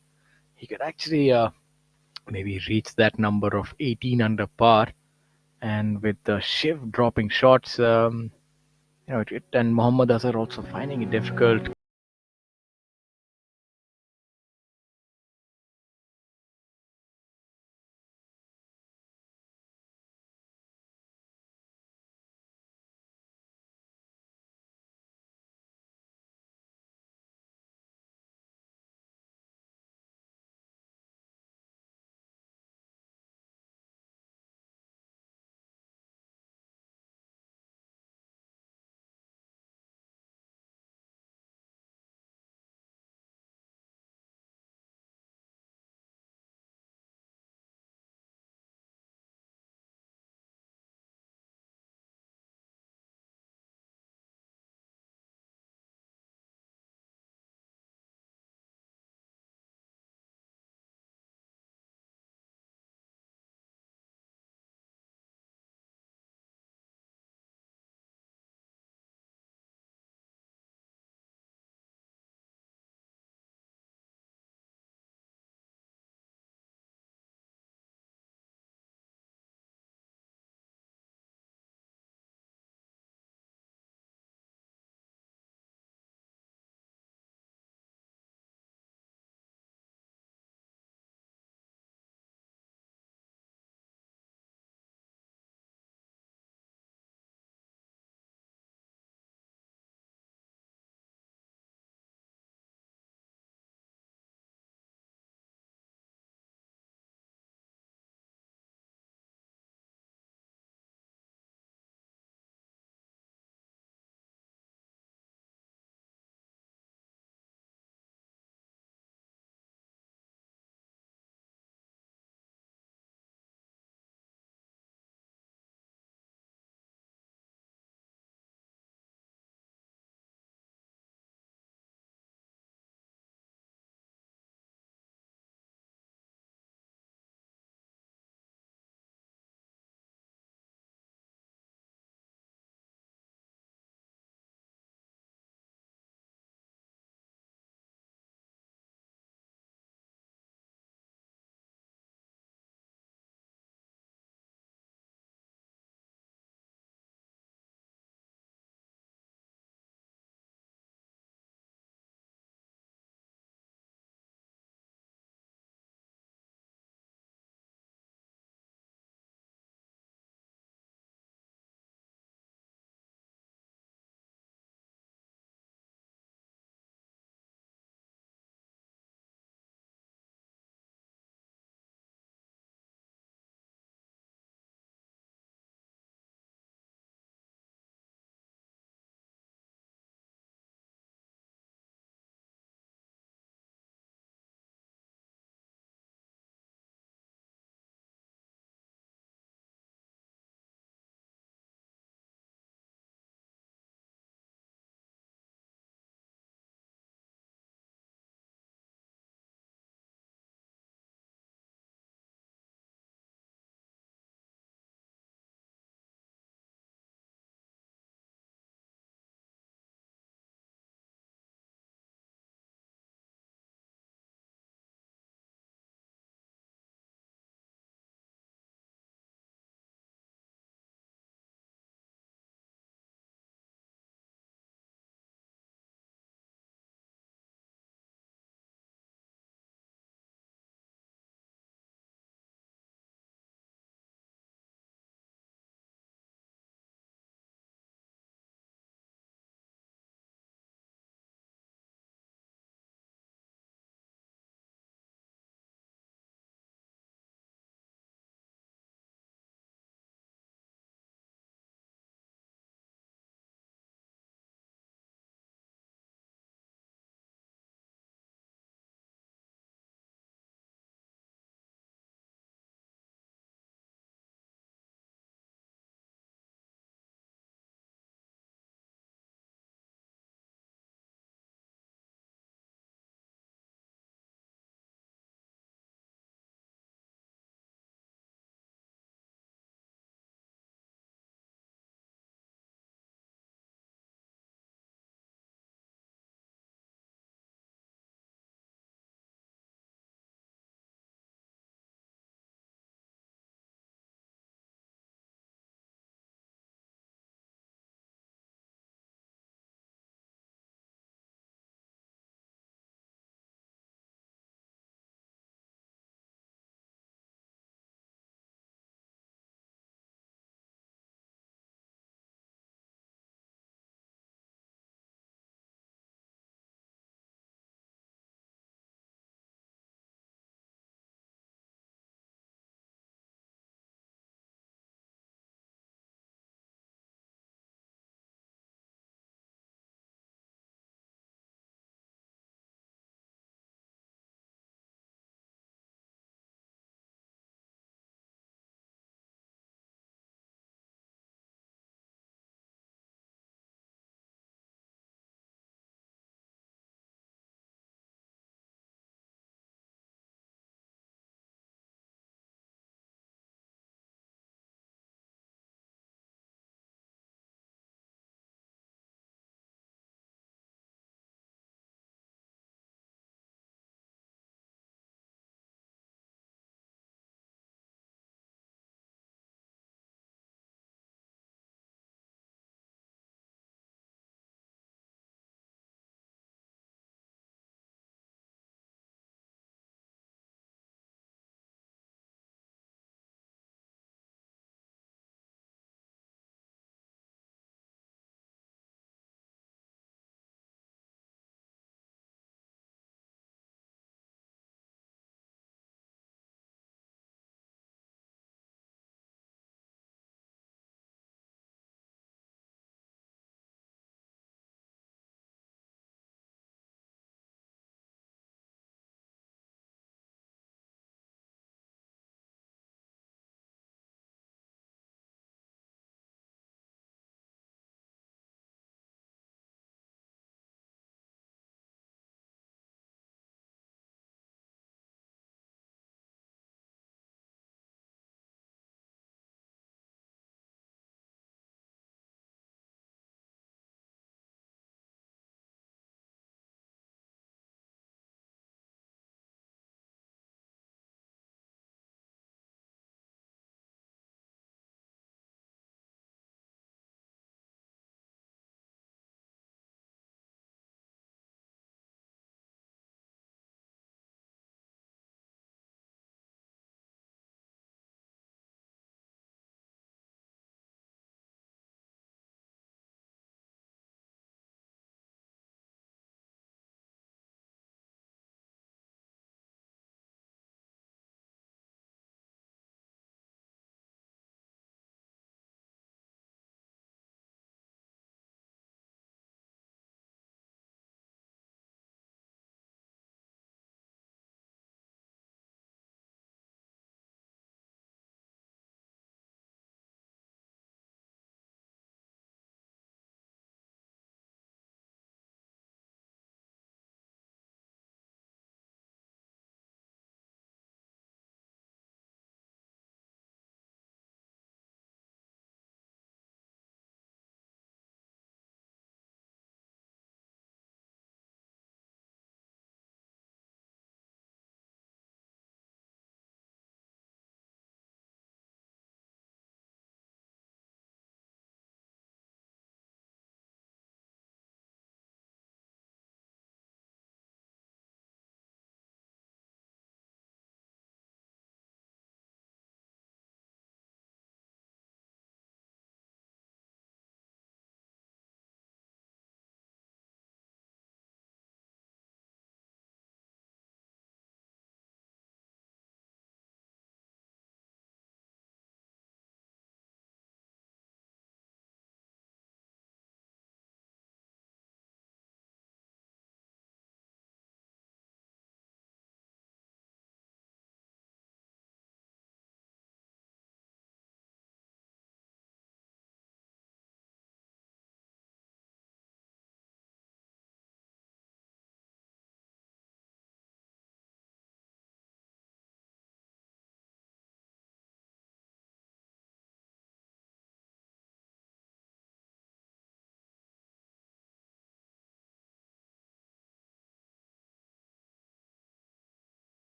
he could actually maybe reach that number of 18 under par. And with the Shiv dropping shots, and Mohammad Azhar also finding it difficult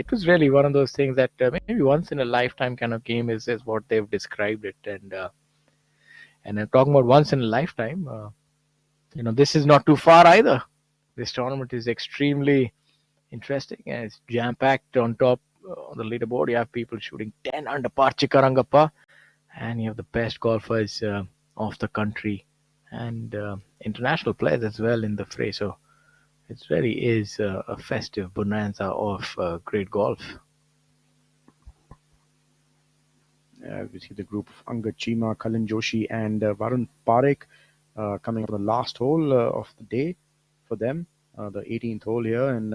it was really one of those things that maybe once in a lifetime kind of game is what they've described it. And I'm talking about once in a lifetime. This is not too far either. This tournament is extremely interesting and it's jam packed on top on the leaderboard. You have people shooting 10 under par Chikarangappa, and you have the best golfers of the country and international players as well in the fray. So it really is a festive bonanza of great golf.
We see the group of Angad Chima, Kalin Joshi, and Varun Parekh coming up on the last hole of the day for them, the 18th hole here. And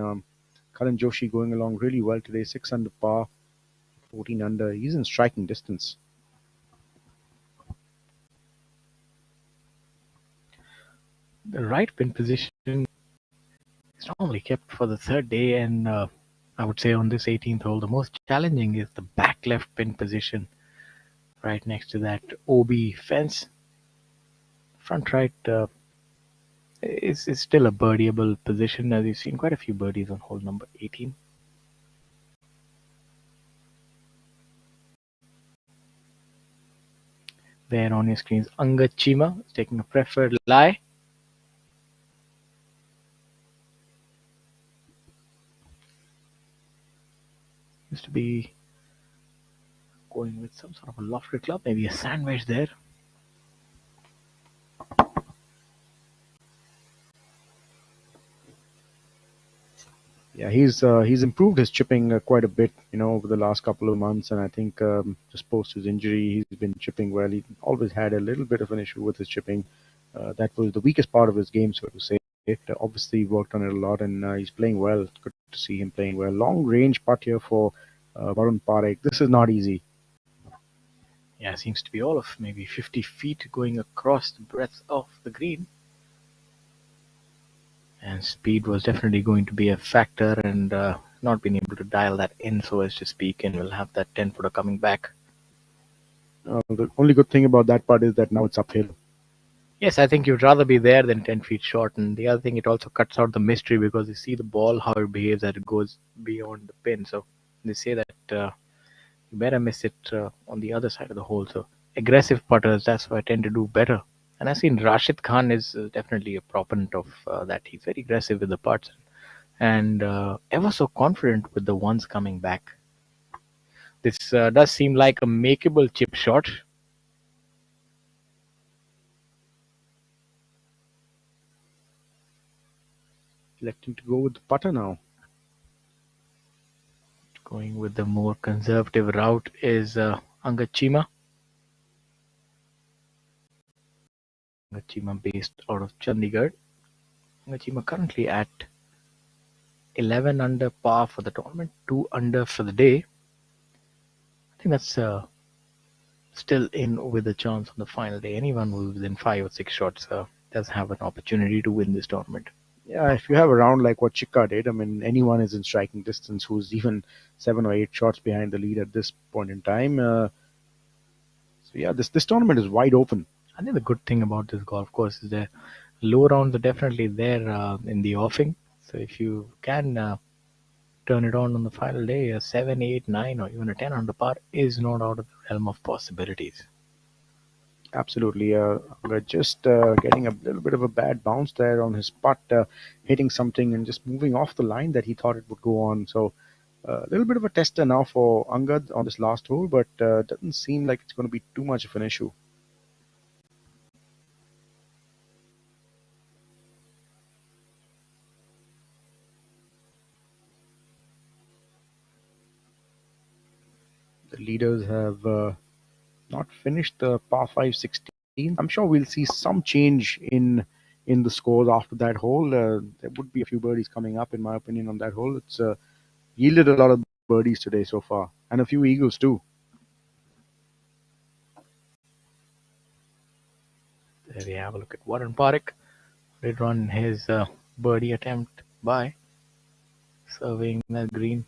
Kalin Joshi going along really well today, 6 under par, 14 under. He's in striking distance.
The right pin position is normally kept for the third day, and I would say on this 18th hole, the most challenging is the back left pin position right next to that OB fence. Front right is still a birdieable position, as you've seen quite a few birdies on hole number 18. There on your screens, Angad Chima is taking a preferred lie. Used to be going with some sort of a lofted club, maybe a sandwich there.
Yeah, he's improved his chipping quite a bit, over the last couple of months, and I think just post his injury, he's been chipping well. He always had a little bit of an issue with his chipping. That was the weakest part of his game, so to say. Obviously, worked on it a lot, and he's playing well. Good to see him playing well. Long range putt here for Varun Parekh. This is not easy.
Yeah, seems to be all of maybe 50 feet going across the breadth of the green. And speed was definitely going to be a factor, and not being able to dial that in, so as to speak, and we'll have that 10-footer coming back.
The only good thing about that part is that now it's uphill.
Yes, I think you'd rather be there than 10 feet short. And the other thing, it also cuts out the mystery because you see the ball, how it behaves as it goes beyond the pin. So they say that you better miss it on the other side of the hole. So aggressive putters, that's what I tend to do better. And I've seen Rashid Khan is definitely a proponent of that. He's very aggressive with the putts and ever so confident with the ones coming back. This does seem like a makeable chip shot.
Electing to go with the putter now.
Going with the more conservative route is Angad Chima. Angad Chima based out of Chandigarh. Angad Chima currently at 11 under par for the tournament, 2 under for the day. I think that's still in with a chance on the final day. Anyone who's within 5 or 6 shots does have an opportunity to win this tournament.
Yeah, if you have a round like what Chikka did, I mean, anyone is in striking distance who's even 7 or 8 shots behind the lead at this point in time. So yeah, this tournament is wide open.
I think the good thing about this golf course is the low rounds are definitely there in the offing. So if you can turn it on the final day, a 7, 8, 9, or even a 10 under par is not out of the realm of possibilities.
Absolutely. Just getting a little bit of a bad bounce there on his putt, hitting something and just moving off the line that he thought it would go on. So a little bit of a tester now for Angad on this last hole, but doesn't seem like it's going to be too much of an issue. The leaders have not finished the par 5 16. I'm sure we'll see some change in the scores after that hole. There would be a few birdies coming up, in my opinion, on that hole. It's yielded a lot of birdies today so far, and a few eagles too.
There we have a look at Warren Parekh. Did run his birdie attempt by surveying the green.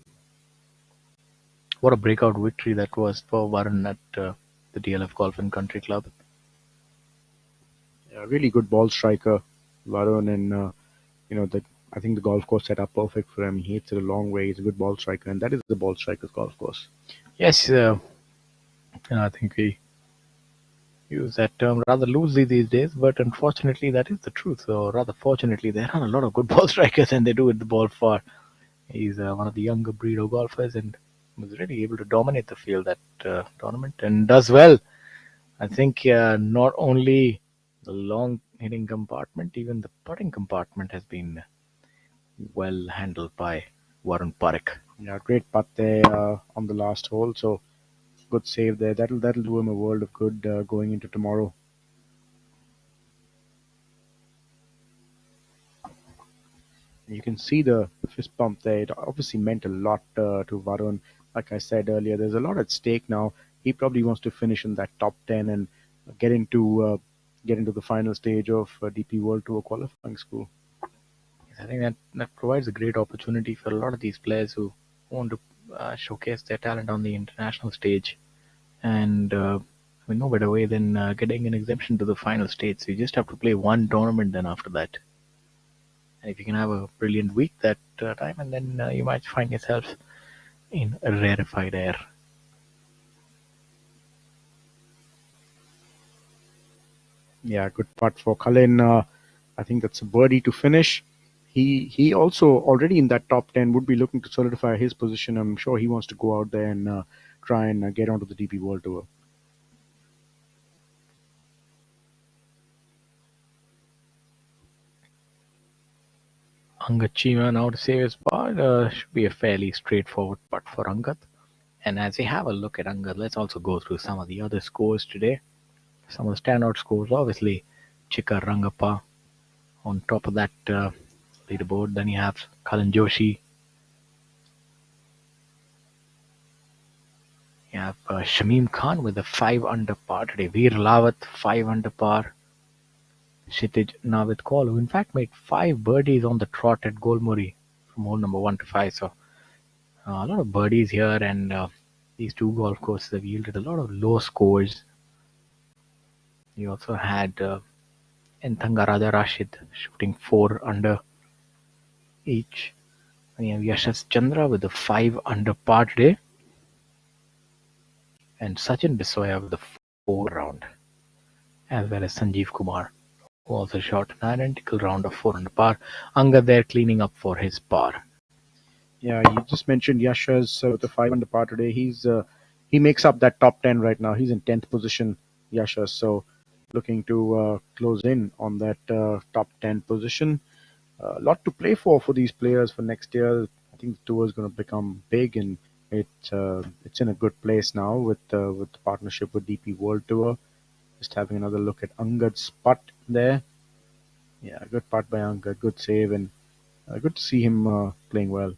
What a breakout victory that was for Varun at the DLF Golf and Country Club.
Yeah, really good ball striker, Varun, and I think the golf course set up perfect for him. He hits it a long way. He's a good ball striker, and that is the ball striker's golf course.
Yes, I think we use that term rather loosely these days, but unfortunately, that is the truth. Or rather, fortunately, there are a lot of good ball strikers, and they do hit the ball far. He's one of the younger breed of golfers, and was really able to dominate the field that tournament, and does well. I think not only the long hitting compartment, even the putting compartment has been well handled by Warren Parekh.
Yeah, great putt there on the last hole. So good save there. That'll do him a world of good going into tomorrow. You can see the fist pump there. It obviously meant a lot to Varun. Like I said earlier, there's a lot at stake now. He probably wants to finish in that top 10 and get into uh, get into the final stage of DP World Tour qualifying school.
I think that provides a great opportunity for a lot of these players who want to showcase their talent on the international stage. And I mean, no better way than getting an exemption to the final stage. So you just have to play one tournament then after that. And if you can have a brilliant week that time, and then you might find yourself in rarefied air.
Yeah, good putt for Cullen. I think that's a birdie to finish. He also already in that top 10 would be looking to solidify his position. I'm sure he wants to go out there and try and get onto the DP World Tour.
Angat Chima now to save his part should be a fairly straightforward putt for Angat. And as we have a look at Angat, let's also go through some of the other scores today. Some of the standout scores, obviously, Chika Rangappa on top of that leaderboard. Then you have Kalan Joshi. You have Shamim Khan with a 5 under par today. Veer Lawat, 5 under par. Kshitij Navit Kaul, who in fact made 5 birdies on the trot at Golmuri from hole number 1 to 5. So a lot of birdies here, and these two golf courses have yielded a lot of low scores. You also had Enthanga Raja Rashid shooting 4 under each. And you have Yashas Chandra with a 5 under par today. And Sachin Bisoya with a 4 round. As well as Sanjeev Kumar, who also shot an identical round of 4 under par. Anga there cleaning up for his par.
Yeah, you just mentioned Yasha's with the 5 under par today. He makes up that top 10 right now. He's in 10th position, Yasha. So looking to close in on that top 10 position. A lot to play for these players for next year. I think the tour is going to become big, and it's in a good place now with the partnership with DP World Tour. Just having another look at Angad's putt there. Yeah, good putt by Angad, good save, and good to see him playing well.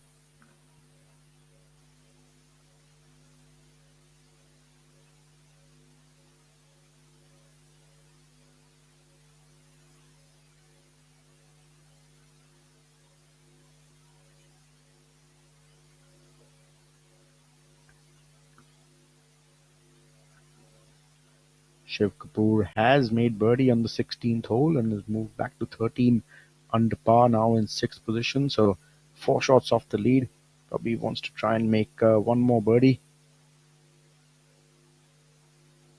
Shiv Kapoor has made birdie on the 16th hole and has moved back to 13 under par now in 6th position. So 4 shots off the lead. Probably wants to try and make one more birdie.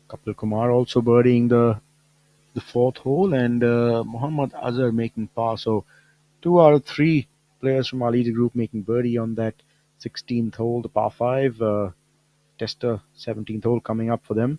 Kapil Kumar also birdieing the 4th hole, and Muhammad Azhar making par. So 2 out of 3 players from our leader group making birdie on that 16th hole, the par 5. Tester 17th hole coming up for them.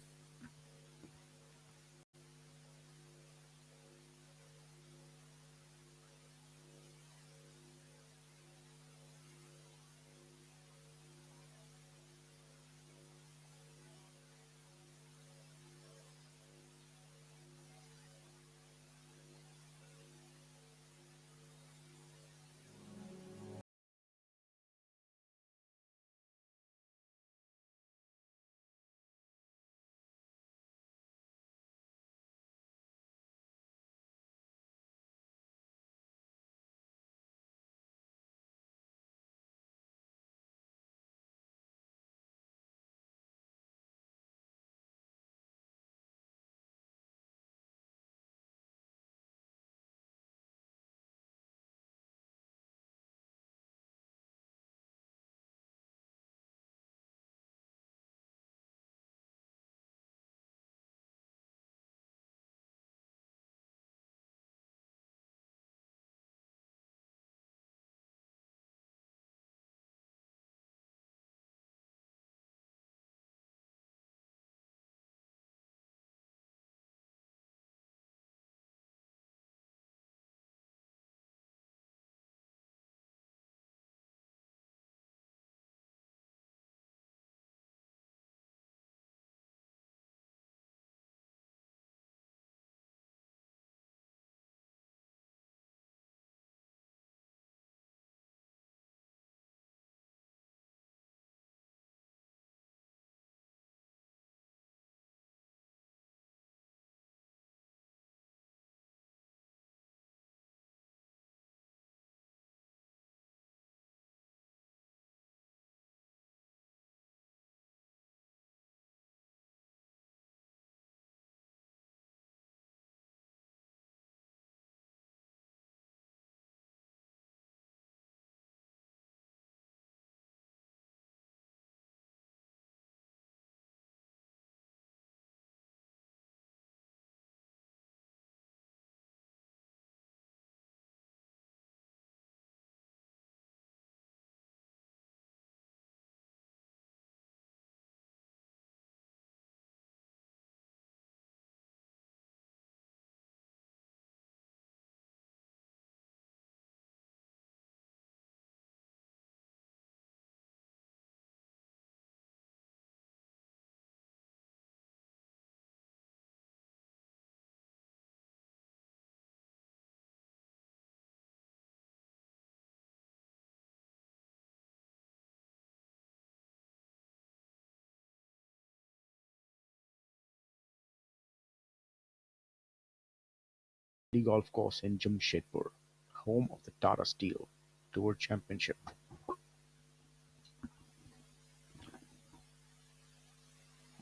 Golf Course in Jamshedpur, home of the Tata Steel Tour Championship.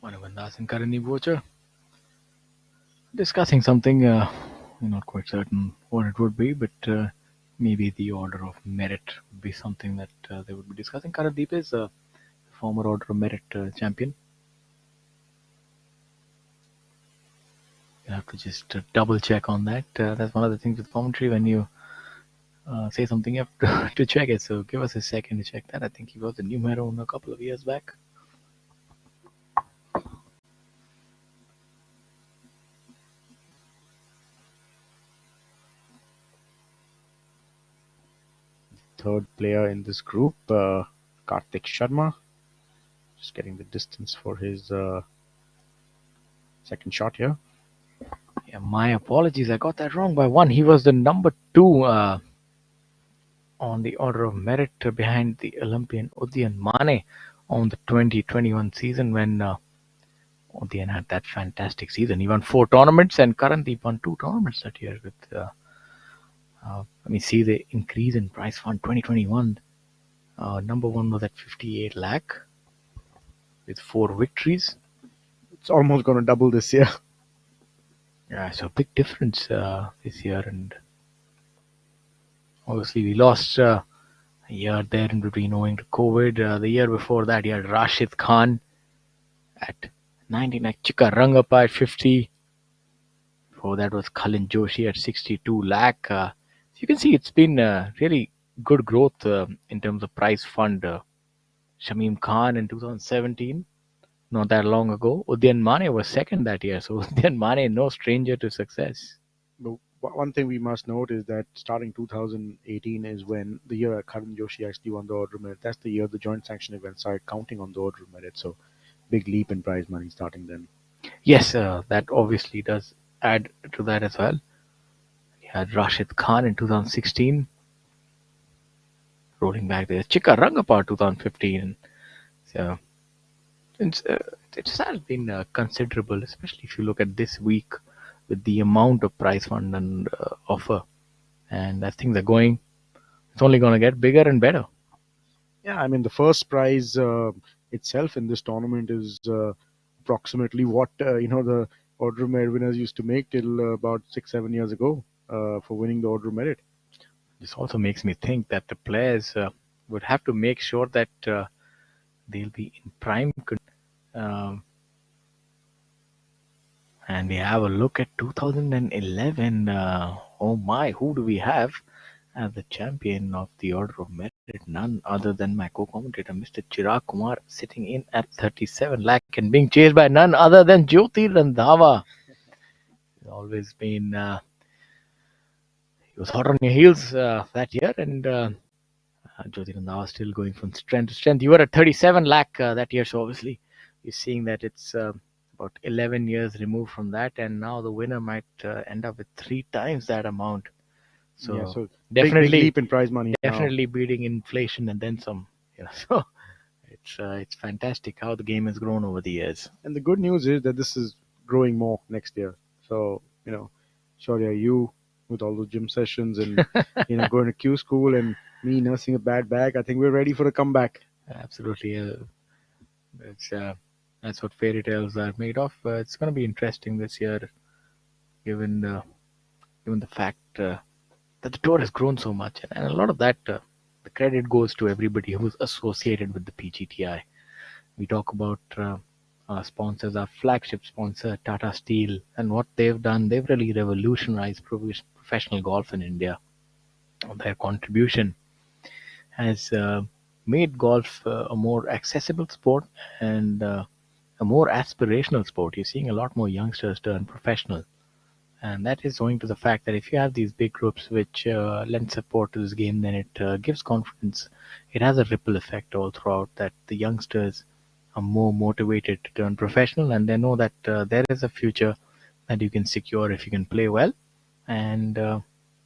Manavandas and Karandeep Bocher discussing something, not quite certain what it would be, but maybe the order of merit would be something that they would be discussing. Karandeep is a former order of merit champion. You have to just double check on that. That's one of the things with commentary when you say something, you have to check it. So give us a second to check that. I think he was a numero a couple of years back.
Third player in this group, Karthik Sharma, just getting the distance for his second shot here.
Yeah, my apologies. I got that wrong by one. He was the number 2 on the order of merit behind the Olympian Udian Mane on the 2021 season when Udian had that fantastic season. He won 4 tournaments and Karandeep won 2 tournaments that year. With see the increase in prize fund 2021. Number 1 was at 58 lakh with 4 victories.
It's almost going to double this year.
Yeah, so big difference this year, and obviously we lost a year there in between owing to COVID. The year before that, you had Rashid Khan at 19 lakh, Chika Rangappa at 50. Before that was Khalin Joshi at 62 lakh. So you can see it's been really good growth in terms of prize fund. Shamim Khan in 2017, not that long ago. Udian Mane was second that year. So Udian Mane, no stranger to success.
But one thing we must note is that starting 2018 is when the year Karan Joshi actually won the order of merit. That's the year the joint sanction events started counting on the order of merit. So big leap in prize money starting then.
Yes, that obviously does add to that as well. You had Rashid Khan in 2016. Rolling back there, Chika Rangappa 2015. So it has been considerable, especially if you look at this week with the amount of prize fund and offer. And as things are going, it's only going to get bigger and better.
Yeah, I mean, the first prize itself in this tournament is approximately what, the order of merit winners used to make till about 6-7 years ago for winning the order of merit.
This also makes me think that the players would have to make sure that they'll be in prime condition. And we have a look at 2011. Oh my, who do we have as the champion of the Order of Merit? None other than my co-commentator, Mr. Chirag Kumar, sitting in at 37 lakh and being chased by none other than Jyoti Randhawa. He's always been, he was hot on your heels that year, and Jyoti Randhawa still going from strength to strength. You were at 37 lakh that year, so obviously you're seeing that it's about 11 years removed from that, and now the winner might end up with 3 times that amount. So,
yeah, so
definitely
big leap in prize money.
Definitely beating inflation and then some. So it's fantastic how the game has grown over the years.
And the good news is that this is growing more next year. So Shaurya, you with all those gym sessions and going to Q school, and me nursing a bad back, I think we're ready for a comeback.
Absolutely, that's what fairy tales are made of. It's going to be interesting this year, given the fact that the tour has grown so much, and a lot of that the credit goes to everybody who's associated with the PGTI. We talk about our sponsors, our flagship sponsor, Tata Steel, and what they've done. They've really revolutionized professional golf in India. Their contribution has made golf a more accessible sport and a more aspirational sport. You're seeing a lot more youngsters turn professional. And that is owing to the fact that if you have these big groups which lend support to this game, then it gives confidence. It has a ripple effect all throughout, that the youngsters are more motivated to turn professional, and they know that there is a future that you can secure if you can play well. And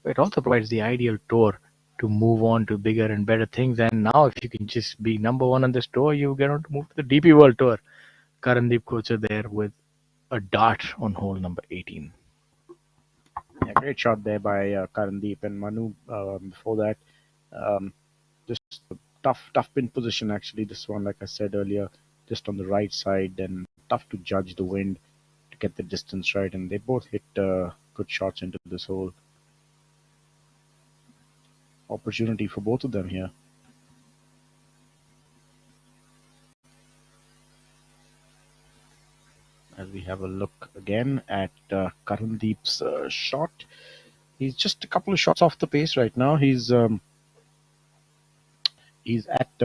it also provides the ideal tour to move on to bigger and better things. And now if you can just be number 1 on this tour, you get on to move to the DP World Tour. Karandeep Kocher there with a dart on hole number 18.
Yeah, great shot there by Karandeep and Manu. Before that, just tough pin position actually. This one, like I said earlier, just on the right side, and tough to judge the wind to get the distance right. And they both hit good shots into this hole. Opportunity for both of them here. As we have a look again at Karandeep's shot, he's just a couple of shots off the pace right now. He's at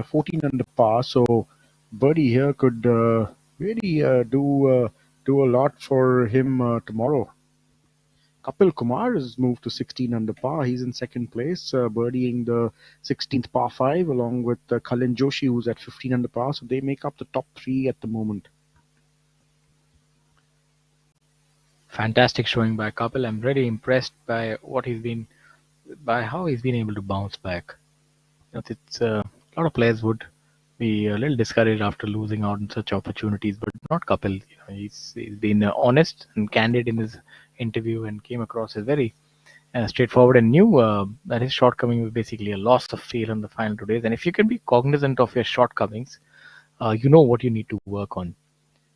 14 under par, so birdie here could really do a lot for him tomorrow. Kapil Kumar has moved to 16 under par. He's in second place, birdieing the 16th par 5 along with Kalin Joshi, who's at 15 under par. So they make up the top three at the moment.
Fantastic showing by Kapil. I'm really impressed by how he's been able to bounce back. It's a lot of players would be a little discouraged after losing out on such opportunities, but not Kapil. He's been honest and candid in his interview and came across as very straightforward and knew that his shortcoming was basically a loss of feel in the final 2 days. And if you can be cognizant of your shortcomings, you know what you need to work on.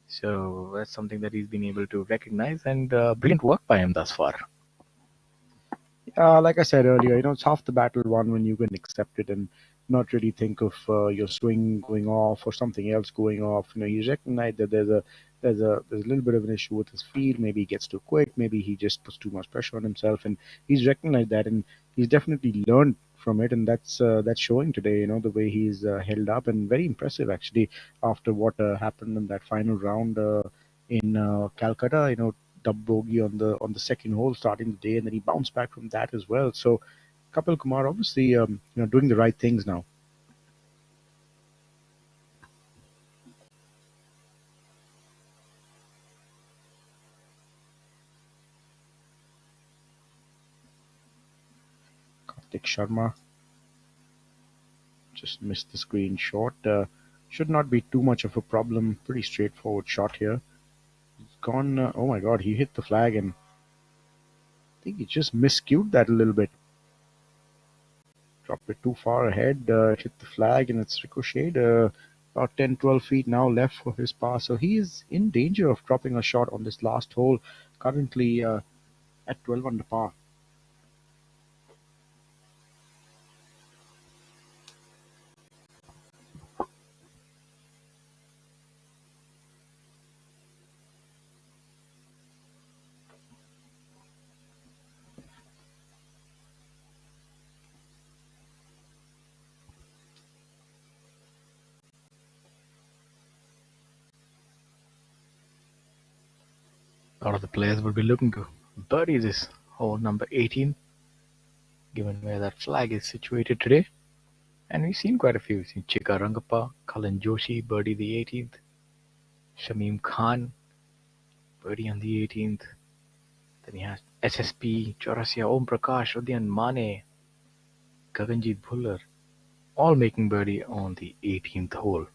So that's something that he's been able to recognize, and brilliant work by him thus far.
Like I said earlier, it's half the battle won when you can accept it and not really think of your swing going off or something else going off. He's recognized that there's a little bit of an issue with his feel. Maybe he gets too quick. Maybe he just puts too much pressure on himself, and he's recognized that, and he's definitely learned from it, and that's showing today. The way he's held up, and very impressive actually after what happened in that final round in Calcutta. Double bogey on the second hole starting the day, and then he bounced back from that as well. So Kapil Kumar obviously doing the right things now. Kartik Sharma just missed the screen short. Should not be too much of a problem. Pretty straightforward shot here. He's gone. Oh my God, he hit the flag, and I think he just miscued that a little bit. Dropped it too far ahead, hit the flag, and it's ricocheted about 10-12 feet now left for his par. So he is in danger of dropping a shot on this last hole, currently at 12 under par.
A lot of the players would be looking to birdie this hole number 18, given where that flag is situated today. And we've seen quite a few. We've seen Chika Rangappa, Kalin Joshi, birdie the 18th, Shamim Khan, birdie on the 18th. Then he has SSP, Chaurasia, Om Prakash, Udyan Mane, Gaganjit Bhullar, all making birdie on the 18th hole.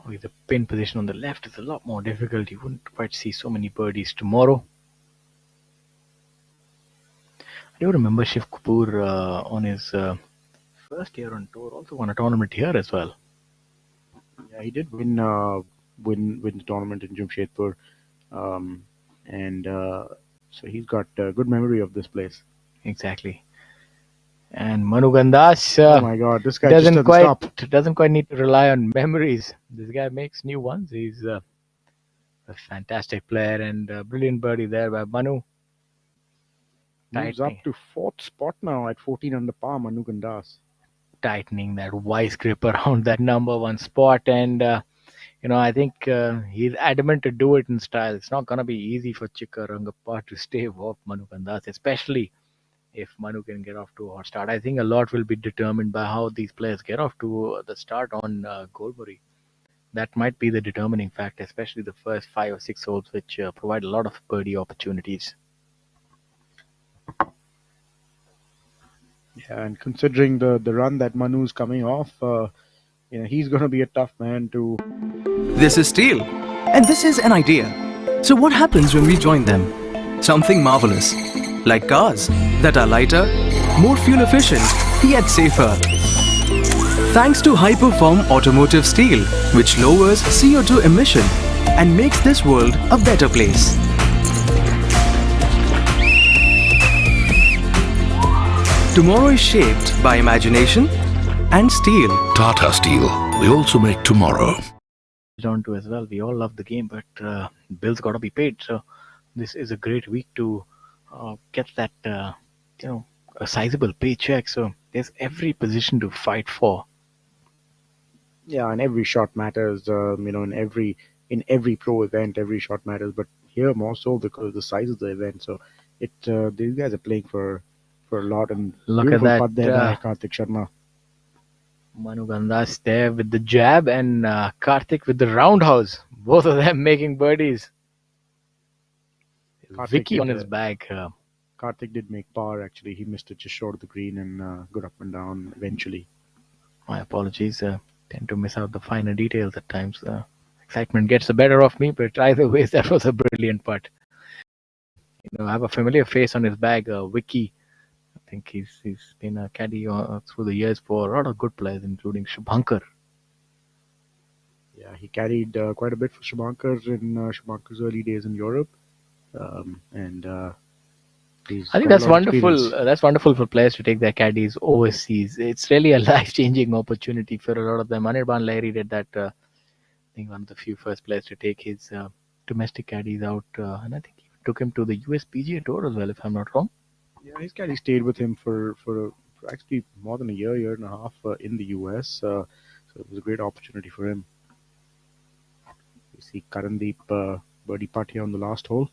With the pin position on the left is a lot more difficult. You wouldn't quite see so many birdies tomorrow. I do remember Shiv Kapoor on his first year on tour also won a tournament here as well.
Yeah, he did win the tournament in Jamshedpur, and so he's got a good memory of this place.
Exactly. And Manu Gandas,
oh my God, this guy doesn't
quite need to rely on memories. This guy makes new ones. He's a fantastic player, and brilliant birdie there by Manu.
Moves up to fourth spot now at 14 under par, Manu Gandas.
Tightening that vice grip around that number one spot, and I think he's adamant to do it in style. It's not going to be easy for Chika Rangappa to stave off Manu Gandas, especially if Manu can get off to a hot start. I think a lot will be determined by how these players get off to the start on Golmuri. That might be the determining factor, especially the first 5 or 6 holes, which provide a lot of birdie opportunities.
Yeah, and considering the run that Manu's coming off, he's going to be a tough man to...
This is Steel, and this is an idea. So what happens when we join them? Something marvelous, like cars that are lighter, more fuel efficient, yet safer. Thanks to high-perform automotive steel, which lowers CO2 emission and makes this world a better place. Tomorrow is shaped by imagination and steel.
Tata Steel. We also make tomorrow.
On to as well. We all love the game, but bills got to be paid. So this is a great week to get that a sizable paycheck. So there's every position to fight for.
Yeah, and every shot matters. In every pro event, every shot matters. But here more so because of the size of the event. So these guys are playing for a lot. And
Look at
beautiful
that,
putt there by Karthik Sharma.
Manu Gandas there with the jab and Karthik with the roundhouse. Both of them making birdies. Vicky on his back.
Karthik did make par actually. He missed it just short of the green and got up and down eventually.
My apologies. Tend to miss out the finer details at times. Excitement gets the better of me, but either way, that was a brilliant putt. I have a familiar face on his bag, Vicky. I think he's been a caddy through the years for a lot of good players, including Shubhankar.
Yeah, he carried quite a bit for Shubhankar in Shubhankar's early days in Europe, and
I think that's wonderful. That's wonderful for players to take their caddies overseas. It's really a life-changing opportunity for a lot of them. Anirban Lahiri did that. I think one of the few first players to take his domestic caddies out, and I think he took him to the US PGA Tour as well, if I'm not wrong.
Yeah, his caddy stayed with him for actually more than a year and a half in the US. So it was a great opportunity for him. You see Karandeep birdie putt here on the last hole.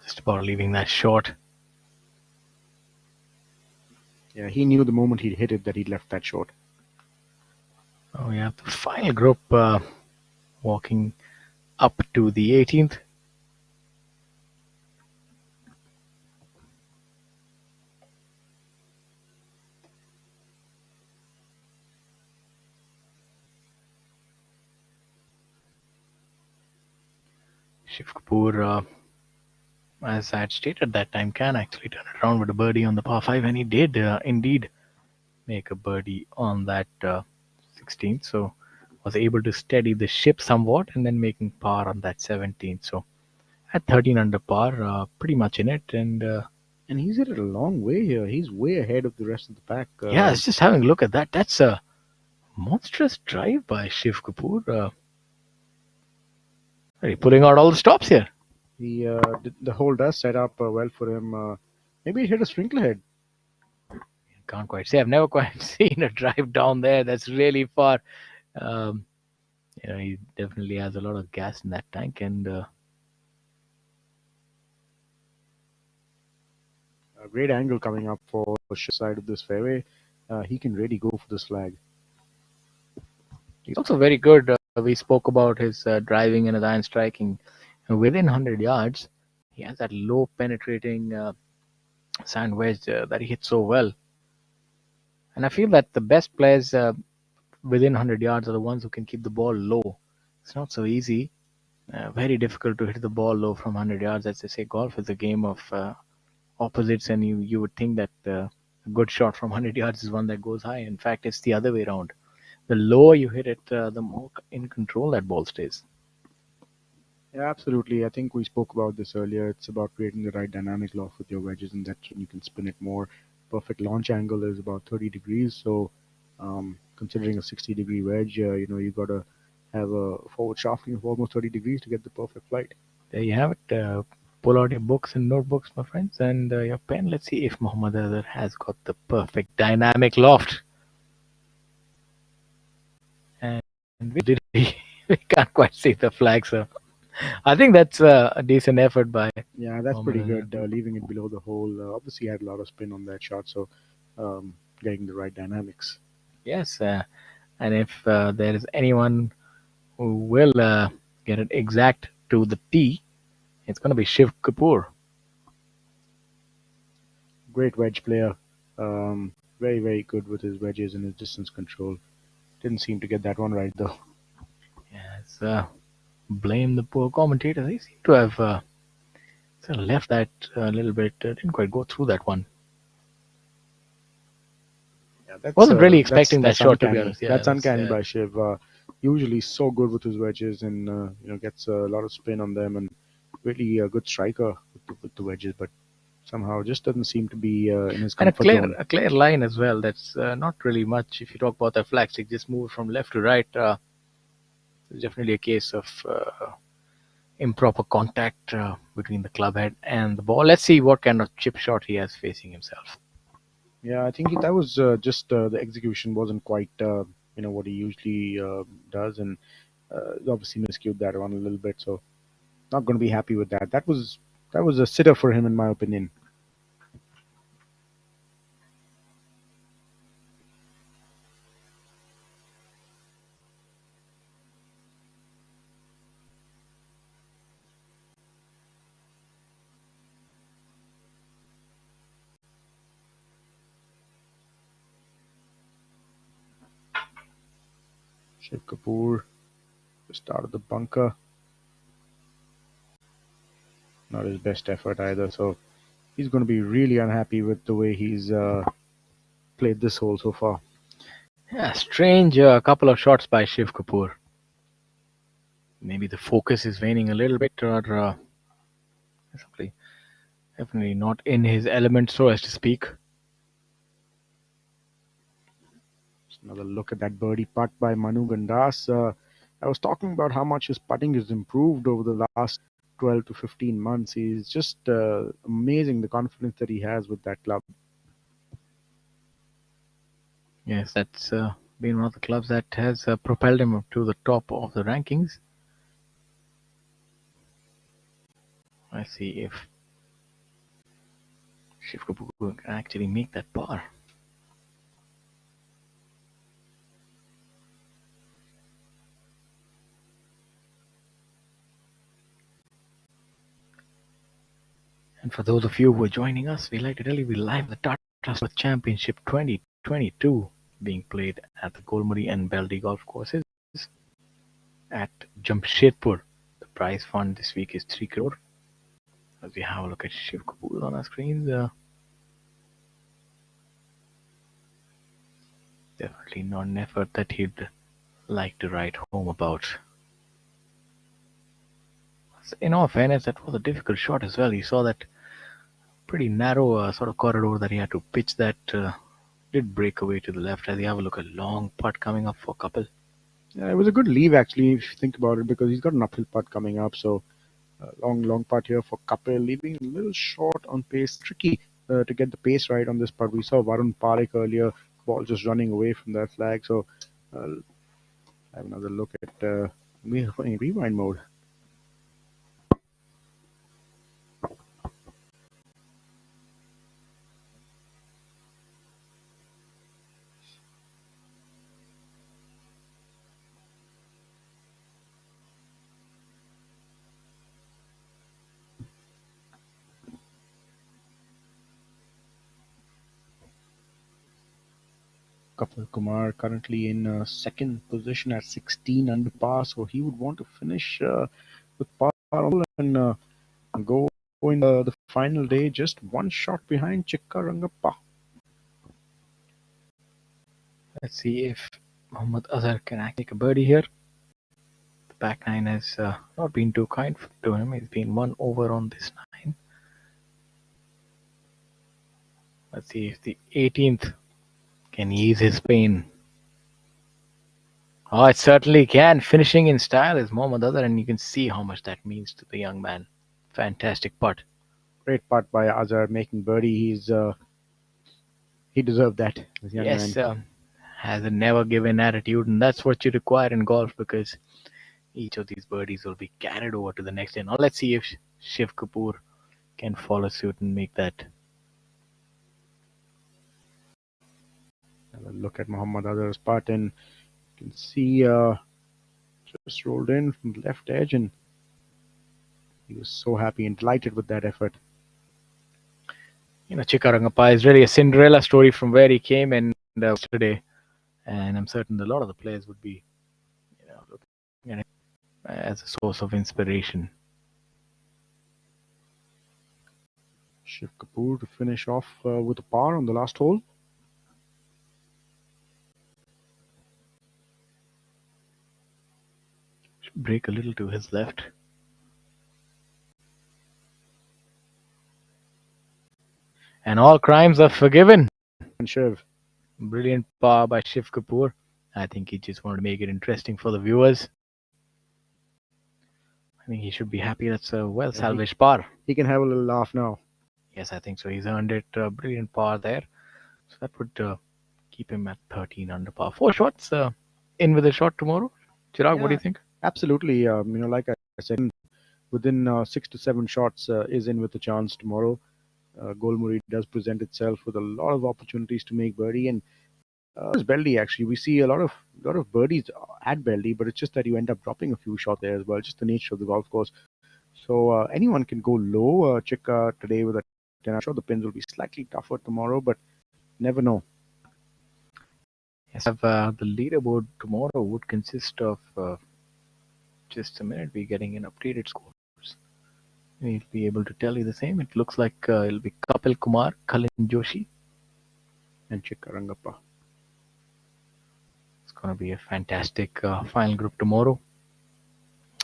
Just about leaving that short.
Yeah, he knew the moment he'd hit it that he'd left that short.
Oh, we have the final group walking up to the 18th. Shiv Kapoor, as I had stated that time, can actually turn it around with a birdie on the par 5, and he did indeed make a birdie on that 16th. So was able to steady the ship somewhat and then making par on that 17th. So at 13 under par, pretty much in it. And
he's hit it a long way here. He's way ahead of the rest of the pack.
Yeah, I was just having a look at that. That's a monstrous drive by Shiv Kapoor. Pulling out all the stops here.
The hole does set up well for him. Maybe he hit a sprinkler head.
Can't quite say. I've never quite seen a drive down there. That's really far. He definitely has a lot of gas in that tank, and
a great angle coming up for the side of this fairway. He can really go for this flag.
He's also very good. We spoke about his driving and his iron striking. Within 100 yards, he has that low penetrating sand wedge that he hits so well. And I feel that the best players within 100 yards are the ones who can keep the ball low. It's not so easy. Very difficult to hit the ball low from 100 yards. As they say, golf is a game of opposites, and you would think that a good shot from 100 yards is one that goes high. In fact, it's the other way around. The lower you hit it, the more in control that ball stays.
Yeah, absolutely. I think we spoke about this earlier. It's about creating the right dynamic loft with your wedges, and that's when you can spin it more. Perfect launch angle is about 30 degrees. So, considering a 60-degree wedge, you got to have a forward shafting of almost 30 degrees to get the perfect flight.
There you have it. Pull out your books and notebooks, my friends, and your pen. Let's see if Mohammad Azhar has got the perfect dynamic loft. And we can't quite see the flag, so I think that's a decent effort by.
Yeah, that's pretty good. Leaving it below the hole. Obviously, had a lot of spin on that shot, so getting the right dynamics.
Yes, and if there is anyone who will get it exact to the tee, it's going to be Shiv Kapoor.
Great wedge player. Very, very good with his wedges and his distance control. Didn't seem to get that one right, though.
Yes, blame the poor commentators. They seem to have sort of left that a little bit. Didn't quite go through that one.
Yeah,
Wasn't really
that's
expecting that
that's
shot, to be
uncanny.
honest. Yeah,
That's
it was,
uncanny by Shiv. Usually so good with his wedges, and gets a lot of spin on them, and really a good striker with the wedges, but somehow just doesn't seem to be in his
and
comfort zone.
a clear line as well. That's not really much. If you talk about that flag stick, just move from left to right. It's definitely a case of improper contact between the club head and the ball. Let's see what kind of chip shot he has facing himself.
Yeah, I think that was just the execution wasn't quite what he usually does, and obviously miscued that one a little bit. So not going to be happy with that. That was a sitter for him, in my opinion. Shiv Kapoor just out of the bunker. Not his best effort either. So he's going to be really unhappy with the way he's played this hole so far.
Yeah, strange couple of shots by Shiv Kapoor. Maybe the focus is waning a little bit, or definitely not in his element, so as to speak.
Just another look at that birdie putt by Manu Gandas. I was talking about how much his putting has improved over the last 12 to 15 months. He's just amazing, the confidence that he has with that club.
Yes, that's been one of the clubs that has propelled him up to the top of the rankings. Let's see if Shiv Kapoor can actually make that par. And for those of you who are joining us, we'd like to tell you we're live at the Tata Championship 2022 being played at the Golmuri and Beldi golf courses at Jamshedpur. The prize fund this week is 3 crore. As we have a look at Shiv Kapoor on our screens, definitely not an effort that he'd like to write home about. In all fairness, that was a difficult shot as well. You saw that pretty narrow sort of corridor that he had to pitch that did break away to the left. As you have a look, a long putt coming up for Kapil.
Yeah, it was a good leave actually, if you think about it, because he's got an uphill putt coming up. So long putt here for Kapil, leaving a little short on pace. Tricky to get the pace right on this putt. We saw Varun Parekh earlier, ball just running away from that flag. So have another look at rewind mode. Kapil Kumar currently in second position at 16 under par, so he would want to finish with par and go in the final day just one shot behind Chikka Rangappa.
Let's see if Mohammad Azhar can actually make a birdie here. The back nine has not been too kind to him. He's been 1 over on this nine. Let's see if the 18th can ease his pain. Oh, it certainly can. Finishing in style is Mohammad Azhar, and you can see how much that means to the young man. Fantastic putt.
Great putt by Azhar making birdie. He deserved that. This young
Yes,
man.
has a never given attitude, and that's what you require in golf, because each of these birdies will be carried over to the next day. Now let's see if Shiv Kapoor can follow suit and make that.
Have a look at Mohammad Azhar's putt, and you can see just rolled in from the left edge, and he was so happy and delighted with that effort.
You know, Chikka Rangappa is really a Cinderella story from where he came and today, and I'm certain a lot of the players would be, looking at him. as a source of inspiration.
Shiv Kapoor to finish off with a par on the last hole.
Break a little to his left. And all crimes are forgiven.
And Shiv.
Brilliant par by Shiv Kapoor. I think he just wanted to make it interesting for the viewers. I think he should be happy. That's a well salvaged par.
He can have a little laugh now.
Yes, I think so. He's earned it. Brilliant par there. So that would keep him at 13 under par. 4 shots in with a shot tomorrow. Chirag, what do you think?
Absolutely. Like I said, within 6 to 7 shots is in with a chance tomorrow. Golmuri does present itself with a lot of opportunities to make birdie, and it's Belly actually. We see a lot of birdies at Belly, but it's just that you end up dropping a few shots there as well. Just the nature of the golf course. So anyone can go low. Chicka today with a 10. I'm sure the pins will be slightly tougher tomorrow, but never know.
Yes, the leaderboard tomorrow would consist of just a minute. We're getting an updated scores. We'll be able to tell you the same. It looks like it'll be Kapil Kumar, Kalin Joshi,
and Chikka Rangappa.
It's going to be a fantastic final group tomorrow.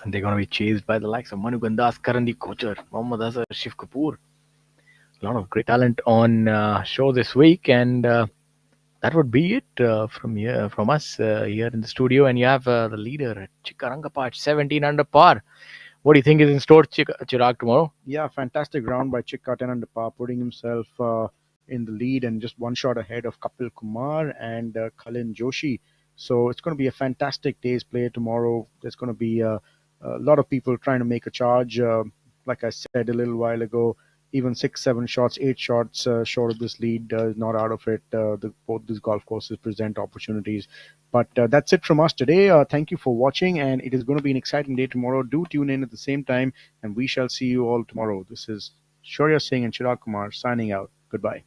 And they're going to be chased by the likes of Manu Gandas, Karandi Kochar, Mohammad Azhar, Shiv Kapoor. A lot of great talent on show this week, and that would be it from us here in the studio. And you have the leader, Chikka Rangappa, at 17 under par. What do you think is in store, Chirag, tomorrow?
Yeah, fantastic round by Chikka, 10 under par, putting himself in the lead and just one shot ahead of Kapil Kumar and Kalin Joshi. So it's going to be a fantastic day's play tomorrow. There's going to be a lot of people trying to make a charge. Like I said a little while ago, even 6, 7 shots, 8 shots short of this lead is not out of it. Both these golf courses present opportunities. But that's it from us today. Thank you for watching, and it is going to be an exciting day tomorrow. Do tune in at the same time, and we shall see you all tomorrow. This is Shaurya Singh and Chirag Kumar signing out. Goodbye.